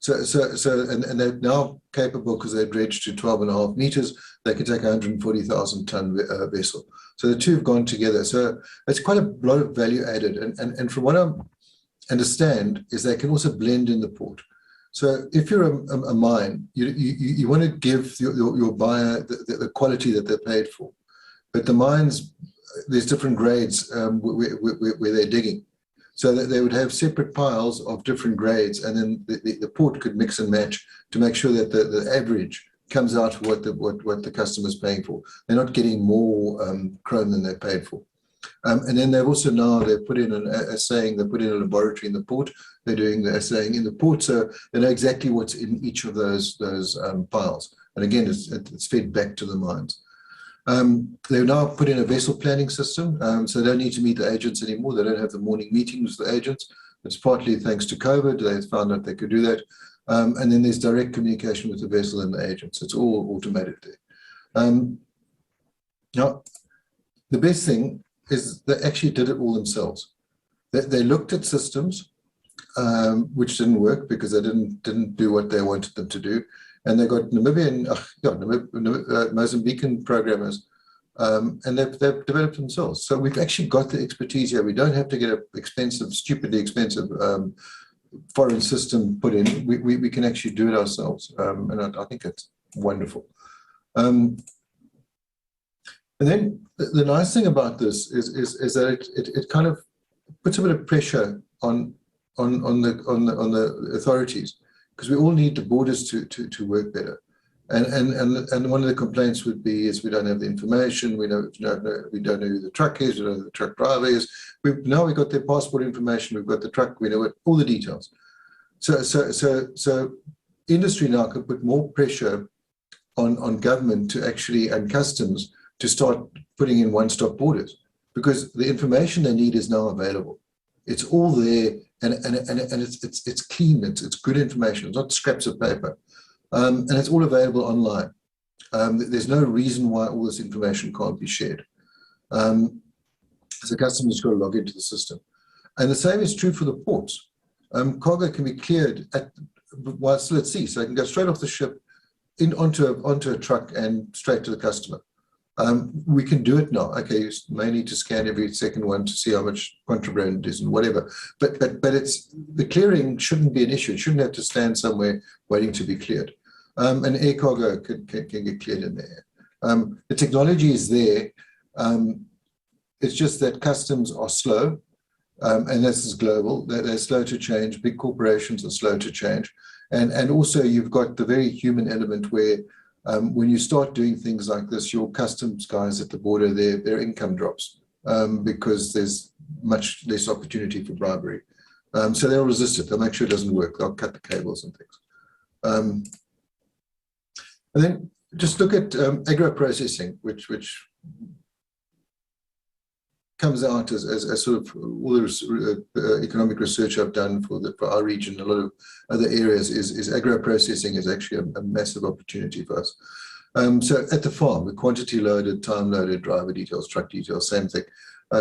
J: And they're now capable, because they're dredged to 12.5 meters, they can take a 140,000 ton vessel. So the two have gone together. So it's quite a lot of value added. And from what I understand is they can also blend in the port. So if you're a mine, you want to give your buyer the quality that they're paid for. But the mines, there's different grades where they're digging. So that they would have separate piles of different grades, and then the port could mix and match to make sure that the average comes out what the customer's paying for. They're not getting more chrome than they're paid for. And then they've also they've put in an assaying, they put in a laboratory in the port. They're doing the assaying in the port, so they know exactly what's in each of those piles. And again, it's fed back to the mines. They've now put in a vessel planning system, so they don't need to meet the agents anymore. They don't have the morning meetings with the agents. It's partly thanks to COVID. They found out they could do that. And then there's direct communication with the vessel and the agents. It's all automated there. Now, the best thing is they actually did it all themselves. They looked at systems which didn't work because they didn't do what they wanted them to do. And they got Mozambican programmers, and they've developed themselves. So we've actually got the expertise here. We don't have to get an stupidly expensive foreign system put in. We can actually do it ourselves, and I think it's wonderful. And then the nice thing about this is that it kind of puts a bit of pressure on the authorities, because we all need the borders to work better. And one of the complaints would be is we don't have the information, we don't know who the truck is, we don't know who the truck driver is. Now we've got their passport information, we've got the truck, we know all the details. So industry now can put more pressure on government to actually, and customs, to start putting in one-stop borders, because the information they need is now available. It's all there, and it's clean. It's good information. It's not scraps of paper, and it's all available online. There's no reason why all this information can't be shared. So customers got to log into the system, and the same is true for the ports. Cargo can be cleared while still at sea, so they can go straight off the ship onto a truck and straight to the customer. We can do it now. Okay, you may need to scan every second one to see how much contraband is and whatever. But it's, the clearing shouldn't be an issue. It shouldn't have to stand somewhere waiting to be cleared. And air cargo can get cleared in there. The technology is there. It's just that customs are slow, and this is global. They're slow to change. Big corporations are slow to change, and also you've got the very human element where. When you start doing things like this, your customs guys at the border, their income drops because there's much less opportunity for bribery. So they'll resist it. They'll make sure it doesn't work. They'll cut the cables and things. And then just look at agro-processing, which comes out as sort of all the economic research I've done for our region, a lot of other areas, is agro-processing is actually a massive opportunity for us. So at the farm, the quantity loaded, time loaded, driver details, truck details, same thing.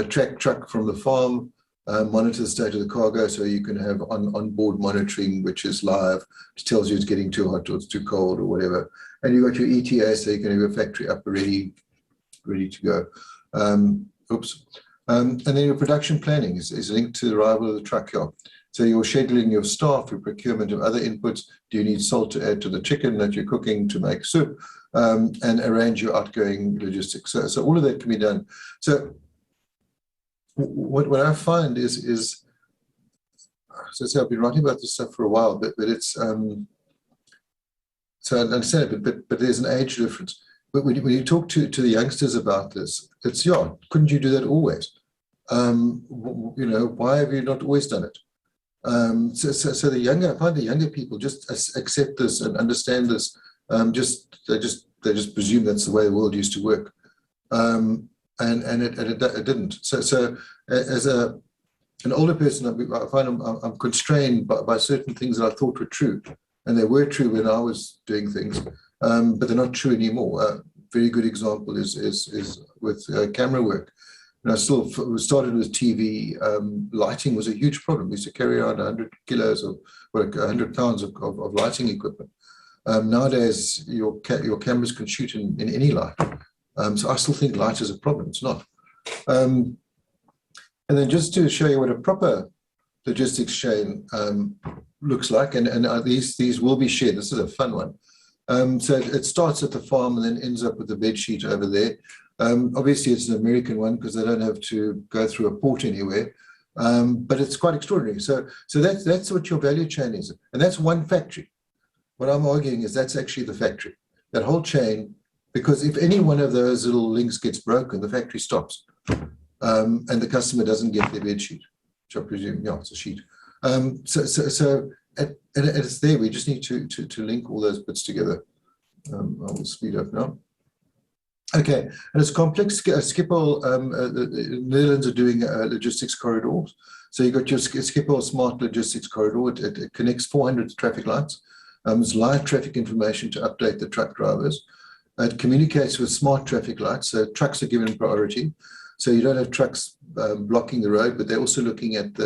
J: Track truck from the farm, monitor the state of the cargo, so you can have onboard monitoring, which is live, which tells you it's getting too hot or it's too cold or whatever. And you've got your ETA, so you can have your factory up ready to go. And then your production planning is linked to the arrival of the truck here. So you're scheduling your staff, your procurement of other inputs. Do you need salt to add to the chicken that you're cooking to make soup? And arrange your outgoing logistics. So all of that can be done. So what I find is so I've been writing about this stuff for a while, but it's so I understand it, but there's an age difference. But when you talk to the youngsters about this, it's, yeah, couldn't you do that always? You know, why have you not always done it? So I find the younger people just accept this and understand this. They just presume that's the way the world used to work, and it didn't. So as an older person, I find I'm constrained by certain things that I thought were true, and they were true when I was doing things, but they're not true anymore. A very good example is with camera work. And I still started with TV. Lighting was a huge problem. We used to carry around 100 kilos of, well, 100 pounds of lighting equipment. Nowadays, your cameras can shoot in any light. So I still think light is a problem. It's not. And then just to show you what a proper logistics chain looks like, and these will be shared. This is a fun one. So it starts at the farm and then ends up with the bed sheet over there. Obviously, it's an American one because they don't have to go through a port anywhere. But it's quite extraordinary. So that's what your value chain is. And that's one factory. What I'm arguing is that's actually the factory, that whole chain, because if any one of those little links gets broken, the factory stops. And the customer doesn't get their bed sheet, which I presume, yeah, it's a sheet. And it's there. We just need to link all those bits together. I will speed up now. Okay, and it's complex. Schiphol, the Netherlands are doing logistics corridors. So you've got your Schiphol Smart Logistics Corridor. It connects 400 traffic lights. It's live traffic information to update the truck drivers. It communicates with smart traffic lights, so trucks are given priority. So you don't have trucks blocking the road, but they're also looking at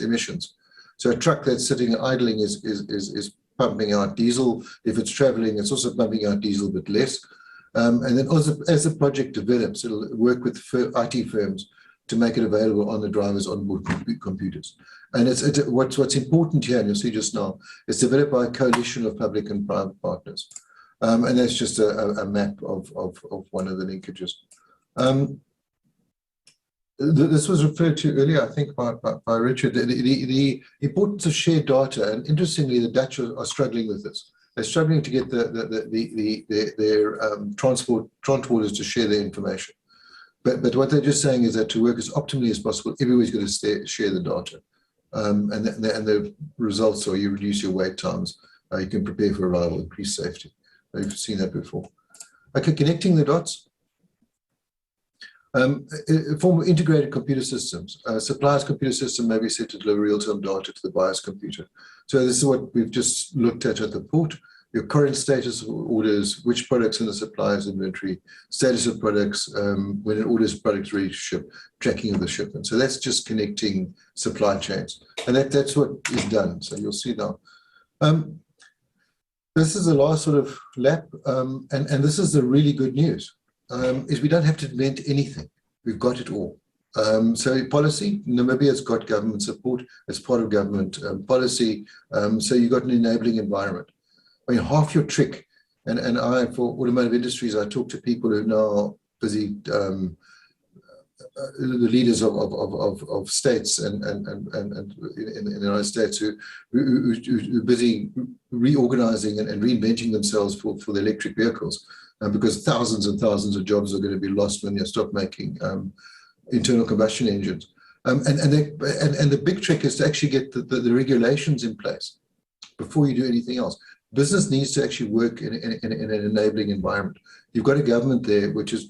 J: emissions. So a truck that's sitting idling is pumping out diesel. If it's traveling, it's also pumping out diesel, but less. And then as the project develops, it'll work with IT firms to make it available on the driver's onboard computers. And what's important here, and you'll see just now, is developed by a coalition of public and private partners. And that's just a map of one of the linkages. This was referred to earlier, I think, by Richard, the importance of shared data. And interestingly, the Dutch are struggling with this. They're struggling to get their transporters to share their information. But what they're just saying is that to work as optimally as possible, everybody's going to share the data. And the results are you reduce your wait times, you can prepare for arrival, increase safety. You've seen that before. Okay, connecting the dots. Form of integrated computer systems. Supplier's computer system may be set to deliver real-time data to the buyer's computer. So this is what we've just looked at the port. Your current status of orders, which products in the supplier's inventory, status of products, when an order's product ready to ship, tracking of the shipment. So that's just connecting supply chains. And that's what is done. So you'll see now. This is the last sort of lap. And this is the really good news. Is we don't have to invent anything. We've got it all. So policy, Namibia's got government support. It's part of government policy. So you've got an enabling environment. I mean, half your trick, and for automotive industries, I talk to people who are now busy, the leaders of states and in the United States who are busy reorganizing and reinventing themselves for the electric vehicles. Because thousands and thousands of jobs are going to be lost when you stop making internal combustion engines. And the big trick is to actually get the regulations in place before you do anything else. business needs to actually work in an enabling environment. You've got a government there which is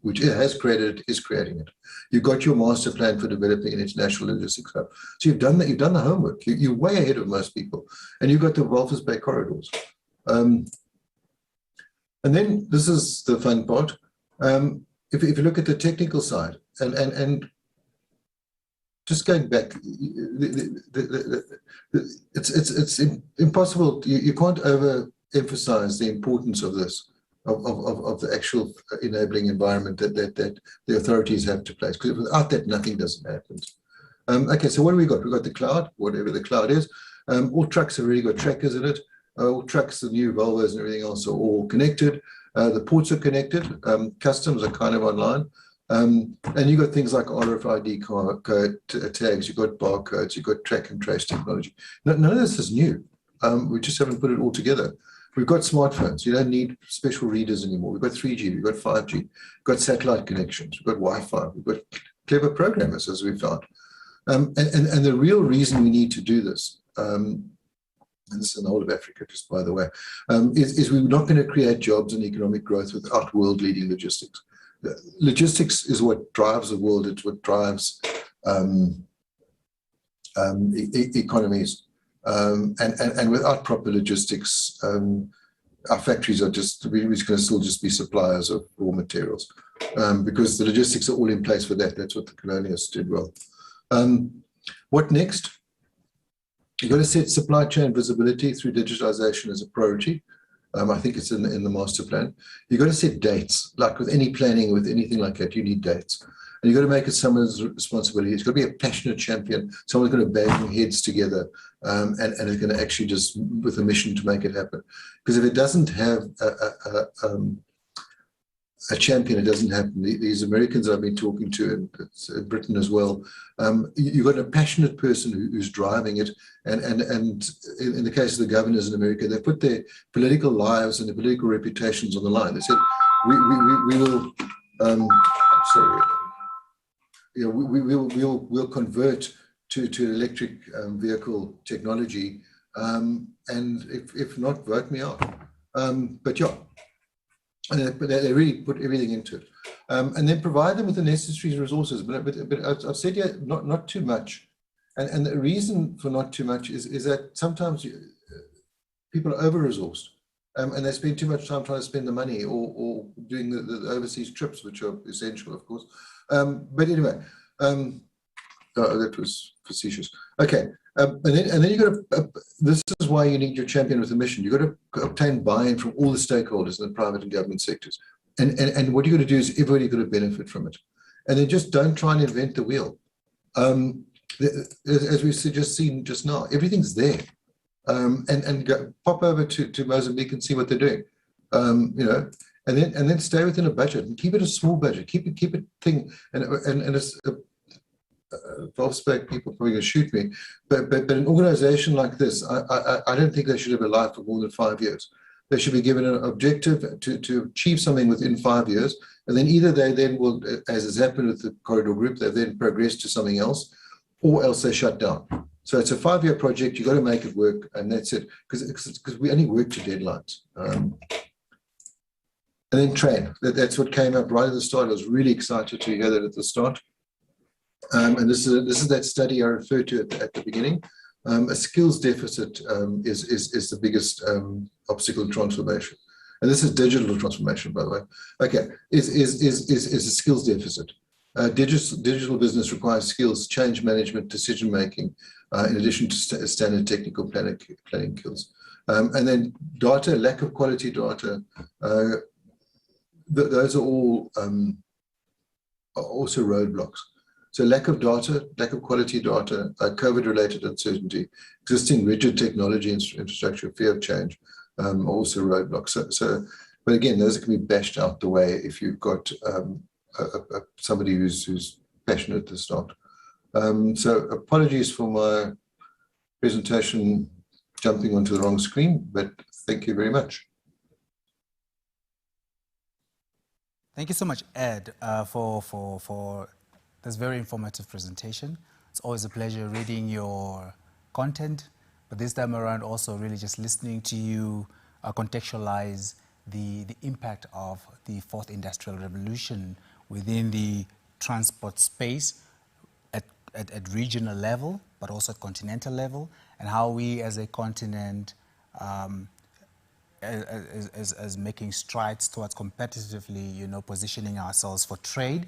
J: which has created it, is creating it. You've got your master plan for developing an international logistics hub. So you've done that. You've done the homework. You're way ahead of most people, and you've got the Walvis Bay corridors. And then this is the fun part. If you look at the technical side, and just going back, it's impossible. You can't overemphasize the importance of this, of the actual enabling environment that the authorities have to place. Because without that, nothing doesn't happen. Okay, so what do we got? We've got the cloud, whatever the cloud is. All trucks have already got trackers in it. All trucks, the new Volvos and everything else are all connected. The ports are connected. Customs are kind of online. And you've got things like RFID code tags, you've got barcodes, you've got track and trace technology. None of this is new. We just haven't put it all together. We've got smartphones. You don't need special readers anymore. We've got 3G, we've got 5G, we've got satellite connections, we've got Wi-Fi, we've got clever programmers, as we found. And the real reason we need to do this, and this is in the whole of Africa, just by the way, is we're not going to create jobs and economic growth without world-leading logistics. Logistics is what drives the world. It's what drives economies. And without proper logistics, our factories are we're going to still just be suppliers of raw materials because the logistics are all in place for that. That's what the colonialists did well. What next? You've got to set supply chain visibility through digitization as a priority. I think it's in the master plan. You've got to set dates, like with any planning, with anything like that, you need dates. And you've got to make it someone's responsibility. It's got to be a passionate champion. Someone's going to bang heads together and is going to actually just, with a mission to make it happen. Because if it doesn't have a champion, it doesn't happen. These Americans I've been talking to, and it's Britain as well, you've got a passionate person who's driving it. And in the case of the governors in America, they put their political lives and their political reputations on the line. They said, we will, sorry, you know, we'll convert to electric vehicle technology, and if not, vote me out. But yeah. But they really put everything into it, and then provide them with the necessary resources. But I've said here not too much, and the reason for not too much is that sometimes people are over-resourced, and they spend too much time trying to spend the money or doing the overseas trips, which are essential, of course. But anyway, that was facetious. Okay. And then you've got to, this is why you need your champion with a mission. You've got to obtain buy-in from all the stakeholders in the private and government sectors. And what you've got to do is everybody's got to benefit from it. And then just don't try and invent the wheel. As we've just seen just now, everything's there. And pop over to Mozambique and see what they're doing. You know, and then stay within a budget and keep it a small budget. Keep it thing, and it's Walvis Bay people are probably going to shoot me, but an organization like this, I don't think they should have a life for more than 5 years. They should be given an objective to achieve something within 5 years, and then either they then will, as has happened with the Corridor Group, they then progress to something else, or else they shut down. So it's a 5-year project. You've got to make it work, and that's it, because we only work to deadlines. And then train. That's what came up right at the start. I was really excited to hear that at the start. And this is that study I referred to at the beginning. A skills deficit is the biggest obstacle to transformation, and this is digital transformation, by the way. Okay, is a skills deficit. Digital business requires skills, change management, decision making, in addition to standard technical planning skills. And then data, lack of quality data. Those are all also roadblocks. So lack of data, lack of quality data, COVID-related uncertainty, existing rigid technology infrastructure, fear of change, also roadblocks. But again, those can be bashed out the way if you've got somebody who's passionate at the start. So apologies for my presentation jumping onto the wrong screen, but thank you very much.
A: Thank you so much, Ed, for this very informative presentation. It's always a pleasure reading your content but this time around also really just listening to you contextualize the impact of the fourth industrial revolution within the transport space at regional level, but also at continental level, and how we as a continent as making strides towards competitively, positioning ourselves for trade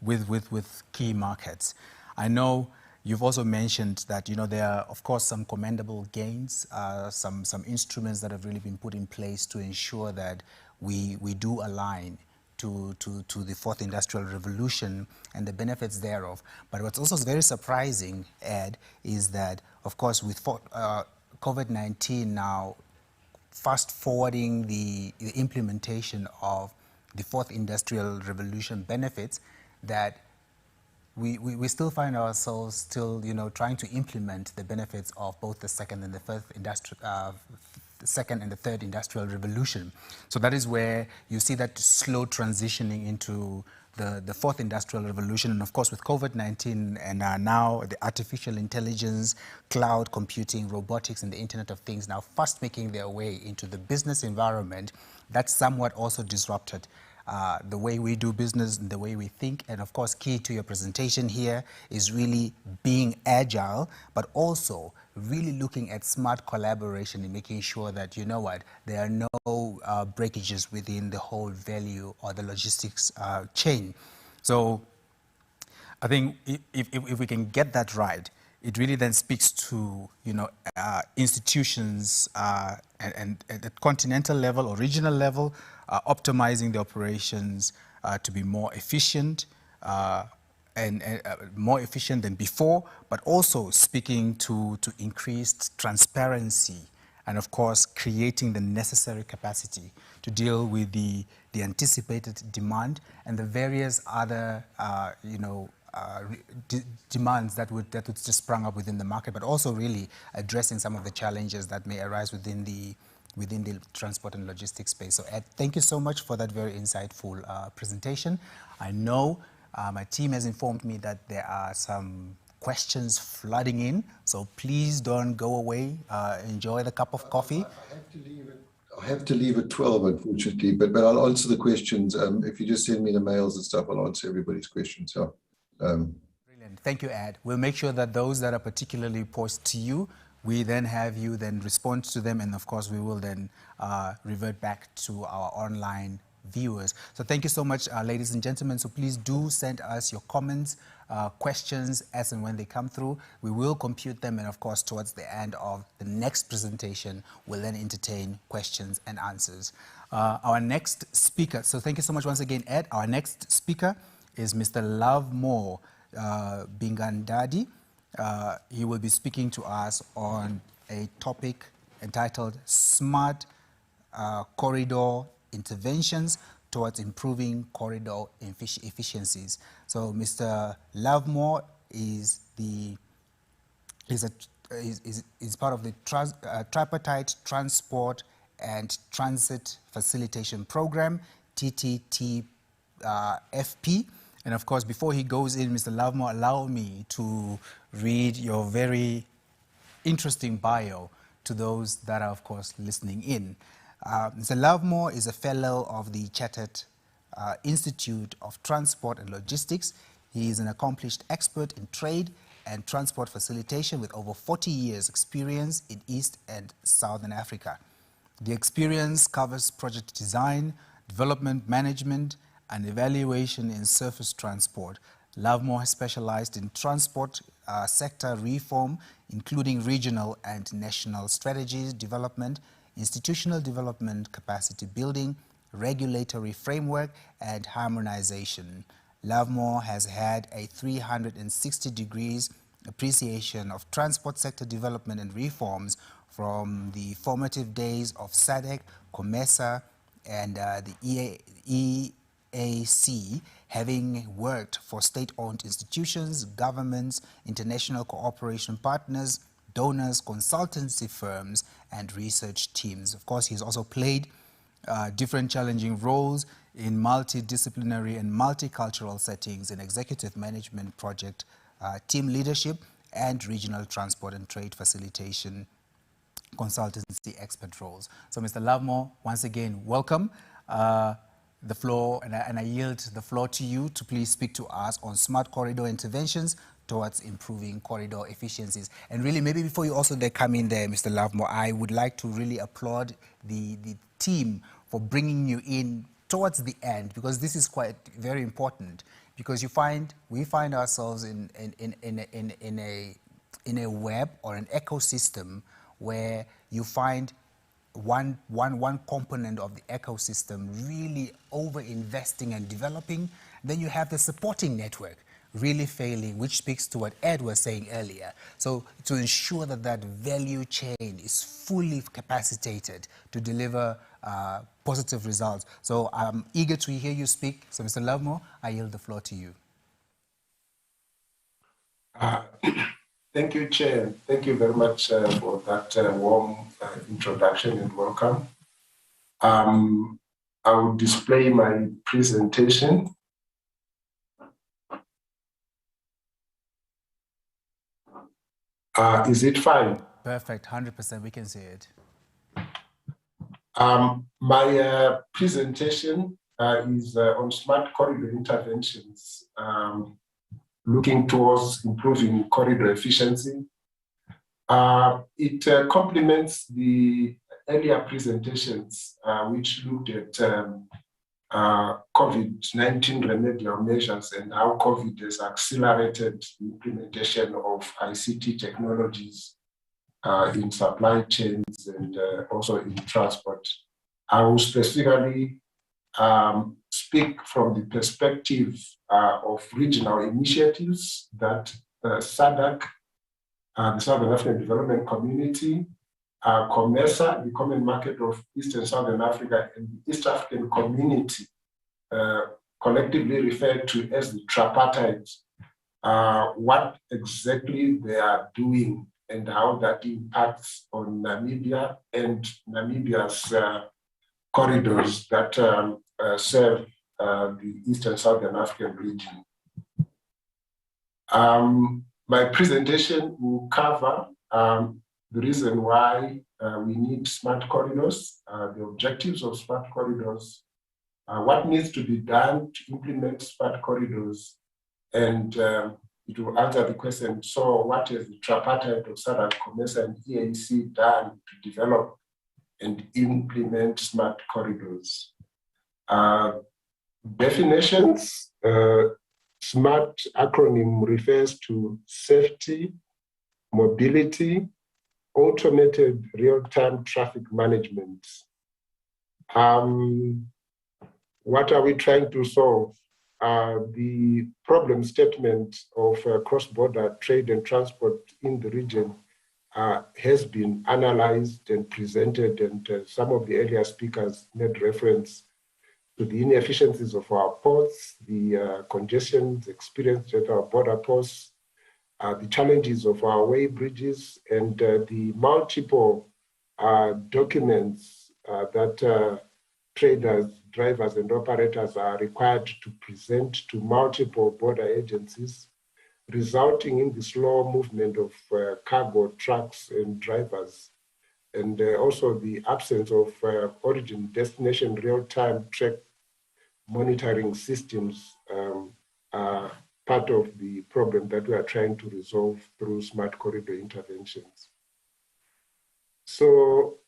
A: with key markets. I know you've also mentioned that there are, of course, some commendable gains, some instruments that have really been put in place to ensure that we do align to the fourth industrial revolution and the benefits thereof. But what's also very surprising, Ed, is that, of course, with COVID-19 now fast forwarding the implementation of the fourth industrial revolution benefits, that we still find ourselves still, trying to implement the benefits of both the second and the third industrial revolution. So that is where you see that slow transitioning into the fourth industrial revolution. And of course, with COVID-19 and now the artificial intelligence, cloud computing, robotics, and the Internet of Things now fast making their way into the business environment, that's somewhat also disrupted the way we do business and the way we think. And of course, key to your presentation here is really being agile, but also really looking at smart collaboration and making sure that, there are no breakages within the whole value or the logistics chain. So I think if we can get that right, it really then speaks to, institutions and at continental level or regional level, optimizing the operations to be more efficient and more efficient than before, but also speaking to increased transparency and, of course, creating the necessary capacity to deal with the anticipated demand and the various other, demands that would just sprung up within the market, but also really addressing some of the challenges that may arise within the transport and logistics space. So Ed, thank you so much for that very insightful presentation. I know my team has informed me that there are some questions flooding in, so please don't go away. Enjoy the cup of coffee.
J: I have to leave at 12, unfortunately, but I'll answer the questions. If you just send me the mails and stuff, I'll answer everybody's questions. So,
A: brilliant. Thank you, Ed. We'll make sure that those that are particularly posed to you, we then have you then respond to them, and of course we will then revert back to our online viewers. So thank you so much, ladies and gentlemen. So please do send us your comments, questions as and when they come through. We will compute them, and of course towards the end of the next presentation we'll then entertain questions and answers. Our next speaker, so thank you so much once again, Ed. Our next speaker is Mr. Lovemore Bingandadi. He will be speaking to us on a topic entitled Smart Corridor Interventions towards Improving Corridor Efficiencies. So Mr. Lovemore is part of the Tripartite Transport and Transit Facilitation Program, TTTFP. And of course, before he goes in, Mr. Lovemore, allow me to read your very interesting bio to those that are, of course, listening in. Mr. Lovemore is a fellow of the Chartered Institute of Transport and Logistics. He is an accomplished expert in trade and transport facilitation with over 40 years experience in East and Southern Africa. The experience covers project design, development management, and evaluation in surface transport. Lovemore has specialized in transport sector reform, including regional and national strategies development, institutional development, capacity building, regulatory framework, and harmonization. Lovemore has had a 360 degrees appreciation of transport sector development and reforms from the formative days of SADC, COMESA, and the EAC, having worked for state-owned institutions, governments, international cooperation partners, donors, consultancy firms, and research teams. Of course, he's also played different challenging roles in multidisciplinary and multicultural settings in executive management, project team leadership, and regional transport and trade facilitation consultancy expert roles. So Mr. Lovemore, once again, welcome. The floor, and I yield the floor to you to please speak to us on smart corridor interventions towards improving corridor efficiencies. And really, maybe before you also come in there, Mr. Lovemore, I would like to really applaud the team for bringing you in towards the end, because this is quite very important, because we find ourselves in a web or an ecosystem where you find one component of the ecosystem really over investing and developing, then you have the supporting network really failing, which speaks to what Ed was saying earlier. So to ensure that that value chain is fully capacitated to deliver positive results. So I'm eager to hear you speak. So Mr. Lovemore, I yield the floor to you.
K: Thank you, Chair. Thank you very much for that warm introduction and welcome. I will display my presentation. Is it fine?
A: Perfect, 100%, we can see it.
K: My presentation is on smart corridor interventions, looking towards improving corridor efficiency. It complements the earlier presentations, which looked at COVID-19 remedial measures and how COVID has accelerated the implementation of ICT technologies in supply chains and also in transport. I will specifically speak from the perspective of regional initiatives that SADC, the Southern African Development Community, COMESA, the Common Market of East and Southern Africa, and the East African Community, collectively referred to as the tripartite, what exactly they are doing and how that impacts on Namibia and Namibia's corridors that serve the East and Southern African region. My presentation will cover the reason why we need smart corridors, the objectives of smart corridors, what needs to be done to implement smart corridors, and it will answer the question, so what has the tripartite of SADC, COMESA, and EAC done to develop and implement smart corridors? Definitions. SMART acronym refers to safety, mobility, automated real-time traffic management. What are we trying to solve? The problem statement of cross-border trade and transport in the region has been analyzed and presented, and some of the earlier speakers made reference to the inefficiencies of our ports, the congestions experienced at our border posts, the challenges of our way bridges, and the multiple documents that traders, drivers, and operators are required to present to multiple border agencies, resulting in the slow movement of cargo, trucks, and drivers, and also the absence of origin-destination real-time track monitoring systems are part of the problem that we are trying to resolve through smart corridor interventions. So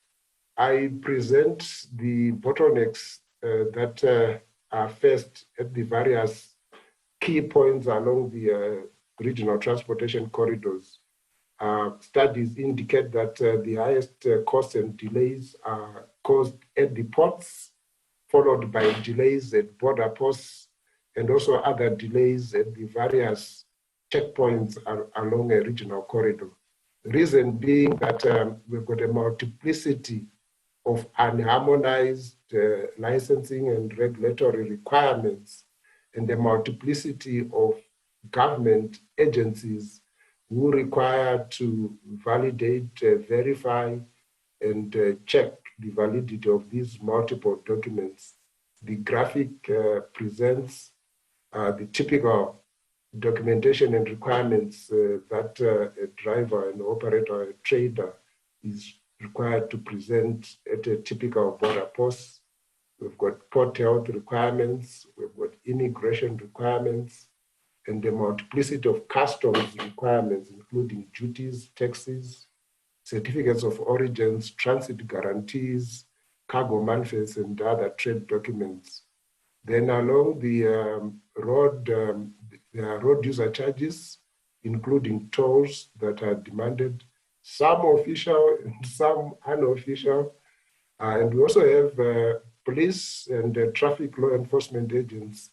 K: I present the bottlenecks that are faced at the various key points along the regional transportation corridors. Studies indicate that the highest costs and delays are caused at the ports, followed by delays at border posts, and also other delays at the various checkpoints along a regional corridor. The reason being that we've got a multiplicity of unharmonized licensing and regulatory requirements, and a multiplicity of government agencies who require to validate, verify, and check the validity of these multiple documents. The graphic presents the typical documentation and requirements that a driver, an operator, a trader is required to present at a typical border post. We've got port health requirements, we've got immigration requirements, and the multiplicity of customs requirements, including duties, taxes, certificates of origins, transit guarantees, cargo manifests, and other trade documents. Then along the road, there are road user charges, including tolls that are demanded, some official and some unofficial. And we also have police and traffic law enforcement agents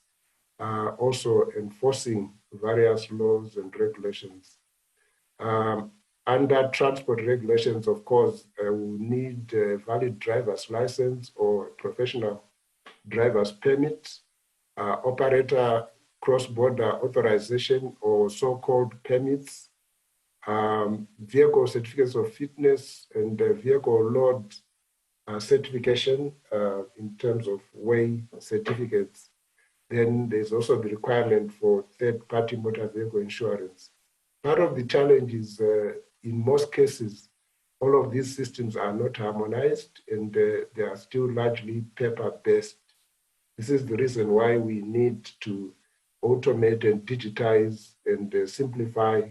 K: also enforcing various laws and regulations. Under transport regulations, of course, we need a valid driver's license or professional driver's permit, operator cross-border authorization or so-called permits, vehicle certificates of fitness, and vehicle load certification in terms of weigh certificates. Then there's also the requirement for third-party motor vehicle insurance. Part of the challenge is in most cases, all of these systems are not harmonized and they are still largely paper-based. This is the reason why we need to automate and digitize and simplify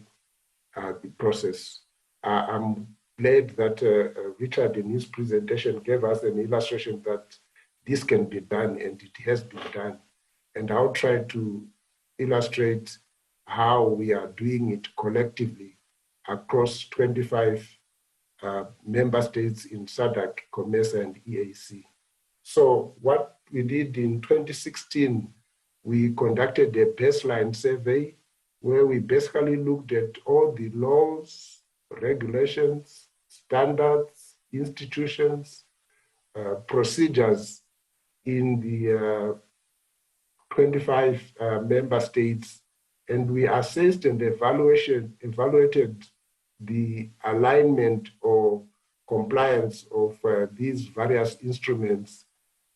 K: the process. I'm glad that Richard in his presentation gave us an illustration that this can be done and it has been done. And I'll try to illustrate how we are doing it collectively across 25 member states in SADC, COMESA, and EAC. So what we did in 2016, we conducted a baseline survey where we basically looked at all the laws, regulations, standards, institutions, procedures in the 25 member states, and we assessed and evaluated the alignment or compliance of these various instruments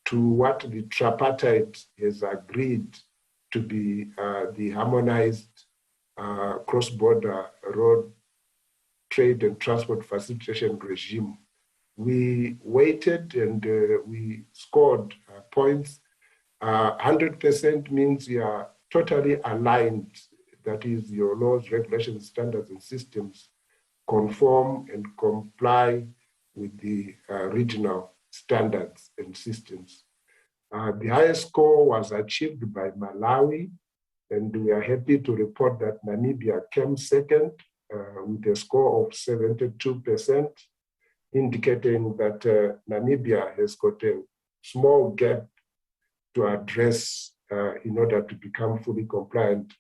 K: to what the tripartite has agreed to be the harmonized cross-border road trade and transport facilitation regime. We weighted and we scored points. 100% means you are totally aligned. That is, your laws, regulations, standards, and systems conform and comply with the regional standards and systems. The highest score was achieved by Malawi, and we are happy to report that Namibia came second with a score of 72%, indicating that Namibia has got a small gap to address in order to become fully compliant.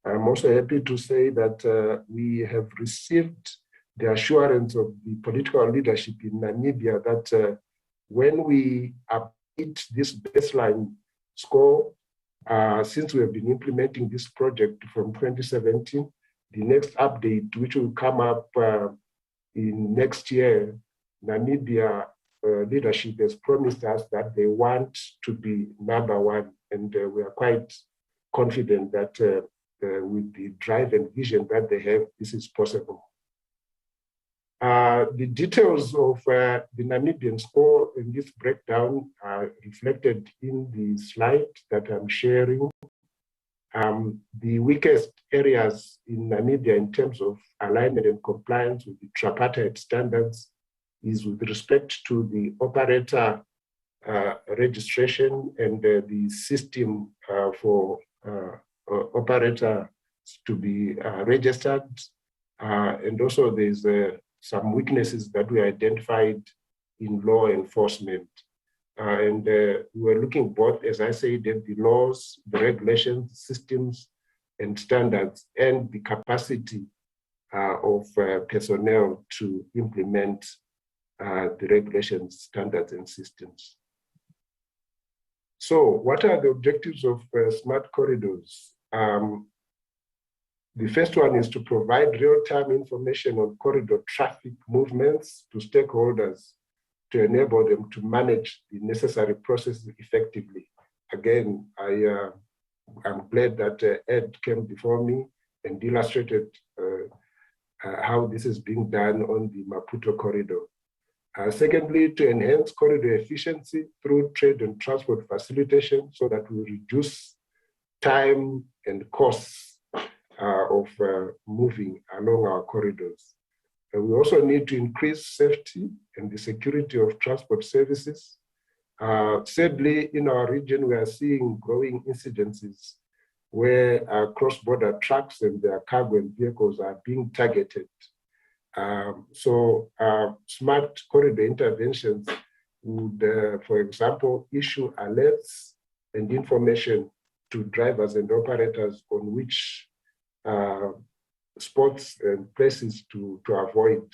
K: I'm also happy to say that we have received the assurance of the political leadership in Namibia that when we update this baseline score, since we have been implementing this project from 2017, the next update, which will come up in next year, Namibia leadership has promised us that they want to be number one, and we are quite confident that with the drive and vision that they have, this is possible. The details of the Namibian score in this breakdown are reflected in the slide that I'm sharing. The weakest areas in Namibia in terms of alignment and compliance with the tripartite standards is with respect to the operator registration and the system for operators to be registered. And also there's some weaknesses that we identified in law enforcement. And we're looking both, as I said, at the laws, the regulations, systems, and standards, and the capacity of personnel to implement the regulations, standards, and systems. So what are the objectives of smart corridors? The first one is to provide real-time information on corridor traffic movements to stakeholders to enable them to manage the necessary processes effectively. Again, I I'm glad that Ed came before me and illustrated how this is being done on the Maputo corridor. Secondly, to enhance corridor efficiency through trade and transport facilitation so that we reduce time and costs of moving along our corridors. We also need to increase safety and the security of transport services. Sadly, in our region, we are seeing growing incidences where cross-border trucks and their cargo and vehicles are being targeted. Smart corridor interventions would, for example, issue alerts and information to drivers and operators on which spots and places to avoid,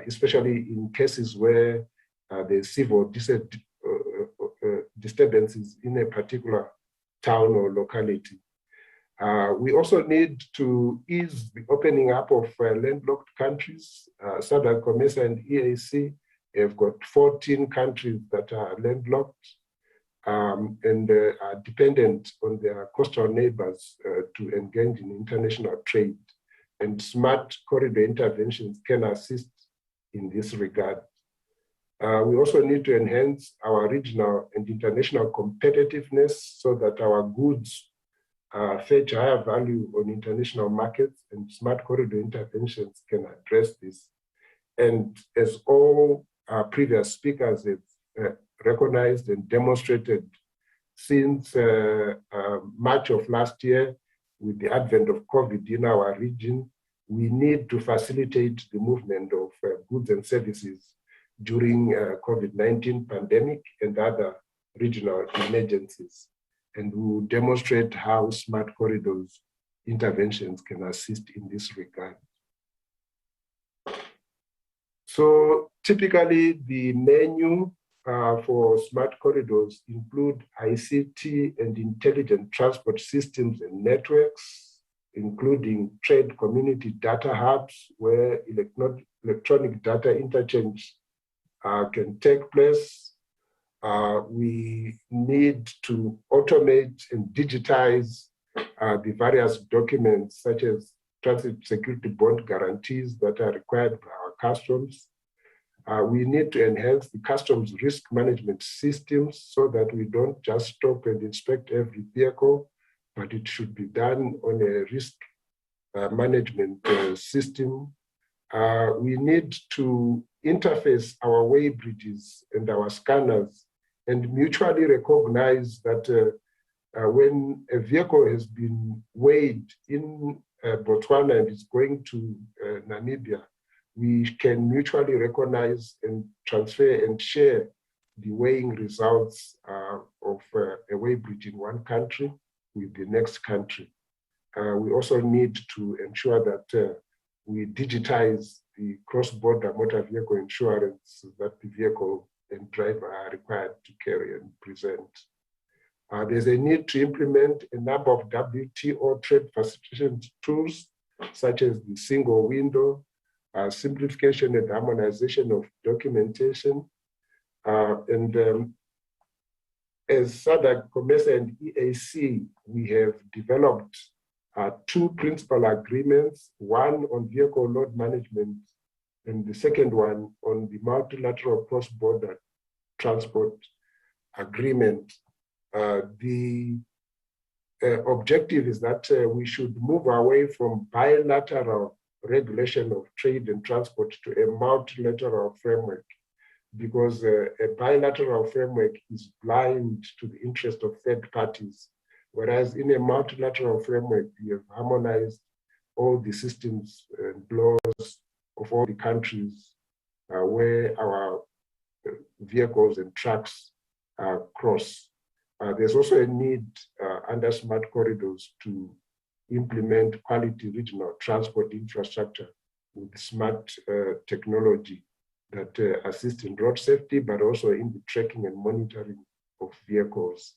K: especially in cases where there's civil disturbances in a particular town or locality. We also need to ease the opening up of landlocked countries. SADC, COMESA, and EAC have got 14 countries that are landlocked and are dependent on their coastal neighbors to engage in international trade. And smart corridor interventions can assist in this regard. We also need to enhance our regional and international competitiveness so that our goods fetch higher value on international markets, and smart corridor interventions can address this. And as all our previous speakers have recognized and demonstrated, since March of last year, with the advent of COVID in our region, we need to facilitate the movement of goods and services during COVID-19 pandemic and other regional emergencies. And we will demonstrate how smart corridors interventions can assist in this regard. So typically the menu for smart corridors include ICT and intelligent transport systems and networks, including trade community data hubs where electronic data interchange can take place. We need to automate and digitize the various documents such as transit security bond guarantees that are required by our customs. We need to enhance the customs risk management systems so that we don't just stop and inspect every vehicle, but it should be done on a risk management system. We need to interface our weigh bridges and our scanners and mutually recognize that when a vehicle has been weighed in Botswana and is going to Namibia, we can mutually recognize and transfer and share the weighing results of a weigh bridge in one country with the next country. We also need to ensure that we digitize the cross-border motor vehicle insurance that the vehicle and driver are required to carry and present. There's a need to implement a number of WTO trade facilitation tools, such as the single window, simplification and harmonization of documentation. As SADC, COMESA, and EAC, we have developed two principal agreements, one on vehicle load management and the second one on the multilateral cross-border transport agreement. The objective is that we should move away from bilateral regulation of trade and transport to a multilateral framework, because a bilateral framework is blind to the interest of third parties, whereas in a multilateral framework, we have harmonized all the systems and laws of all the countries where our vehicles and trucks cross. There's also a need under smart corridors to implement quality regional transport infrastructure with smart technology that assists in road safety, but also in the tracking and monitoring of vehicles.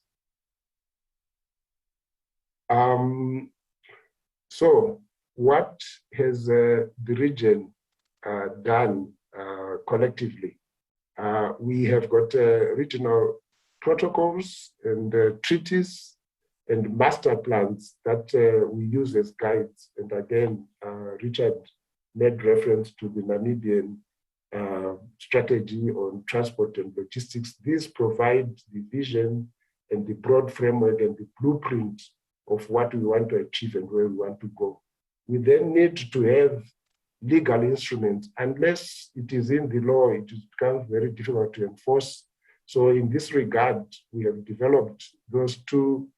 K: So what has the region done collectively? We have got regional protocols and treaties and master plans that we use as guides. And again, Richard made reference to the Namibian strategy on transport and logistics. These provide the vision and the broad framework and the blueprint of what we want to achieve and where we want to go. We then need to have legal instruments. Unless it is in the law, it becomes very difficult to enforce. So in this regard, we have developed those two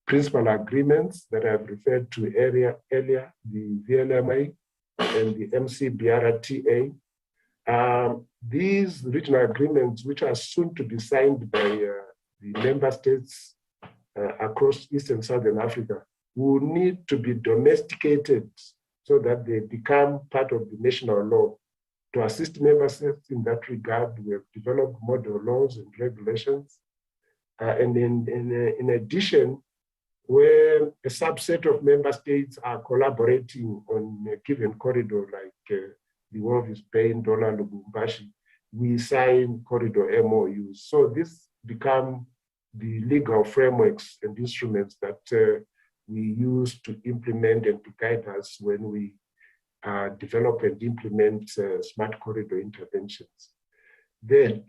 K: principal agreements that I've referred to earlier, the VLMA and the MCBRTA. These regional agreements, which are soon to be signed by the member states across East and Southern Africa, will need to be domesticated so that they become part of the national law. To assist member states in that regard, we have developed model laws and regulations. And in addition, where a subset of member states are collaborating on a given corridor, like the Walvis Bay, Ndola, Lubumbashi, we sign corridor MOUs. So this become the legal frameworks and instruments that we use to implement and to guide us when we develop and implement smart corridor interventions. Then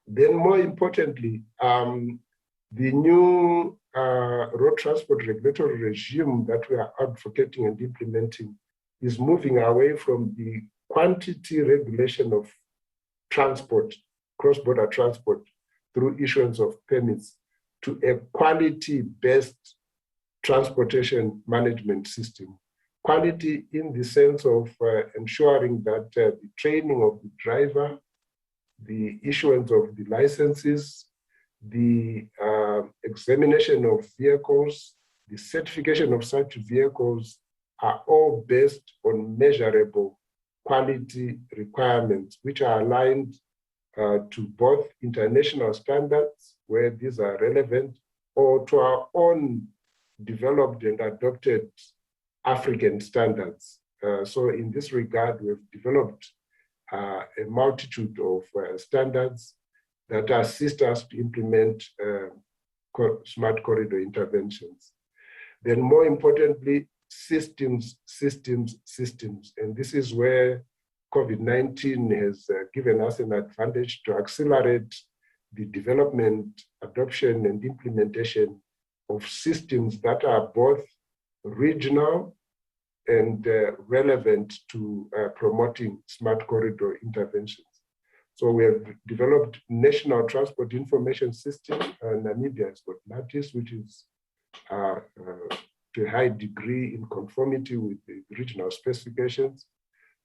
K: more importantly, the new road transport regulatory regime that we are advocating and implementing is moving away from the quantity regulation of transport, cross-border transport, through issuance of permits, to a quality-based transportation management system. Quality in the sense of ensuring that the training of the driver, the issuance of the licenses, the examination of vehicles, the certification of such vehicles are all based on measurable quality requirements, which are aligned to both international standards, where these are relevant, or to our own developed and adopted African standards. So in this regard, we've developed a multitude of standards that assist us to implement smart corridor interventions. Then more importantly, systems. And this is where COVID-19 has given us an advantage to accelerate the development, adoption, and implementation of systems that are both regional and relevant to promoting smart corridor interventions. So we have developed National Transport Information System. Namibia has got NATIS, which is to a high degree in conformity with the regional specifications.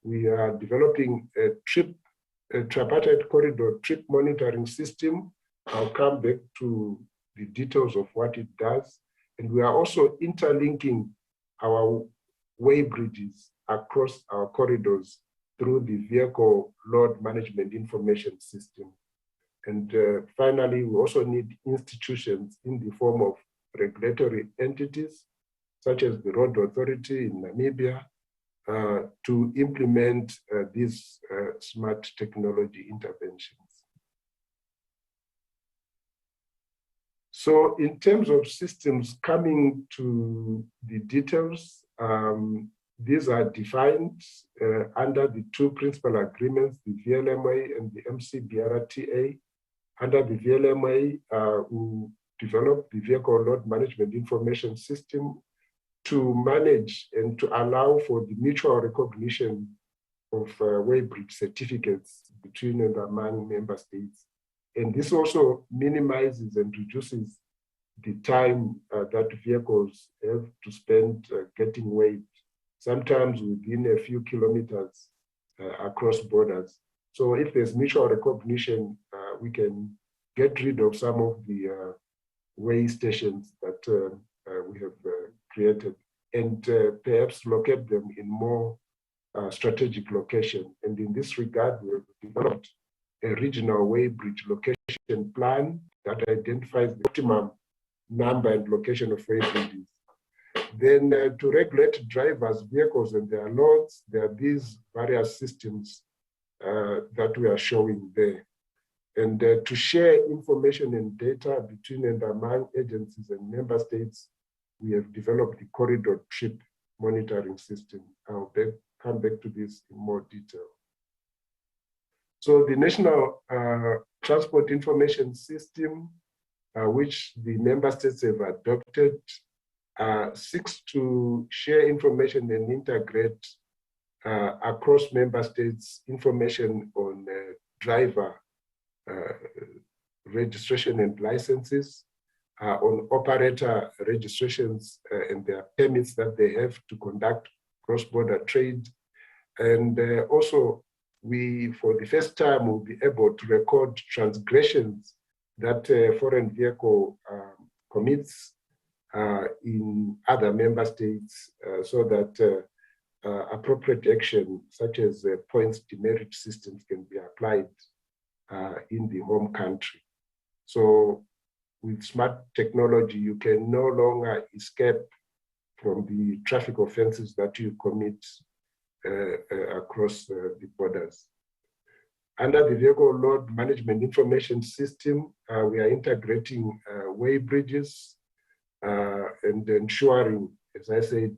K: We are developing a tripartite corridor trip monitoring system. I'll come back to the details of what it does. And we are also interlinking our way bridges across our corridors through the vehicle load management information system. And finally, we also need institutions in the form of regulatory entities, such as the Road Authority in Namibia, to implement these smart technology interventions. So in terms of systems, coming to the details, these are defined under the two principal agreements, the VLMA and the MCBRTA. Under the VLMA, we developed the Vehicle Load Management Information System to manage and to allow for the mutual recognition of weighbridge certificates between and among member states. And this also minimizes and reduces the time that vehicles have to spend getting weighed, sometimes within a few kilometers across borders. So if there's mutual recognition, we can get rid of some of the weigh stations that we have created, and perhaps locate them in more strategic location. And in this regard, we have developed a regional weighbridge location plan that identifies the optimum number and location of weighbridges. Then to regulate drivers, vehicles, and their loads, there are these various systems that we are showing there. and to share information and data between and among agencies and member states, we have developed the corridor trip monitoring system. I'll come back to this in more detail. So the National Transport Information System, which the member states have adopted, seeks to share information and integrate across member states information on driver registration and licenses, on operator registrations and their permits that they have to conduct cross-border trade. And also, we, for the first time, will be able to record transgressions that a foreign vehicle commits in other member states so that appropriate action, such as points demerit systems, can be applied in the home country. So with smart technology, you can no longer escape from the traffic offenses that you commit across the borders. Under the Vehicle Load Management Information System, we are integrating weigh bridges and ensuring, as I said,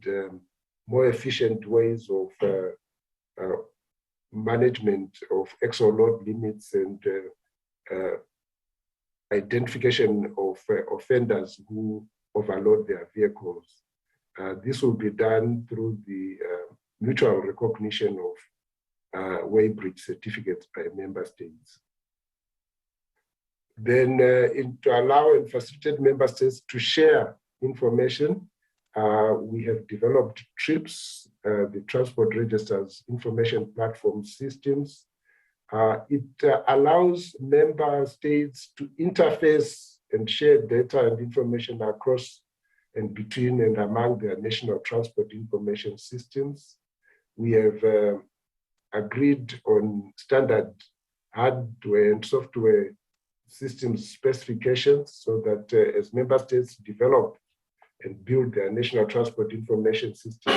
K: more efficient ways of management of exo load limits and identification of offenders who overload their vehicles. This will be done through the mutual recognition of weigh bridge certificates by member states. Then to allow and facilitate member states to share information, we have developed TRIPS, the Transport Registers Information Platform Systems. It allows member states to interface and share data and information across and between and among their national transport information systems. We have agreed on standard hardware and software systems specifications so that as member states develop and build their national transport information system,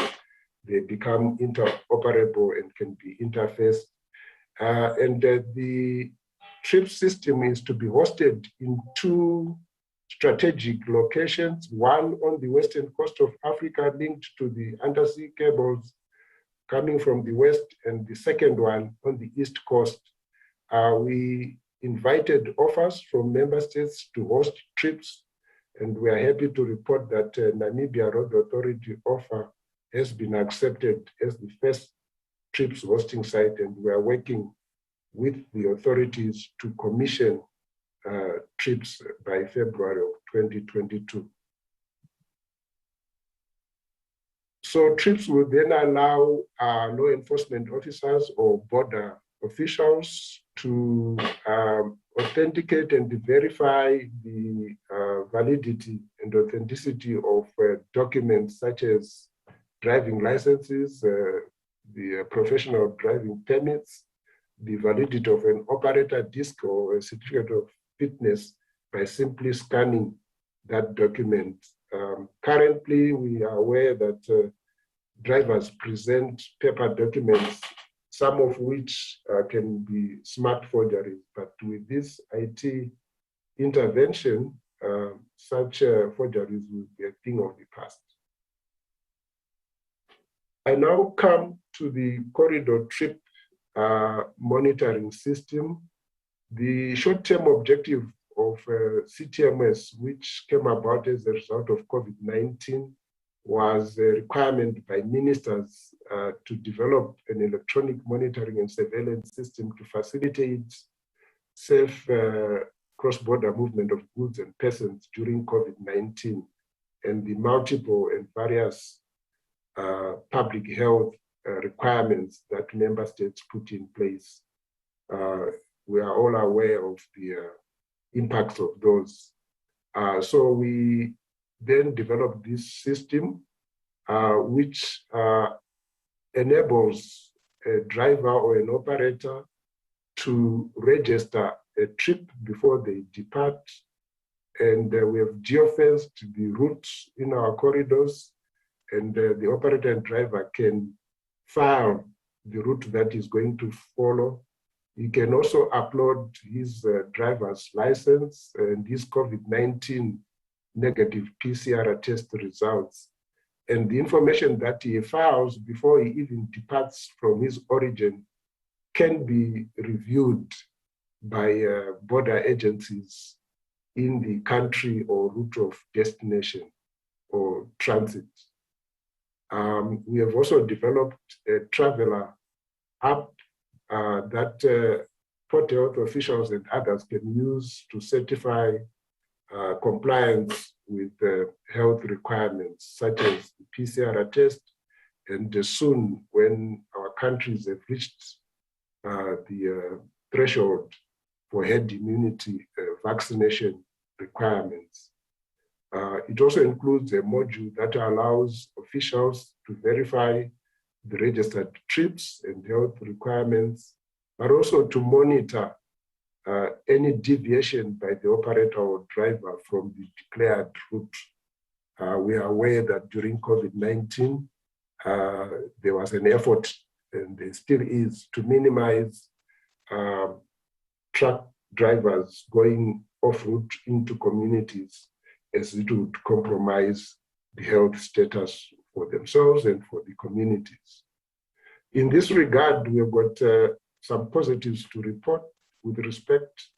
K: they become interoperable and can be interfaced. The TRIPS system is to be hosted in 2 strategic locations, one on the western coast of Africa linked to the undersea cables coming from the west, and the second one on the east coast. We invited offers from member states to host TRIPS, and we are happy to report that Namibia Road Authority offer has been accepted as the first TRIPS hosting site, and we are working with the authorities to commission TRIPS by February of 2022. So TRIPS will then allow law enforcement officers or border officials to authenticate and verify the validity and authenticity of documents such as driving licenses, the professional driving permits, the validity of an operator disc or a certificate of fitness by simply scanning that document. Currently, we are aware that drivers present paper documents, some of which can be smart forgeries, but with this IT intervention, such forgeries will be a thing of the past. I now come to the corridor trip monitoring system. The short-term objective of CTMS, which came about as a result of COVID-19, was a requirement by ministers to develop an electronic monitoring and surveillance system to facilitate safe cross-border movement of goods and persons during COVID-19 and the multiple and various public health requirements that member states put in place. We are all aware of the impacts of those. So we then developed this system, which enables a driver or an operator to register a trip before they depart. And we have geofenced the routes in our corridors, and the operator and driver can file the route that is going to follow He can also upload his driver's license and his COVID-19 negative PCR test results. And the information that he files before he even departs from his origin can be reviewed by border agencies in the country or route of destination or transit. We have also developed a traveler app that Port Health officials and others can use to certify compliance with health requirements, such as the PCR test, and soon, when our countries have reached the threshold for herd immunity vaccination requirements. It also includes a module that allows officials to verify the registered trips and health requirements, but also to monitor any deviation by the operator or driver from the declared route. We are aware that during COVID-19, there was an effort, and there still is, to minimize truck drivers going off route into communities, as it would compromise the health status for themselves and for the communities. In this regard, we've got some positives to report with respect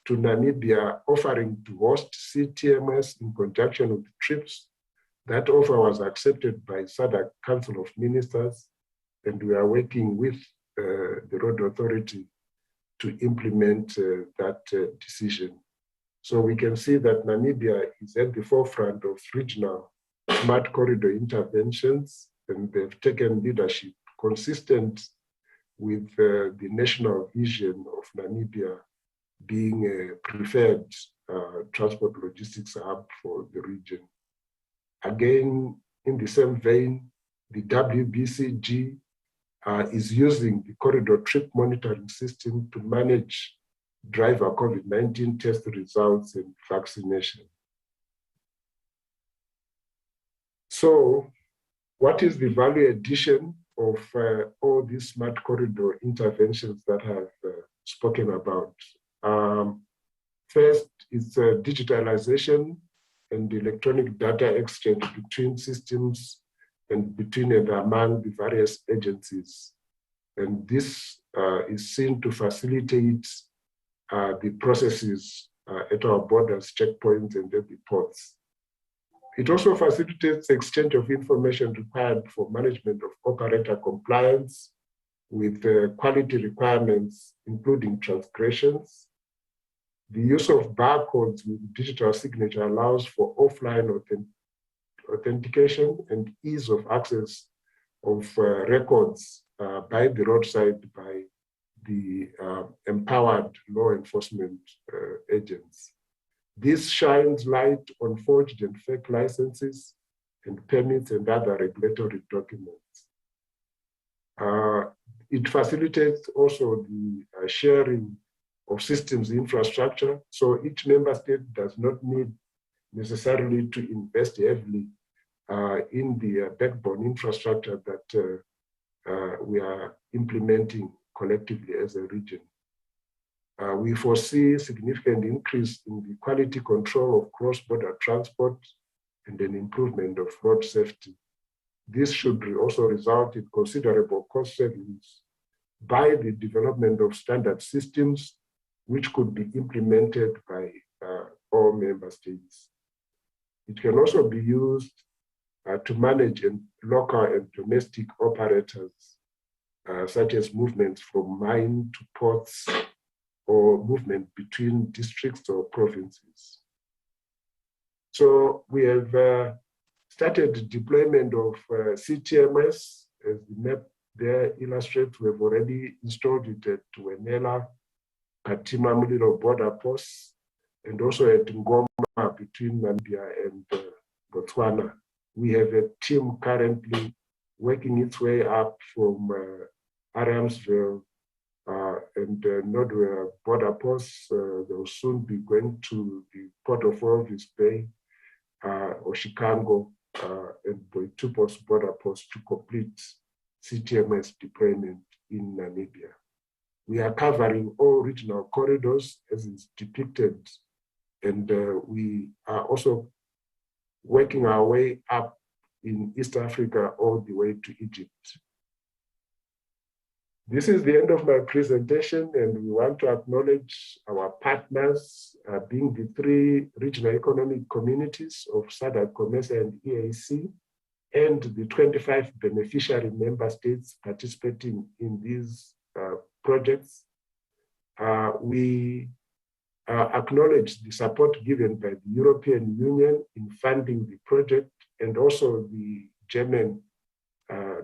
K: to Namibia offering to host CTMS in conjunction with TRIPS. That offer was accepted by SADC Council of Ministers, and we are working with the Road Authority to implement that decision. So we can see that Namibia is at the forefront of regional smart corridor interventions, and they've taken leadership consistent with the national vision of Namibia being a preferred transport logistics hub for the region. Again, in the same vein, the WBCG is using the corridor trip monitoring system to manage driver COVID-19 test results and vaccination. So, what is the value addition of all these smart corridor interventions that I've spoken about? First, it's digitalization and electronic data exchange between systems and between and among the various agencies. And this is seen to facilitate the processes at our borders, checkpoints, and at the ports. It also facilitates the exchange of information required for management of operator compliance with quality requirements, including transgressions. The use of barcodes with digital signature allows for offline authentication and ease of access of records by the roadside by the empowered law enforcement agents. This shines light on forged and fake licenses and permits and other regulatory documents. It facilitates also the sharing of systems infrastructure, so each member state does not need necessarily to invest heavily in the backbone infrastructure that we are implementing collectively as a region. We foresee significant increase in the quality control of cross-border transport and an improvement of road safety. This should also result in considerable cost savings by the development of standard systems, which could be implemented by all member states. It can also be used to manage local and domestic operators, such as movements from mine to ports, or movement between districts or provinces. So we have started deployment of CTMS, as the map there illustrates. We have already installed it at Wenela, Katima Mulilo border posts, and also at Ngoma between Namibia and Botswana. We have a team currently working its way up from Adamsville and Nodwell border posts. They will soon be going to the port of Walvis Bay, Oshikango, and Boitupos border posts to complete CTMS deployment in Namibia. We are covering all regional corridors as is depicted, and we are also working our way up in East Africa all the way to Egypt. This is the end of my presentation, and we want to acknowledge our partners, being the 3 regional economic communities of SADC, COMESA, and EAC, and the 25 beneficiary member states participating in these projects. We acknowledge the support given by the European Union in funding the project, and also the German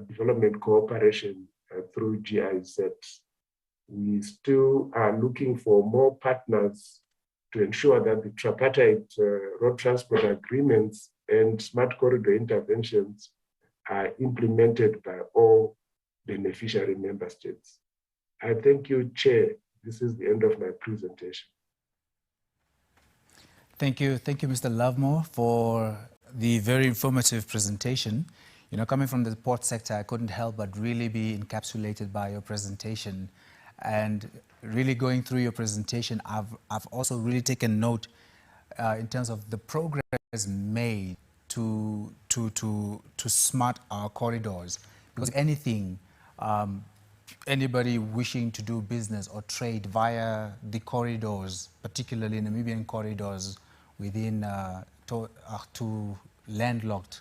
K: Development Cooperation through GIZ. We still are looking for more partners to ensure that the tripartite road transport agreements and smart corridor interventions are implemented by all beneficiary member states. I thank you, Chair. This is the end of my presentation.
A: Thank you, Mr. Lovemore, for the very informative presentation. You know, coming from the port sector, I couldn't help but really be encapsulated by your presentation. And really going through your presentation, I've also really taken note in terms of the progress made to smart our corridors. Because anything, anybody wishing to do business or trade via the corridors, particularly Namibian corridors within to landlocked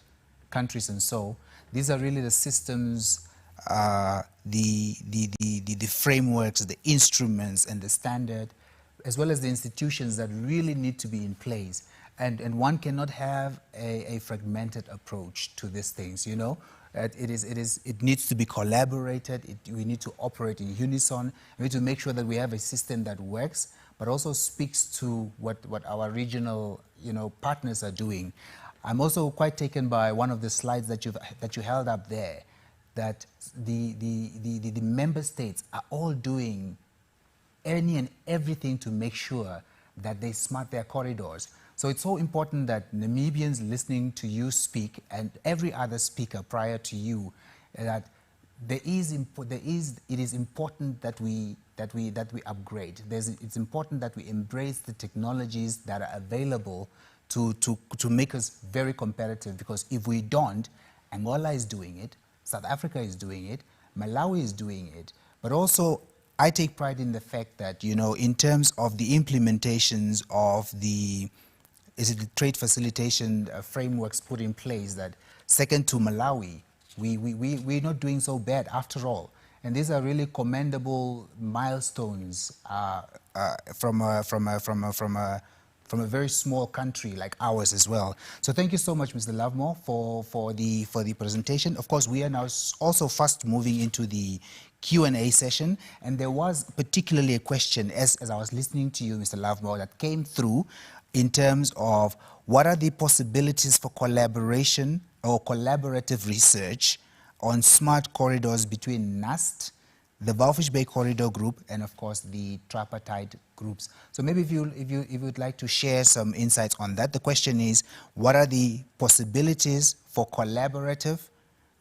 A: countries and so, these are really the systems, the frameworks, the instruments and the standard, as well as the institutions that really need to be in place. And one cannot have a fragmented approach to these things, you know. It needs to be collaborated. We need to operate in unison. We need to make sure that we have a system that works, but also speaks to what our regional, you know, partners are doing. I'm also quite taken by one of the slides that you held up there, that the member states are all doing any and everything to make sure that they smart their corridors. So it's so important that Namibians listening to you speak and every other speaker prior to you, that it is important that we upgrade. It's important that we embrace the technologies that are available to make us very competitive, because if we don't, Angola is doing it, South Africa is doing it, Malawi is doing it, but also I take pride in the fact that, you know, in terms of the implementations of the trade facilitation frameworks put in place, that second to Malawi, we're not doing so bad after all. And these are really commendable milestones from a very small country like ours as well. So thank you so much, Mr. Lovemore, for the presentation. Of course, we are now also fast moving into the Q&A session, and there was particularly a question as I was listening to you, Mr. Lovemore, that came through in terms of what are the possibilities for collaboration or collaborative research on smart corridors between NAST, the Walvis Bay Corridor Group, and of course the tripartite groups. So maybe if you would like to share some insights on that. The question is, what are the possibilities for collaborative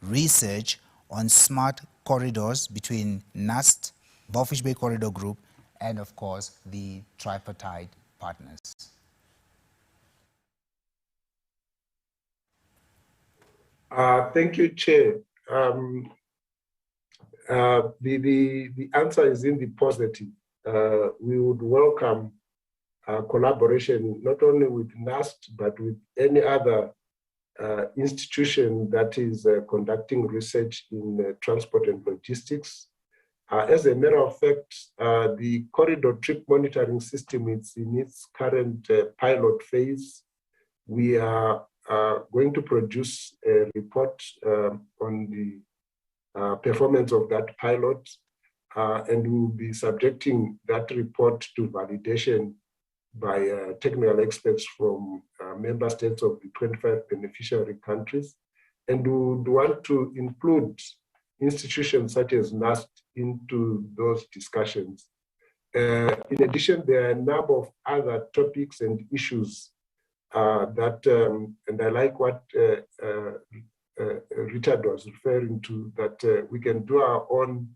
A: research on smart corridors between NAST, Walvis Bay Corridor Group, and of course the tripartite partners?
K: Thank you, Chair. The answer is in the positive. We would welcome collaboration not only with NAST, but with any other institution that is conducting research in transport and logistics. As a matter of fact, the corridor trip monitoring system is in its current pilot phase. We are going to produce a report on the performance of that pilot, and we will be subjecting that report to validation by technical experts from member states of the 25 beneficiary countries. And we would want to include institutions such as NAST into those discussions. In addition, there are a number of other topics and issues and I like what Richard was referring to, that we can do our own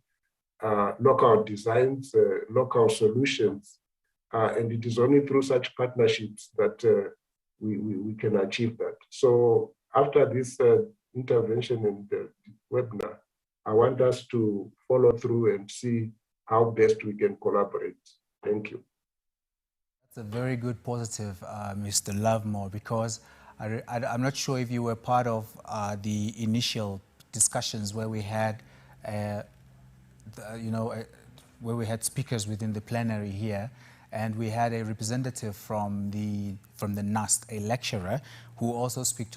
K: local designs, local solutions. And it is only through such partnerships that we can achieve that. So after this intervention in the webinar, I want us to follow through and see how best we can collaborate. Thank you.
A: That's a very good positive, Mr. Lovemore, because I'm not sure if you were part of the initial discussions where we had, where we had speakers within the plenary here, and we had a representative from the NUST, a lecturer, who also spoke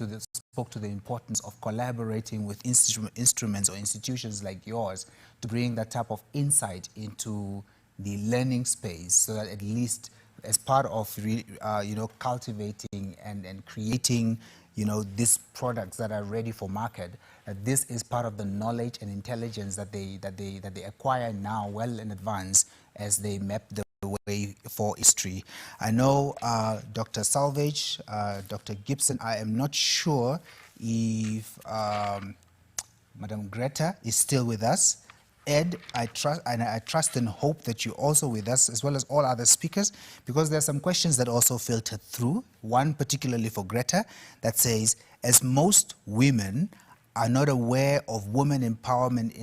A: to the importance of collaborating with instruments or institutions like yours to bring that type of insight into the learning space, so that at least as part of cultivating and creating these products that are ready for market, that this is part of the knowledge and intelligence that they acquire now well in advance as they map the way for history. I know Dr. Salvage, Dr. Gibson, I am not sure if Madam Greta is still with us. Ed, I trust and hope that you're also with us, as well as all other speakers, because there are some questions that also filtered through, one particularly for Greta, that says, as most women are not aware of women empowerment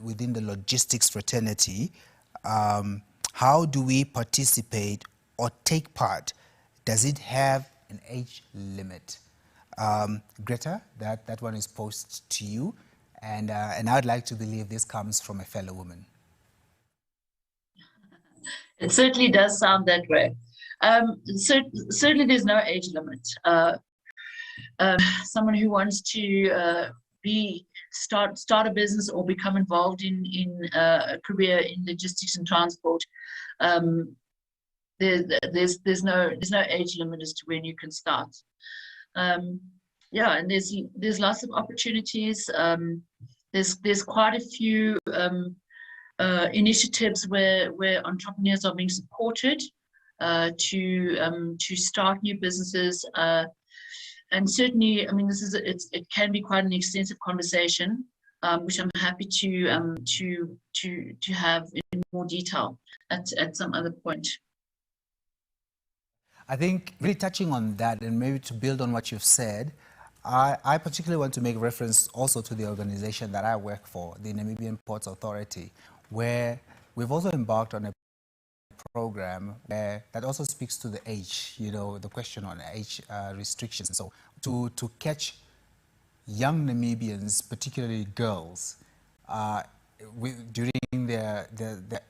A: within the logistics fraternity, how do we participate or take part? Does it have an age limit? Greta, that one is posed to you. And I'd like to believe this comes from a fellow woman.
I: It certainly does sound that way. Certainly there's no age limit. Someone who wants to start a business or become involved in a career in logistics and transport, there's no age limit as to when you can start. Yeah, and there's lots of opportunities. There's quite a few initiatives where entrepreneurs are being supported to start new businesses. And certainly, I mean, it can be quite an extensive conversation, which I'm happy to have in more detail at some other point.
A: I think really touching on that, and maybe to build on what you've said, I particularly want to make reference also to the organization that I work for, the Namibian Ports Authority, where we've also embarked on a program that also speaks to the age, the question on age restrictions. And so to catch young Namibians, particularly girls, during their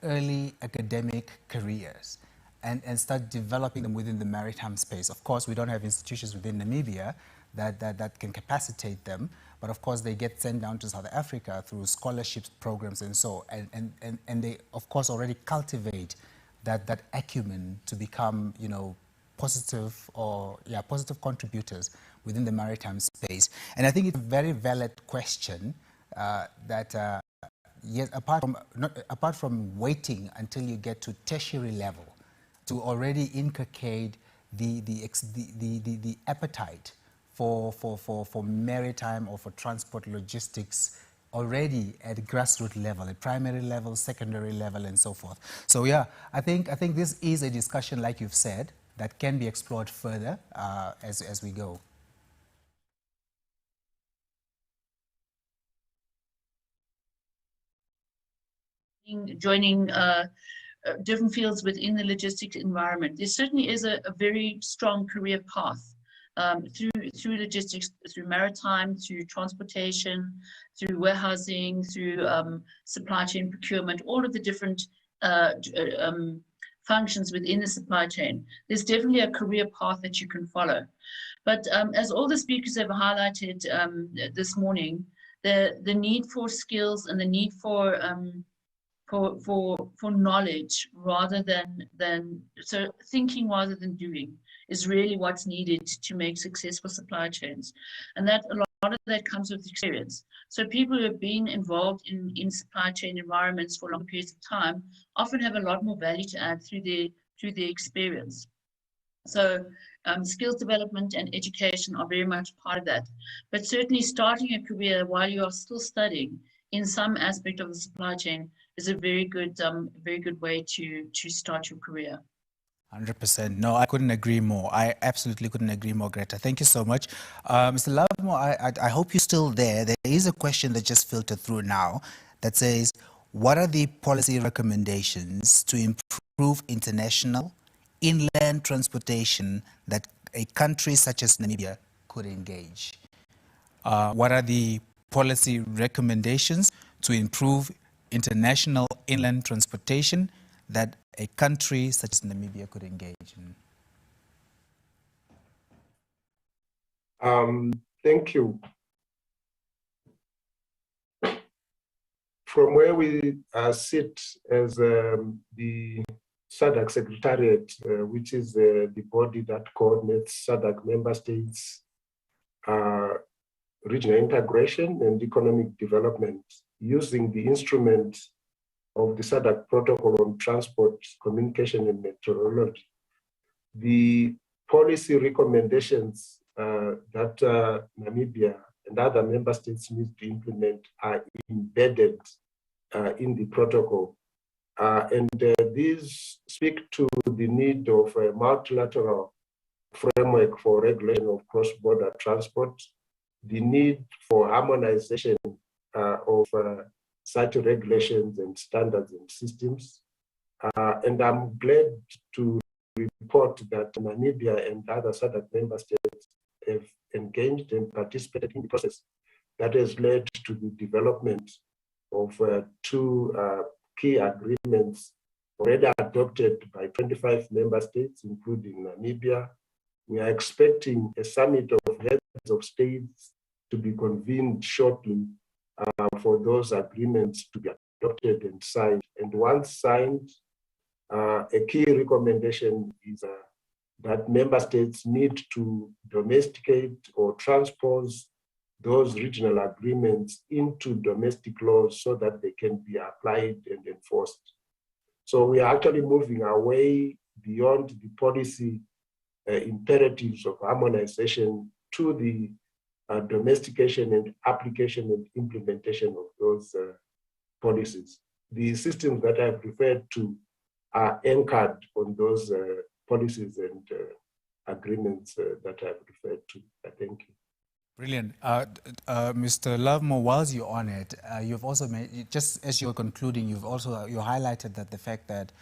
A: early academic careers, and start developing them within the maritime space. Of course, we don't have institutions within Namibia that can capacitate them, but of course they get sent down to South Africa through scholarships programs and so, and they of course already cultivate that acumen to become positive contributors within the maritime space. And I think it's a very valid question that yes, apart from waiting until you get to tertiary level to already inculcate the appetite for maritime or for transport logistics already at grassroots level, at primary level, secondary level, and so forth. So yeah, I think this is a discussion, like you've said, that can be explored further as we go.
I: Joining different fields within the logistics environment, there certainly is a very strong career path through logistics, through maritime, through transportation, through warehousing, through supply chain procurement, all of the different functions within the supply chain. There's definitely a career path that you can follow. But as all the speakers have highlighted this morning, the need for skills and the need for knowledge rather than so thinking rather than doing is really what's needed to make successful supply chains, and that a lot of that comes with experience. So people who have been involved in supply chain environments for long periods of time often have a lot more value to add through their experience. So skills development and education are very much part of that, but certainly starting a career while you are still studying in some aspect of the supply chain is a very good way to start your career.
A: 100%. No, I couldn't agree more. I absolutely couldn't agree more, Greta. Thank you so much. Mr. Lovemore, I hope you're still there. There is a question that just filtered through now that says, what are the policy recommendations to improve international inland transportation that a country such as Namibia could engage? What are the policy recommendations to improve international inland transportation that a country such as Namibia could engage in?
K: Thank you. From where we sit as the SADC Secretariat, which is the body that coordinates SADC member states' regional integration and economic development, using the instrument of the SADC Protocol on Transport, Communication and Meteorology. The policy recommendations that Namibia and other member states need to implement are embedded in the protocol. And these speak to the need of a multilateral framework for regulation of cross-border transport, the need for harmonization of such regulations and standards and systems. And I'm glad to report that Namibia and other SADC member states have engaged and participated in the process that has led to the development of two key agreements already adopted by 25 member states, including Namibia. We are expecting a summit of heads of states to be convened shortly for those agreements to be adopted and signed. And once signed, a key recommendation is that member states need to domesticate or transpose those regional agreements into domestic laws so that they can be applied and enforced. So we are actually moving away beyond the policy imperatives of harmonization to the domestication and application and implementation of those policies. The systems that I've referred to are anchored on those policies and agreements that I've referred to. Thank you.
A: Brilliant. Mr. Lovemore, whilst you're on it, you've also made, just as you're concluding, you highlighted that the fact that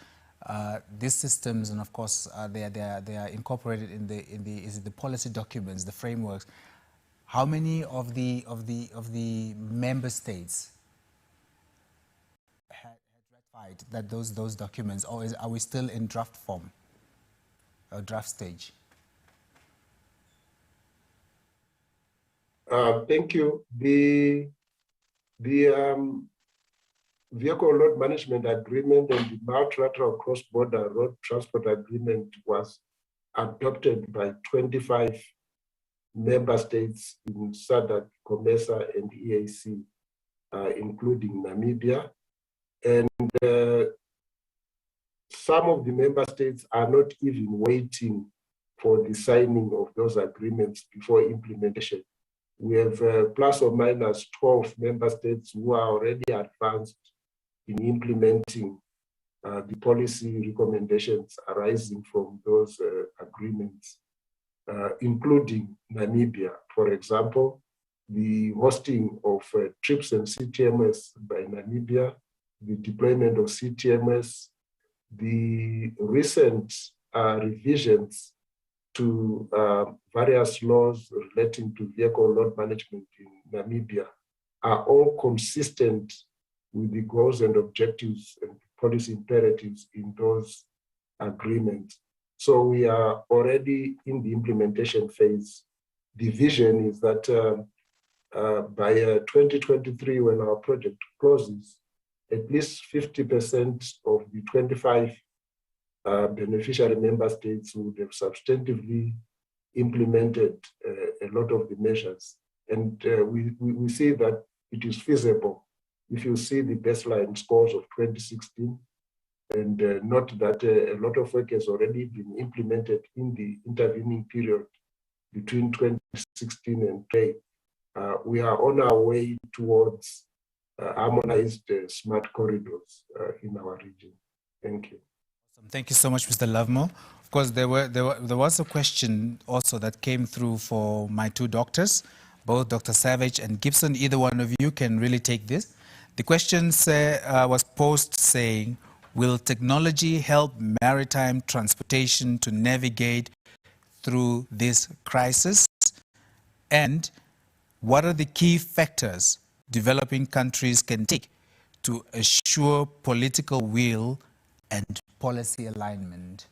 A: these systems, and of course they are incorporated in the policy documents, the frameworks. How many of the member states had ratified that those documents, or are we still in draft form, or draft stage?
K: Thank you. The Vehicle Load Management Agreement and the Multilateral Cross-Border Road Transport Agreement was adopted by 25 member states in SADC, COMESA, and EAC, including Namibia. And some of the member states are not even waiting for the signing of those agreements before implementation. We have plus or minus 12 member states who are already advanced in implementing the policy recommendations arising from those agreements, including Namibia. For example, the hosting of TRIPS and CTMS by Namibia, the deployment of CTMS, the recent revisions to various laws relating to vehicle load management in Namibia are all consistent with the goals and objectives and policy imperatives in those agreements. So we are already in the implementation phase. The vision is that by 2023, when our project closes, at least 50% of the 25 beneficiary member states would have substantively implemented a lot of the measures. And we see that it is feasible if you see the baseline scores of 2016, and note that a lot of work has already been implemented in the intervening period between 2016 and today. We are on our way towards harmonized smart corridors in our region. Thank you.
A: Thank you so much, Mr. Lovemore. Of course, there was a question also that came through for my two doctors, both Dr. Savage and Gibson. Either one of you can really take this. The question was posed saying, will technology help maritime transportation to navigate through this crisis? And what are the key factors developing countries can take to assure political will and policy alignment?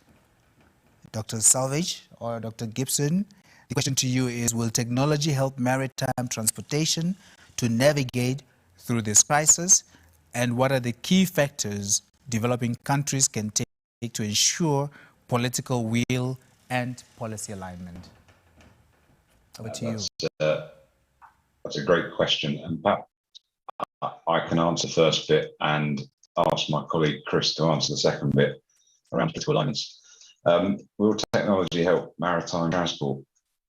A: Dr. Salvage or Dr. Gibson, the question to you is, will technology help maritime transportation to navigate through this crisis? And what are the key factors developing countries can take to ensure political will and policy alignment? Over to you.
H: That's a great question. And perhaps I can answer the first bit and ask my colleague Chris to answer the second bit around political alignments. Will technology help maritime transport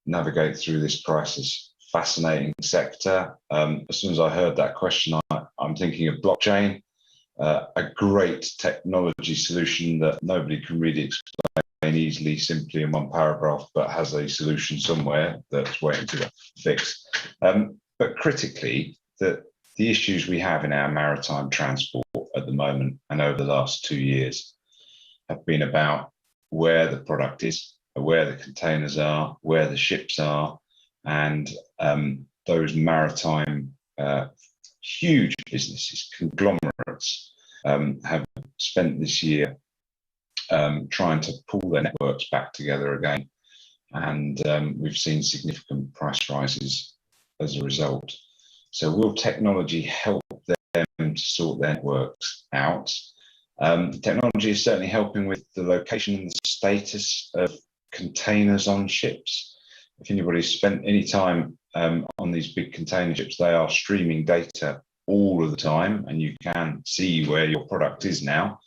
H: navigate through this crisis? Fascinating sector. As soon as I heard that question, I'm thinking of blockchain, a great technology solution that nobody can really explain easily, simply in one paragraph, but has a solution somewhere that's waiting to fix. But critically, the issues we have in our maritime transport at the moment and over the last 2 years have been about where the product is, where the containers are, where the ships are, and those maritime huge businesses, conglomerates, have spent this year trying to pull their networks back together again. And we've seen significant price rises as a result. So will technology help them to sort their networks out? Technology is certainly helping with the location and the status of containers on ships. If anybody's spent any time on these big container ships, they are streaming data all of the time, and you can see where your product is now.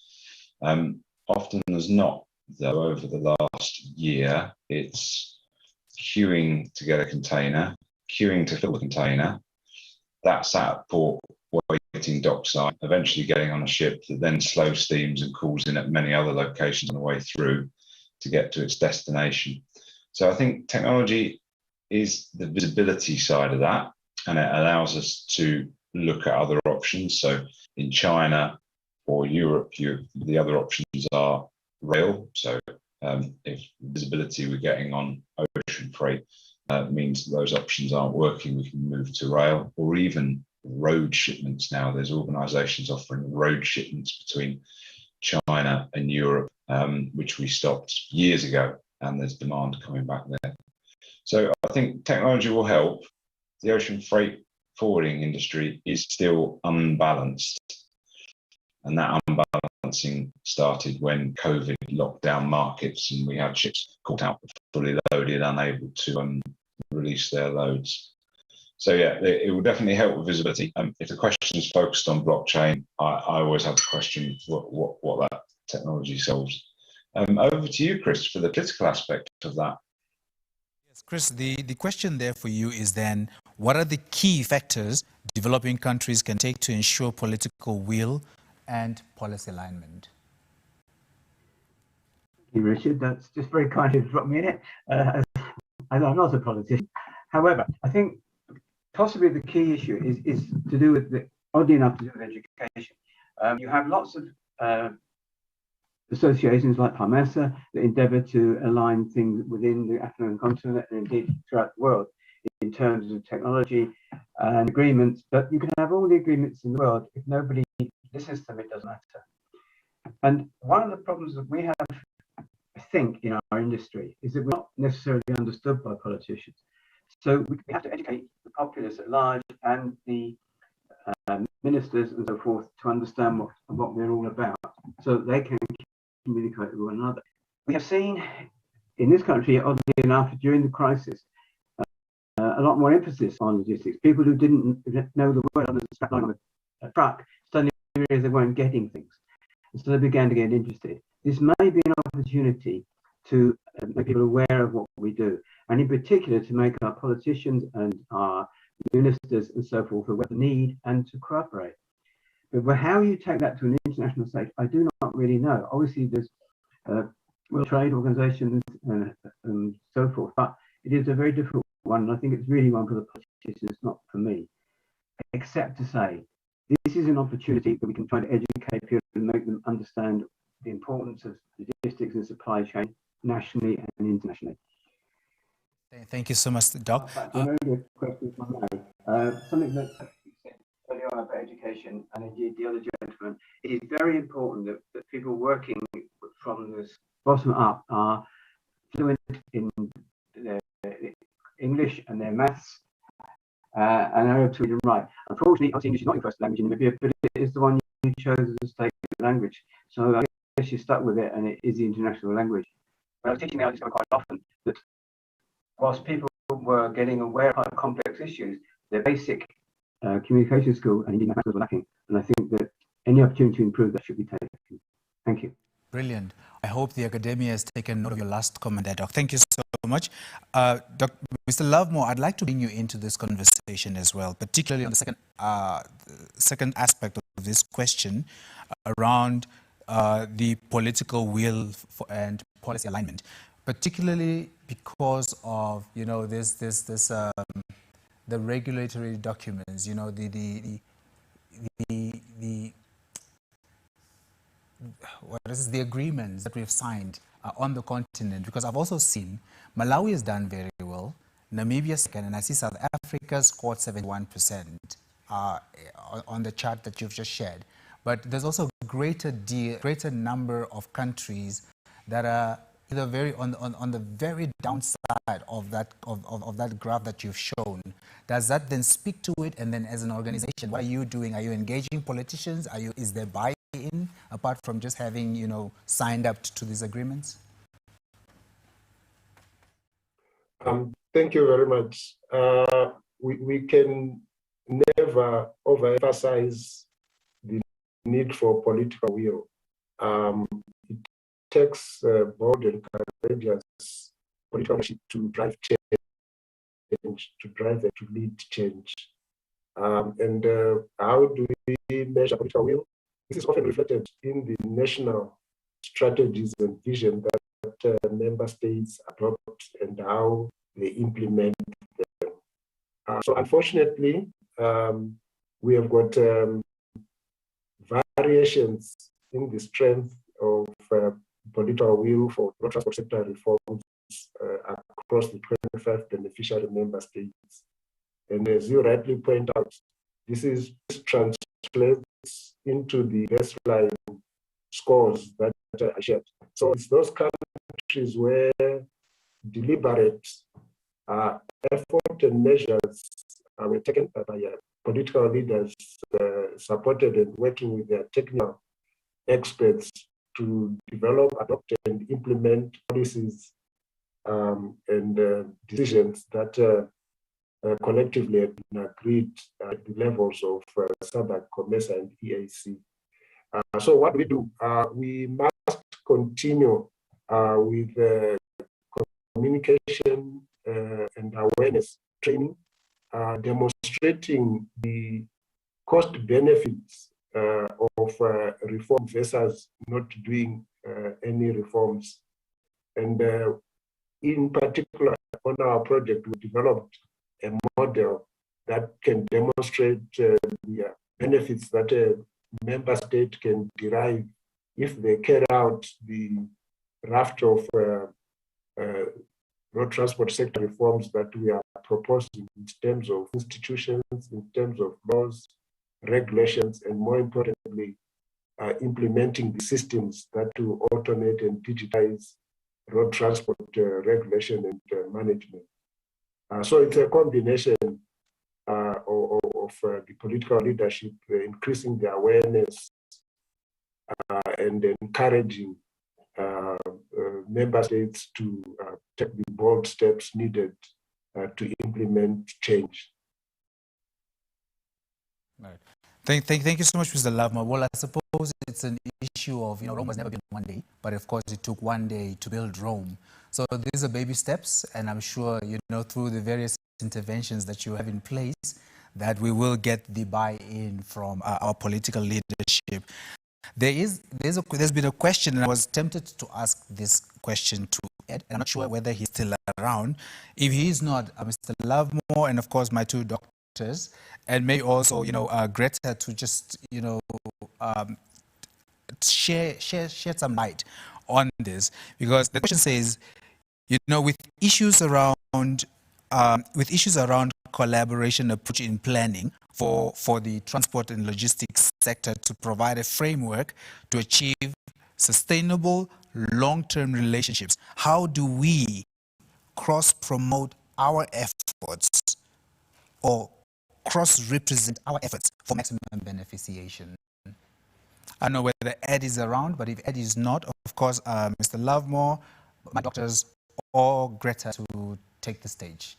H: Often as not, though, over the last year, it's queuing to get a container, queuing to fill the container. That's at port, waiting dockside, eventually getting on a ship that then slow steams and cools in at many other locations on the way through to get to its destination. So I think technology is the visibility side of that, and it allows us to look at other options. So in China or Europe, the other options are rail. So if visibility we're getting on ocean freight means those options aren't working, we can move to rail, or even road shipments now. There's organisations offering road shipments between China and Europe, which we stopped years ago, and there's demand coming back there. So I think technology will help. The ocean freight forwarding industry is still unbalanced, and that unbalancing started when COVID locked down markets and we had ships caught out fully loaded, unable to release their loads. So yeah, it will definitely help with visibility. If the question is focused on blockchain, I always have the question what that technology solves. Over to you, Chris, for the political aspect of that.
A: Yes, Chris, the question there for you is then, what are the key factors developing countries can take to ensure political will and policy alignment?
L: Thank you, Richard. That's just very kind of you to drop me in it. I'm not a politician. However, I think possibly the key issue is to do with, oddly enough, to do with education. You have lots of associations like PAMESA that endeavour to align things within the African continent and indeed throughout the world in terms of technology and agreements. But you can have all the agreements in the world, if nobody listens to them, it doesn't matter. And one of the problems that we have, I think, in our industry is that we're not necessarily understood by politicians. So we have to educate the populace at large and the ministers and so forth to understand what we're all about, so that they can communicate with one another. We have seen in this country, oddly enough, during the crisis, a lot more emphasis on logistics. People who didn't know the word on the strapline on a truck suddenly realized they weren't getting things, and so they began to get interested. This may be an opportunity to make people aware of what we do, and in particular to make our politicians and our ministers and so forth aware of the need and to cooperate. But how you take that to an international stage, I do not really know. Obviously, there's World Trade Organizations and so forth, but it is a very difficult one, and I think it's really one for the politicians, not for me, except to say this is an opportunity that we can try to educate people and make them understand the importance of logistics and supply chain nationally and internationally.
A: Thank you so much, Doc.
L: Question from me. Something that you said earlier on about education, and indeed the other gentleman, it is very important that people working from the bottom up are fluent in their English and their maths, and are able to read and write. Unfortunately, English is not your first language in Namibia, but it is the one you chose as a state language. So I guess you're stuck with it, and it is the international language. When I was teaching, I discovered quite often that whilst people were getting aware of complex issues, their basic communication skills and indeed mathematics were lacking. And I think that any opportunity to improve that should be taken. Thank you.
A: Brilliant. I hope the academia has taken note of your last comment there, Doc. Thank you so much. Mr. Lovemore, I'd like to bring you into this conversation as well, particularly on the second aspect of this question around the political will and policy alignment, particularly because of, you know, the regulatory documents, you know, the agreements that we've signed on the continent, because I've also seen Malawi has done very well, Namibia second, and I see South Africa scored 71% on the chart that you've just shared. But there's also a greater number of countries that are either very on the very downside of that graph that you've shown. Does that then speak to it? And then as an organization, what are you doing? Are you engaging politicians? Is there buy-in apart from just having, you know, signed up to these agreements?
K: Thank you very much. We can never overemphasize the need for political will. It takes bold and courageous political leadership to drive change, to lead change. And how do we measure political will? This is often reflected in the national strategies and vision that member states adopt and how they implement them. So unfortunately, we have got variations in the strength of political will for road transport sector reforms across the 25 beneficiary member states. And as you rightly point out, this translates into the baseline scores that are shared. So it's those countries where deliberate effort and measures were taken by political leaders supported and working with their technical experts to develop, adopt, and implement policies and decisions that collectively have been agreed at the levels of SADC, COMESA, and EAC. So what we do, we must continue with communication and awareness training, demonstrating the cost benefits of reform versus not doing any reforms. And in particular, on our project, we developed a model that can demonstrate the benefits that a member state can derive if they carry out the raft of road transport sector reforms that we are proposing in terms of institutions, in terms of laws, regulations, and more importantly, implementing the systems that will automate and digitize road transport regulation and management. So it's a combination of the political leadership, increasing the awareness and encouraging member states to take the bold steps needed to implement change.
A: Right. Thank you so much, Mr. Lovemore. Well, I suppose it's an issue of, you know, Rome has never been one day, but of course it took one day to build Rome. So these are baby steps, and I'm sure, you know, through the various interventions that you have in place, that we will get the buy-in from our political leadership. There's been a question, and I was tempted to ask this question to Ed. I'm not sure whether he's still around. If he is not, Mr. Lovemore, and of course my two doctors, and may also, Greta, to just, share some light on this, because the question says, with issues around collaboration approach in planning for the transport and logistics sector to provide a framework to achieve sustainable long-term relationships, how do we cross-promote our efforts or cross-represent our efforts for maximum beneficiation? I don't know whether Ed is around, but if Ed is not, of course, Mr. Lovemore, my doctors, or Greta to take the stage.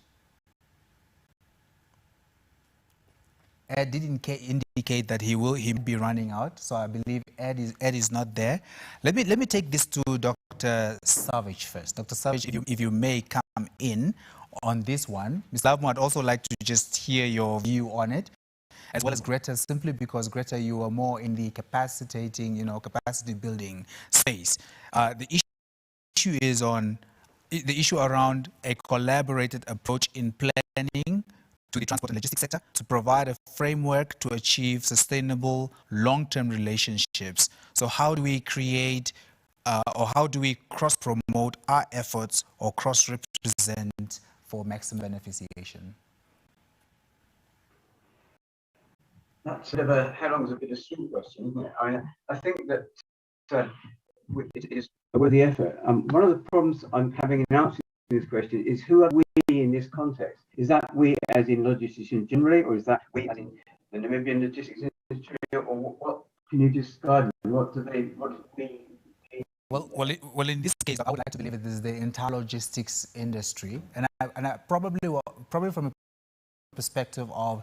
A: Ed did indicate that he will be running out, so I believe Ed is not there. Let me take this to Dr. Savage first. Dr. Savage, if you may come in on this one. Ms. Lovemore, I'd also like to just hear your view on it, as well as Greta, simply because, Greta, you are more in the capacitating, capacity building space. The issue is on the issue around a collaborated approach in planning to the transport and logistics sector to provide a framework to achieve sustainable long-term relationships. So how do we create or how do we cross-promote our efforts or cross-represent for maximum beneficiation?
L: That's sort of a how long is a bit of a street question, isn't it? I think that it is a worthy effort. One of the problems I'm having in answering this question is, who are we in this context? Is that we as in logisticians generally, or is that we as in the Namibian logistics industry, or what? Can you describe what do they mean?
A: Well, in this case, I would like to believe it is the entire logistics industry, and I probably from a perspective of,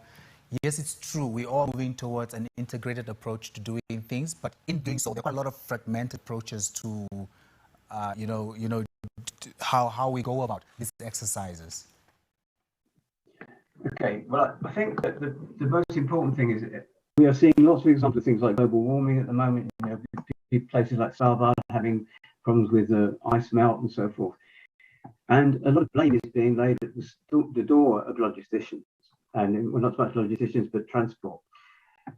A: yes, it's true, we're all moving towards an integrated approach to doing things, but in doing so, there are quite a lot of fragmented approaches to, how we go about these exercises.
L: Okay, well, I think that the most important thing is we are seeing lots of examples of things like global warming at the moment. Places like Svalbard having problems with ice melt and so forth, and a lot of blame is being laid at the door of logisticians, and well, not so much logisticians but transport.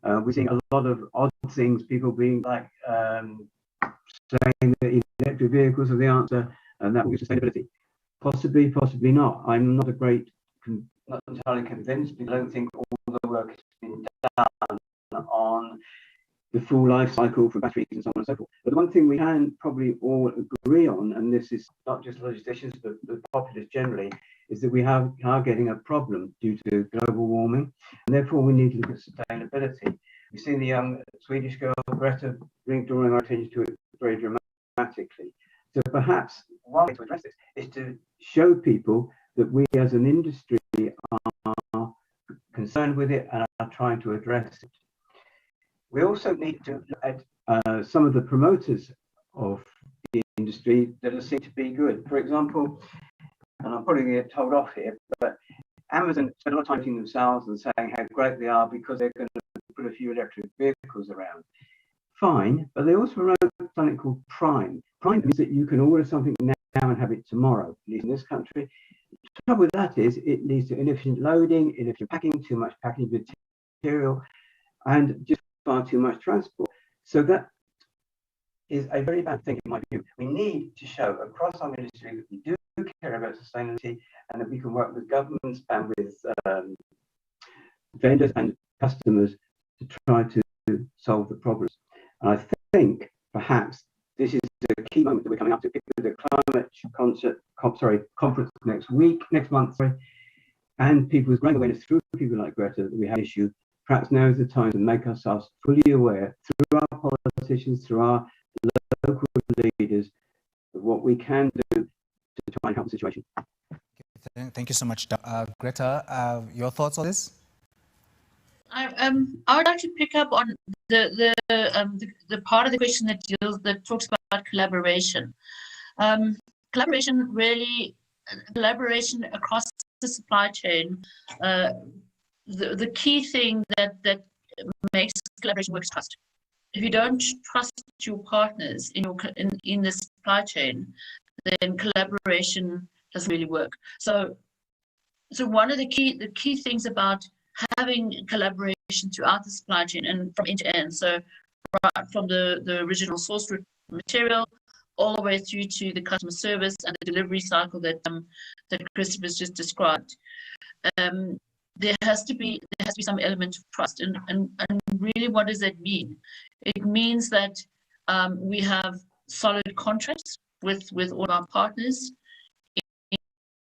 L: We're seeing a lot of odd things, people being like saying that electric vehicles are the answer and that will be sustainability. Possibly, possibly not. I'm not not entirely convinced, because I don't think all the work has been done on the full life cycle for batteries and so on and so forth. But the one thing we can probably all agree on, and this is not just logisticians but the populace generally, is that we are getting a problem due to global warming, and therefore we need to look at sustainability. We've seen the young Swedish girl, Greta, drawing our attention to it very dramatically. So perhaps one way to address this is to show people that we as an industry are concerned with it and are trying to address it. We also need to look at some of the promoters of the industry that seem to be good. For example, and I'm probably going to get told off here, but Amazon spend a lot of time using themselves and saying how great they are because they're going to put a few electric vehicles around. Fine, but they also wrote something called Prime. Prime means that you can order something now and have it tomorrow, at least in this country. The trouble with that is it leads to inefficient loading, inefficient packing, too much packaging material, and just far too much transport. So that is a very bad thing in my view. We need to show across our industry that we do care about sustainability and that we can work with governments and with vendors and customers to try to solve the problems. And I think perhaps this is a key moment that we're coming up to, with the climate conference next month, and people's growing awareness through people like Greta that we have an issue. Perhaps now is the time to make ourselves fully aware through our politicians, through our local leaders, of what we can do to try and help the situation.
A: Thank you so much, Greta. Your thoughts on this?
I: I would like to pick up on the part of the question that talks about collaboration. Collaboration across the supply chain, the key thing that makes collaboration work is trust. If you don't trust your partners in the supply chain, then collaboration doesn't really work. So one of the key things about having collaboration throughout the supply chain and from end to end, so right from the original source material all the way through to the customer service and the delivery cycle that Christopher's just described. There has to be some element of trust, and really, what does that mean? It means that we have solid contracts with all our partners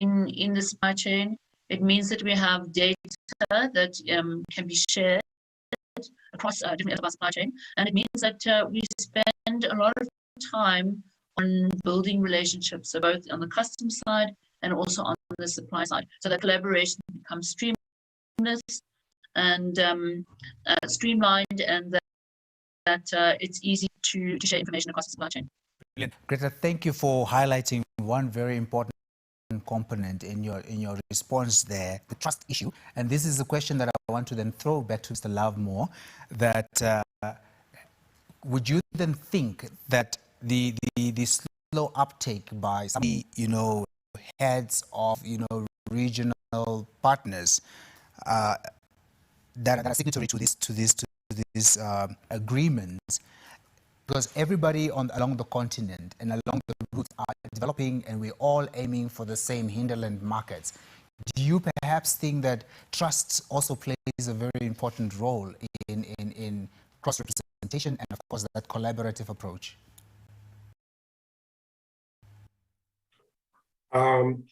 I: in the supply chain. It means that we have data that can be shared across different elements of our supply chain, and it means that we spend a lot of time on building relationships, so both on the customs side and also on the supply side, so that collaboration becomes and streamlined, and that it's easy to share information across the supply chain.
A: Brilliant. Greta, thank you for highlighting one very important component in your response there, the trust issue. And this is a question that I want to then throw back to Mr. Lovemore, that would you then think that the slow uptake by some, heads of, regional partners that are signatory to this agreement, because everybody along the continent and along the route are developing, and we're all aiming for the same hinterland markets. Do you perhaps think that trust also plays a very important role in cross-representation and, of course, that collaborative approach?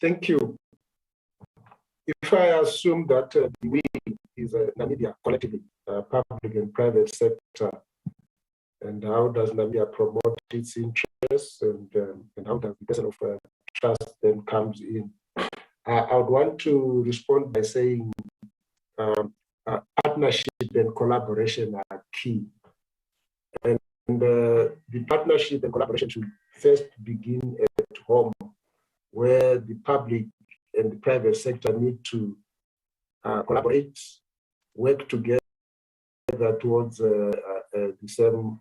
K: Thank you. If I assume that the we is Namibia collectively, public and private sector, and how does Namibia promote its interests, and how does the person of trust then comes in? I would want to respond by saying partnership and collaboration are key. And the partnership and collaboration should first begin at home, where the public and the private sector need to collaborate, work together towards the same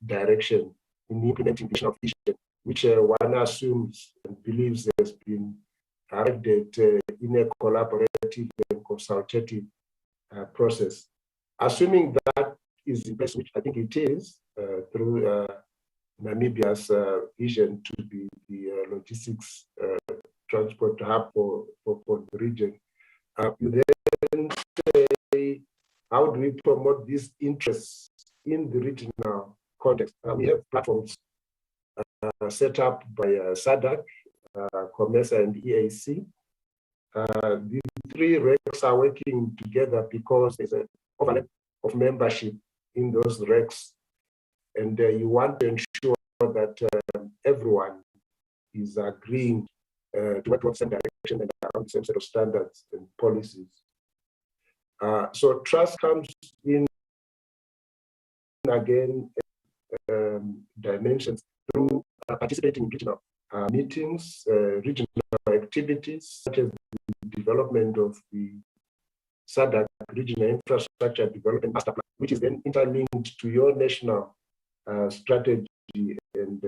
K: direction in the implementing vision of vision, which one assumes and believes has been arrived at in a collaborative and consultative process. Assuming that is in place, which I think it is, through Namibia's vision to be the logistics transport hub for the region. You then say, how do we promote these interests in the regional context? We have platforms set up by SADC, COMESA, and EAC. The three RECs are working together because there's an overlap of membership in those RECs, and you want to ensure that everyone is agreeing to work towards the same direction and around the same set of standards and policies. So trust comes in again dimensions through participating in regional meetings, regional activities, such as the development of the SADC regional infrastructure development master plan, which is then interlinked to your national strategy and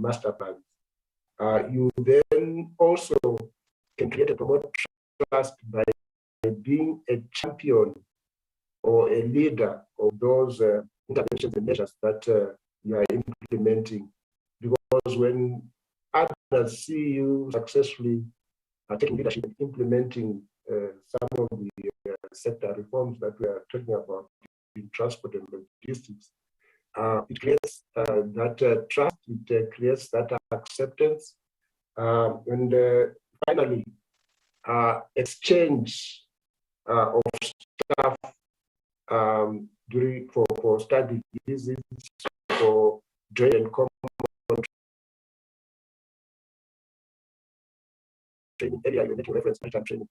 K: master plans. You then also can create and promote trust by being a champion or a leader of those interventions and measures that you are implementing. Because when others see you successfully taking leadership and implementing some of the sector reforms that we are talking about in transport and logistics, it creates that trust, it creates that acceptance, and finally, exchange of staff for study visits, for joint and common training. Earlier, you were making reference to training.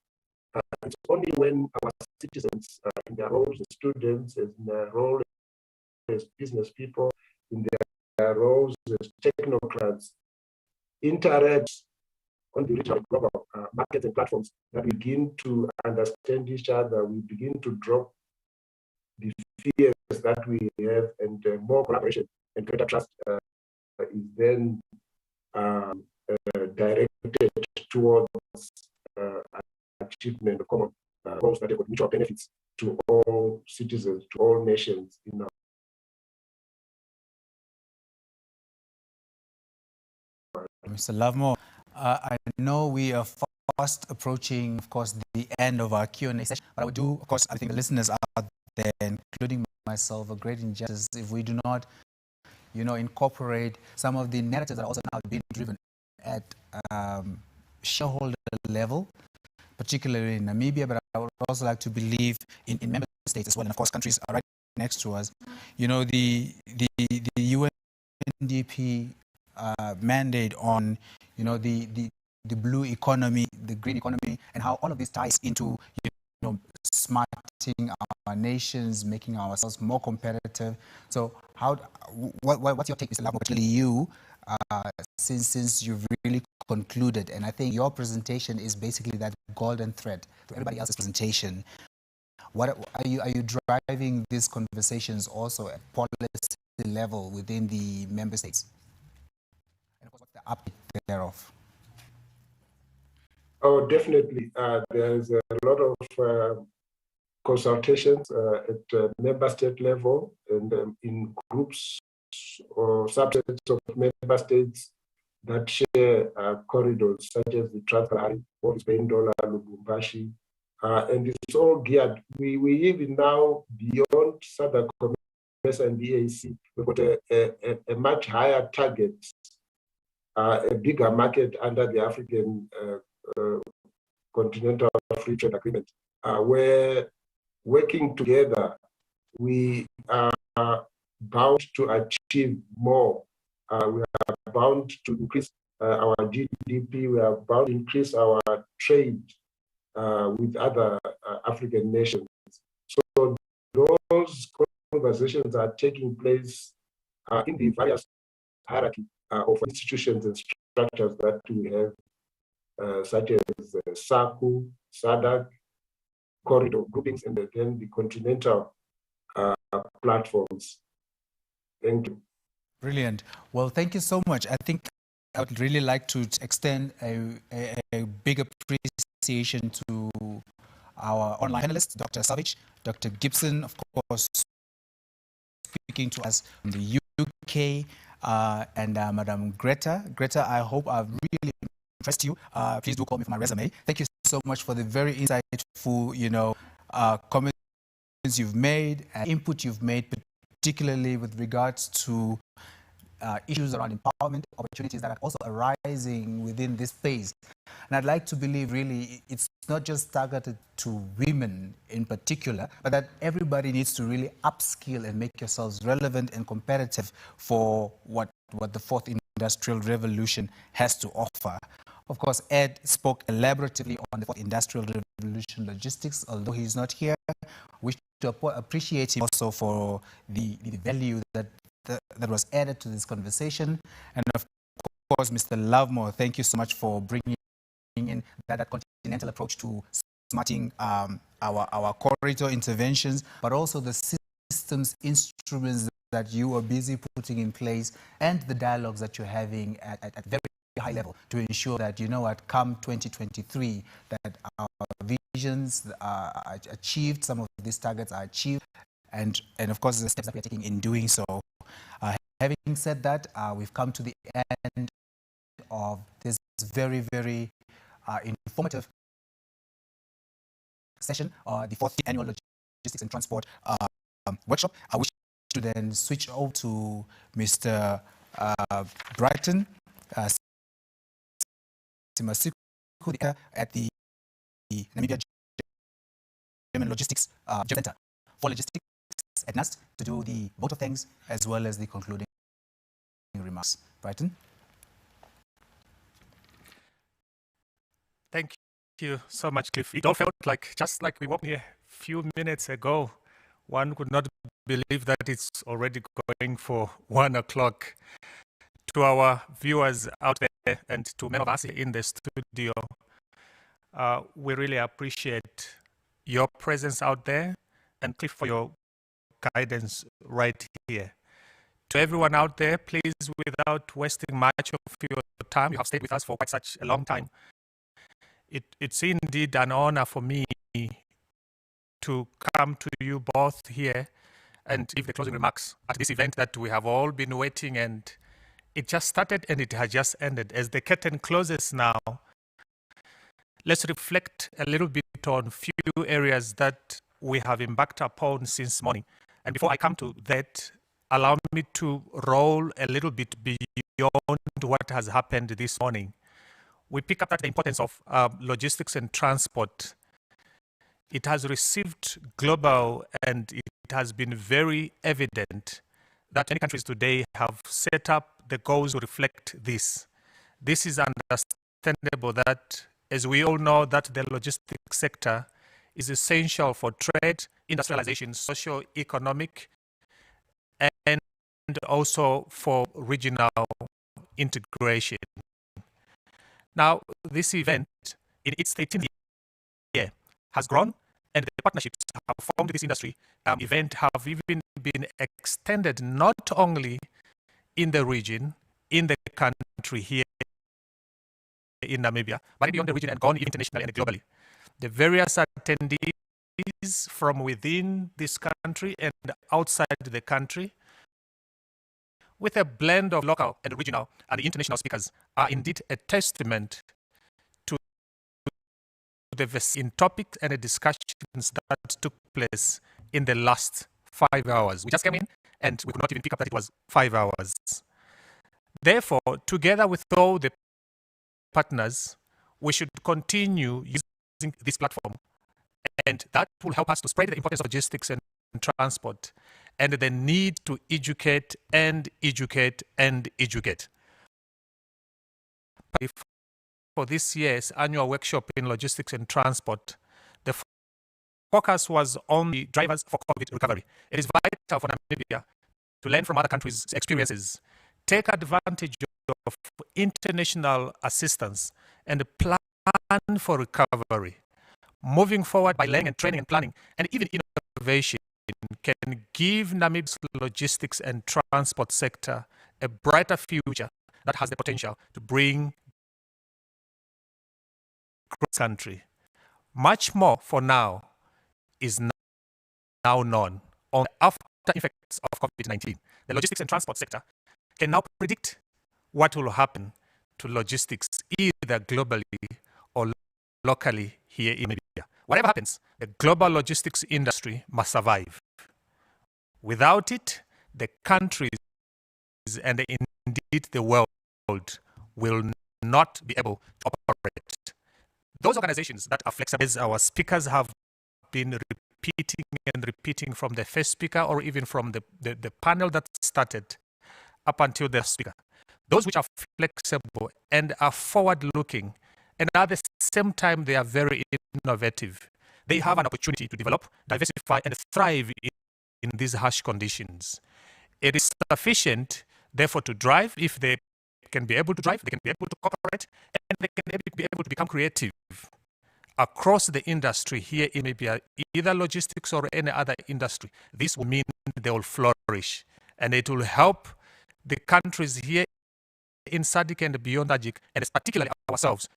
K: It's only when our citizens, in their roles as students, in their role as business people, in their roles as technocrats, interact on the regional global markets and platforms, that we begin to understand each other, we begin to drop the fears that we have, and more collaboration and greater trust is then directed towards achievement of common goals that have mutual benefits to all citizens, to all nations in our
A: Mr. Lovemore, I know we are fast approaching, of course, the end of our Q&A session, but I would do, of course, I think the listeners out there, including myself, a great injustice if we do not, incorporate some of the narratives that are also now being driven at shareholder level, particularly in Namibia, but I would also like to believe in member states as well, and of course countries are right next to us. The UNDP mandate on the blue economy, the green economy, and how all of this ties into smarting our nations, making ourselves more competitive. So what's your take, Mr. Lovemore, particularly you, since you've really concluded, and I think your presentation is basically that golden thread to everybody else's presentation. What are you driving these conversations also at policy level within the member states? And of course, what's the update thereof?
K: Oh, definitely. There's a lot of consultations at member state level and in groups or subsets of member states that share corridors such as the Trans-Kalahari, Walvis-Bendola, Lubumbashi, and it's all geared. We even now, beyond Southern COMESA and BAC, we've got a much higher target, a bigger market under the African Continental Free Trade Agreement, where working together, we are bound to achieve more. We are bound to increase our GDP. We are bound to increase our trade with other African nations. So those conversations are taking place in the various hierarchy of institutions and structures that we have, such as SACU, SADC, corridor groupings, and then the continental platforms. Thank you.
A: Brilliant. Well, thank you so much. I think I would really like to extend a big appreciation to our online panelists, Dr. Savage, Dr. Gibson, of course, speaking to us from the UK, and Madam Greta. Greta, I hope I've really impressed you. Please do call me for my resume. Thank you so much for the very insightful, comments you've made and input you've made, particularly with regards to issues around empowerment, opportunities that are also arising within this space. And I'd like to believe really it's not just targeted to women in particular, but that everybody needs to really upskill and make yourselves relevant and competitive for what the fourth industrial revolution has to offer. Of course, Ed spoke elaboratively on the fourth industrial revolution logistics, although he's not here. We wish to appreciate him also for the value that was added to this conversation. And of course, Mr. Lovemore, thank you so much for bringing in that continental approach to smarting our corridor interventions, but also the systems, instruments that you are busy putting in place, and the dialogues that you're having at very high level to ensure that, come 2023, that our visions are achieved, some of these targets are achieved, and of course the steps that we are taking in doing so. Having said that, we've come to the end of this very, very informative session, the fourth annual Logistics and Transport workshop. I wish to then switch over to Mr. Brighton Simasiku at the Namibia German Logistics Center for Logistics at NAST to do the vote of thanks as well as the concluding remarks. Brighton.
M: Thank you so much, Cliff. It all felt like just like we walked here a few minutes ago. One could not believe that it's already going for 1 o'clock. to our viewers out there and to many of us in the studio, we really appreciate your presence out there and Cliff for your guidance right here. To everyone out there, please, without wasting much of your time, you have stayed with us for quite such a long time. It's indeed an honor for me to come to you both here and give the closing remarks at this event that we have all been waiting, and it just started and it has just ended. As the curtain closes now, let's reflect a little bit on few areas that we have embarked upon since morning. And before I come to that, allow me to roll a little bit beyond what has happened this morning. We pick up that the importance of logistics and transport. It has received global, and it has been very evident that many countries today have set up the goals to reflect this. This is understandable that, as we all know, that the logistics sector is essential for trade, industrialization, socio-economic, and also for regional integration. Now, this event, in its 18th year, has grown, and the partnerships have formed this industry event have even been extended not only in the region, in the country here in Namibia, but beyond the region and gone even internationally and globally. The various attendees from within this country and outside the country, with a blend of local and regional and international speakers, are indeed a testament to the in topics and the discussions that took place in the last 5 hours. We just came in and we could not even pick up that it was 5 hours. Therefore, together with all the partners, we should continue using this platform, and that will help us to spread the importance of logistics and transport and the need to educate and educate and educate. For this year's annual workshop in logistics and transport, the focus was on the drivers for COVID recovery. It is vital for Namibia to learn from other countries' experiences, take advantage of international assistance, and plan for recovery. Moving forward by learning and training and planning, and even innovation, can give Namibia's logistics and transport sector a brighter future that has the potential to bring growth country. Much more for now is now known on the after effects of COVID-19. The logistics and transport sector can now predict what will happen to logistics either globally or locally here in Namibia. Whatever happens, the global logistics industry must survive. Without it, the countries and indeed the world will not be able to operate. Those organizations that are flexible, as our speakers have been repeating from the first speaker or even from the panel that started up until the speaker, those which are flexible and are forward-looking, and at the same time they are very innovative, they have an opportunity to develop, diversify, and thrive in these harsh conditions. It is sufficient, therefore, to drive. If they can be able to drive, they can be able to cooperate, and they can be able to become creative across the industry here in Namibia, either logistics or any other industry. This will mean they will flourish, and it will help the countries here in SADC and beyond SADC, and particularly ourselves,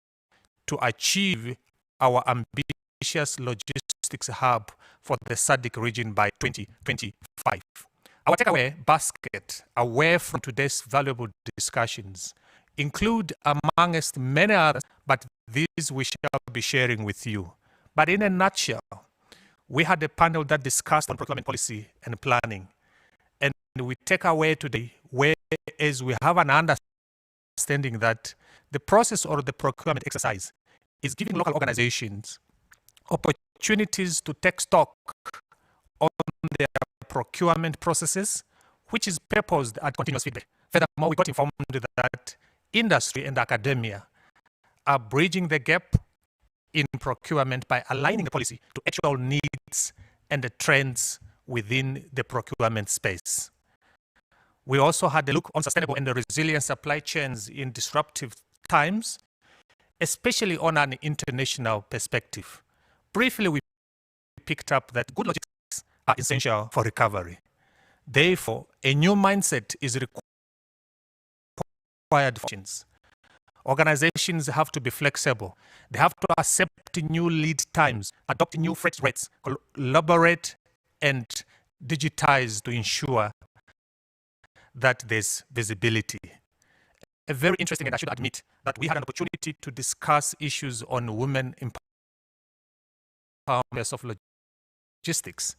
M: to achieve our ambitious logistics hub for the SADC region by 2025. Our takeaway basket, away from today's valuable discussions, include amongst many others, but these we shall be sharing with you. But in a nutshell, we had a panel that discussed on procurement policy and planning. And we take away today, whereas we have an understanding that the process or the procurement exercise is giving local organizations opportunities to take stock on their procurement processes, which is purposed at continuous feedback. Furthermore, we got informed that industry and academia are bridging the gap in procurement by aligning the policy to actual needs and the trends within the procurement space. We also had a look on sustainable and resilient supply chains in disruptive times, especially on an international perspective. Briefly, we picked up that good logistics are essential for recovery. Therefore, a new mindset is required for organizations. Organizations have to be flexible. They have to accept new lead times, adopt new freight rates, collaborate and digitize to ensure that there's visibility. A very interesting, and I should admit that we had an opportunity to discuss issues on women empowerment of logistics.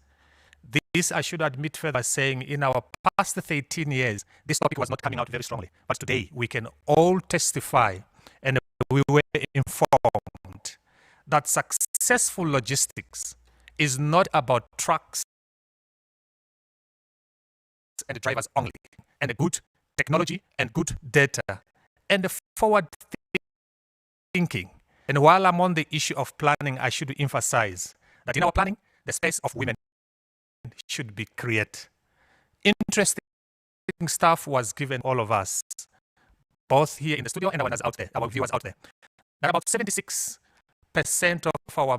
M: This, I should admit further, saying in our past 13 years, this topic was not coming out very strongly. But today, we can all testify, and we were informed that successful logistics is not about trucks and drivers only, and a good technology and good data, and the forward thinking. And while I'm on the issue of planning, I should emphasize that in our planning, the space of women should be created. Interesting stuff was given all of us, both here in the studio and our viewers out there, that about 76% of our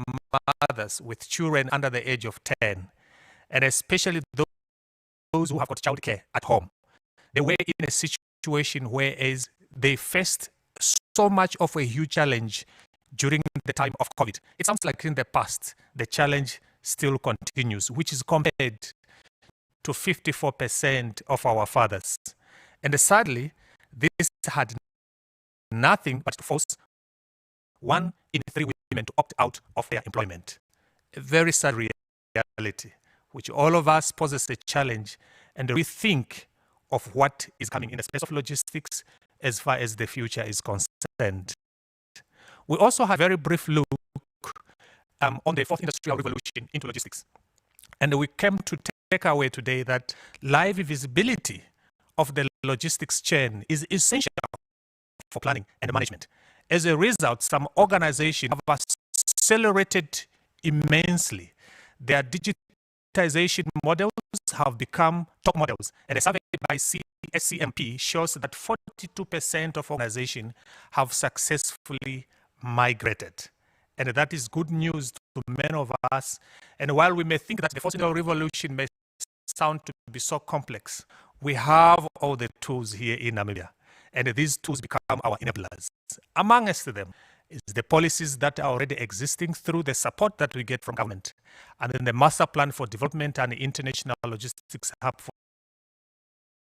M: mothers with children under the age of 10, and especially those who have got childcare at home, they were in a situation where they faced so much of a huge challenge during the time of COVID. It sounds like in the past, the challenge still continues, which is compared to 54% of our fathers. And sadly, this had nothing but to force 1 in 3 women to opt out of their employment. A very sad reality, which all of us poses a challenge and rethink of what is coming in the space of logistics as far as the future is concerned. We also had a very brief look on the 4th industrial revolution into logistics. And we came to take away today that live visibility of the logistics chain is essential for planning and management. As a result, some organizations have accelerated immensely. Their digitization models have become top models. And a survey by SCMP shows that 42% of organizations have successfully migrated. And that is good news to many of us. And while we may think that the 4th industrial revolution may sound to be so complex, we have all the tools here in Namibia. And these tools become our enablers. Amongst them is the policies that are already existing through the support that we get from government. And then the master plan for development and the international logistics hub for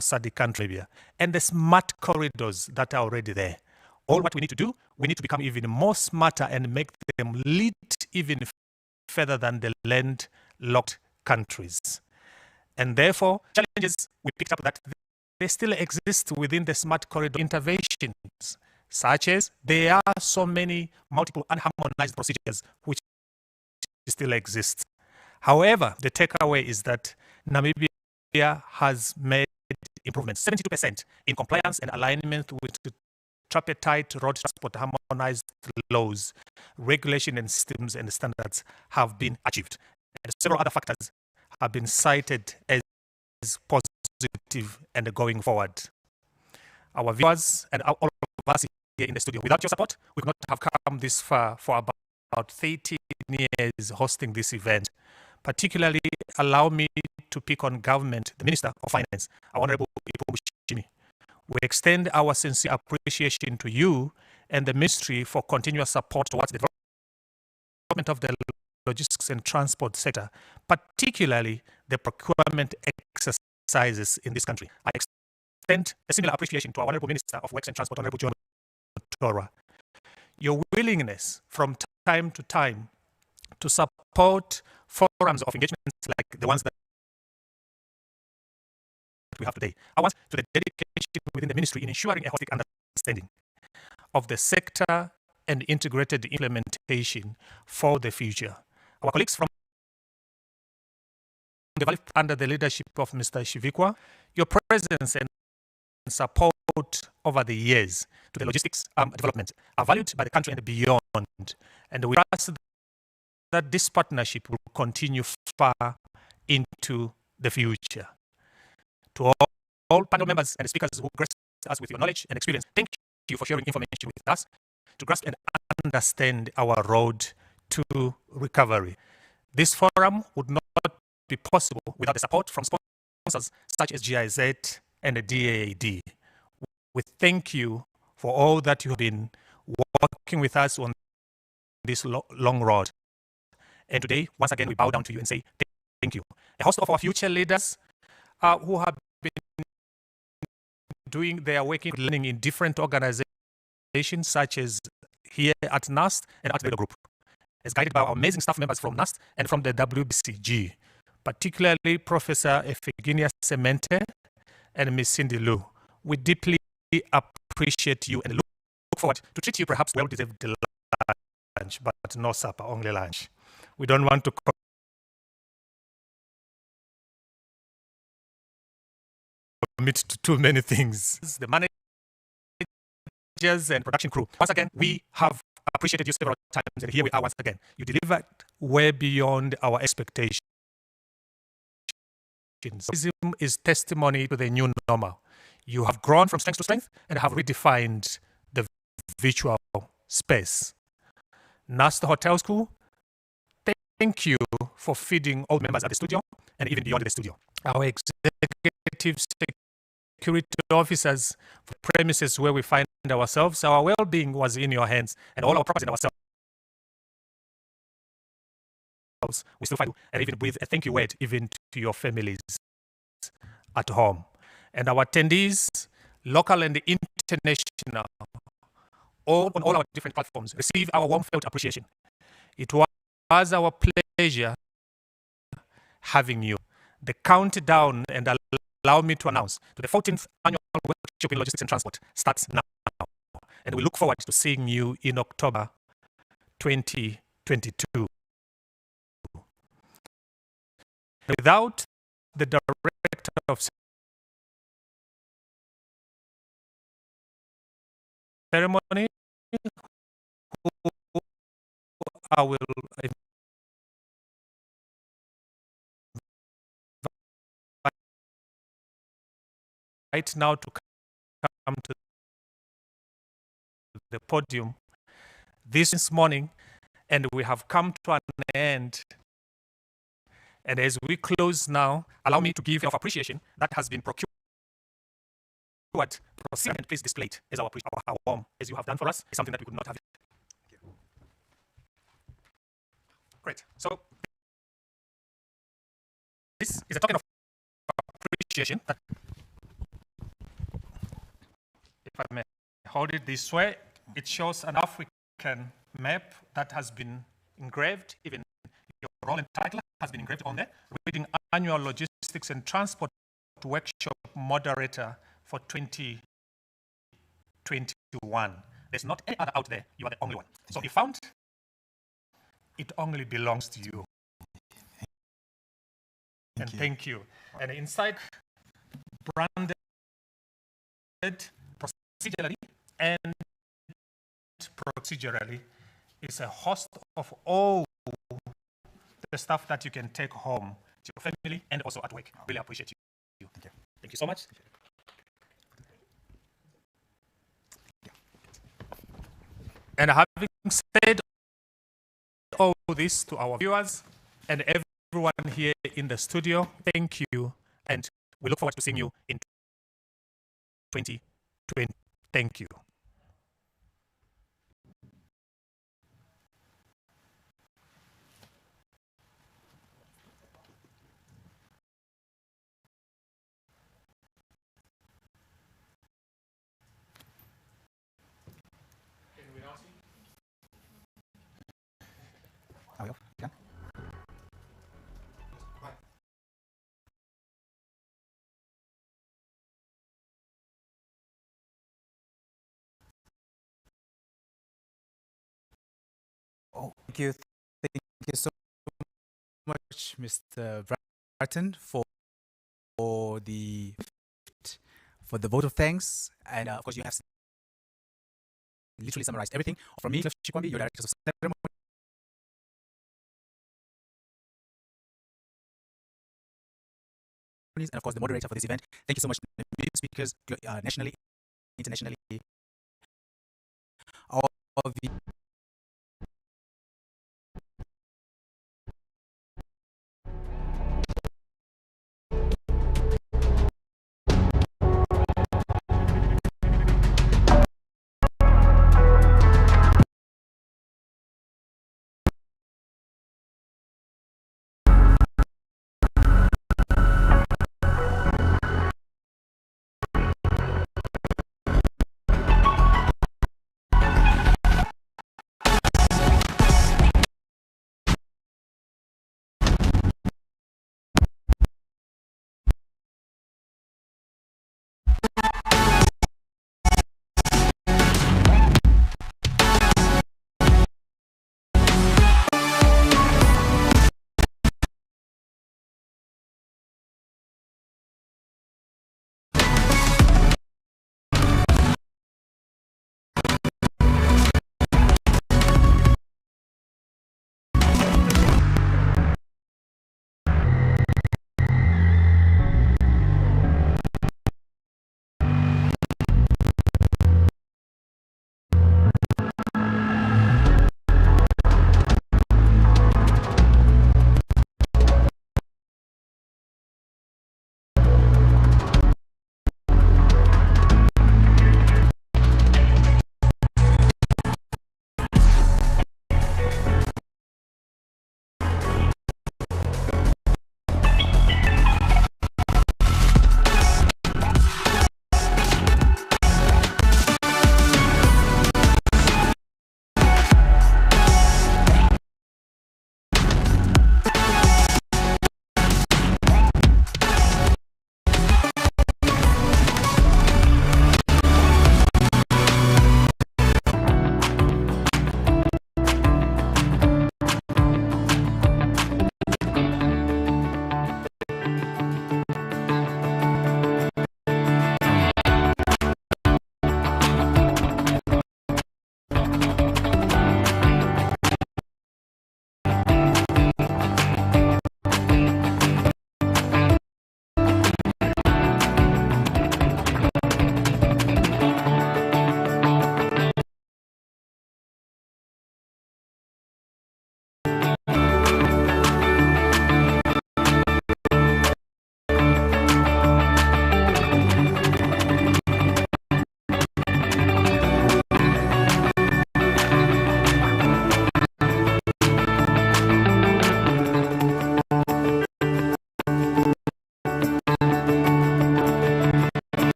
M: SADC country Namibia. And the smart corridors that are already there. All what we need to do, we need to become even more smarter and make them lead even further than the landlocked countries. And therefore, challenges, we picked up that they still exist within the smart corridor interventions, such as there are so many multiple unharmonized procedures which still exist. However, the takeaway is that Namibia has made improvements, 72% in compliance and alignment with the tripartite road transport harmonized laws, regulation and systems and standards have been achieved. And several other factors have been cited as positive and going forward. Our viewers and all of us here in the studio, without your support, we could not have come this far for about 13 years hosting this event. Particularly, allow me to pick on government, the Minister of Finance, our Honorable Ipho Muchimi. We extend our sincere appreciation to you and the Ministry for continuous support towards the development of the logistics and transport sector, particularly the procurement exercises in this country. I extend a similar appreciation to our Honorable Minister of Works and Transport, Honorable John Mutora. Your willingness from time to time to support forums of engagements like the ones that we have today. I want to the dedication within the ministry in ensuring a holistic understanding of the sector and integrated implementation for the future. Our colleagues from the Valley, under the leadership of Mr. Shivikwa, your presence and support over the years to the logistics development are valued by the country and beyond. And we trust that this partnership will continue far into the future. To all panel members and speakers who graced us with your knowledge and experience, thank you for sharing information with us to grasp and understand our road to recovery. This forum would not be possible without the support from sponsors such as GIZ and the DAAD. We thank you for all that you have been working with us on this long road. And today, once again, we bow down to you and say thank you. A host of our future leaders who have been doing their working learning in different organizations such as here at NAST and at the group, is guided by our amazing staff members from NAST and from the WBCG, particularly Professor Efigenia Semente and Ms. Cindy Liu. We deeply appreciate you and look forward to treat you perhaps well-deserved lunch, but no supper, only lunch. We don't want to commit to too many things. The managers and production crew, once again, we have appreciated you several times, and here we are once again. You delivered way beyond our expectations. This is testimony to the new normal. You have grown from strength to strength and have redefined the virtual space. NAST Hotel School, thank you for feeding all members at the studio and even beyond the studio. Our executive security officers for premises where we find ourselves, our well-being was in your hands, and all our property in ourselves. We still find you and even breathe a thank you word even to your families at home. And our attendees, local and international, all on all our different platforms, receive our warm felt appreciation. It was our pleasure having you. The countdown, and allow me to announce, to the 14th annual workshop in logistics and transport starts now. And we look forward to seeing you in October 2022. Without the director of ceremony, who I will invite now to come to the podium this morning, and we have come to an end. And as we close now, allow me to give of appreciation that has been procured. Proceed and please display it as our warm, as you have done for us, is something that we could not have. Great. So this is a token of appreciation that, if I may hold it this way, it shows an African map that has been engraved, even your role and title has been engraved on there, reading Annual Logistics and Transport Workshop Moderator for 2021. There's not any other out there. You are the only one. So if found, it only belongs to you. Thank you. And inside, branded procedurally and procedurally, is a host of all the stuff that you can take home to your family and also at work. Really appreciate you. Thank you. Thank you so much. And having said all this to our viewers and everyone here in the studio, thank you, and we look forward to seeing you in 2020. Thank you.
A: Oh, thank you so much, Mr. Bratton, for the vote of thanks, and of course you have literally summarized everything. From me, Cliff Chikwambi, your director of ceremony. and of course the moderator for this event. Thank you so much, speakers, nationally, internationally, all of the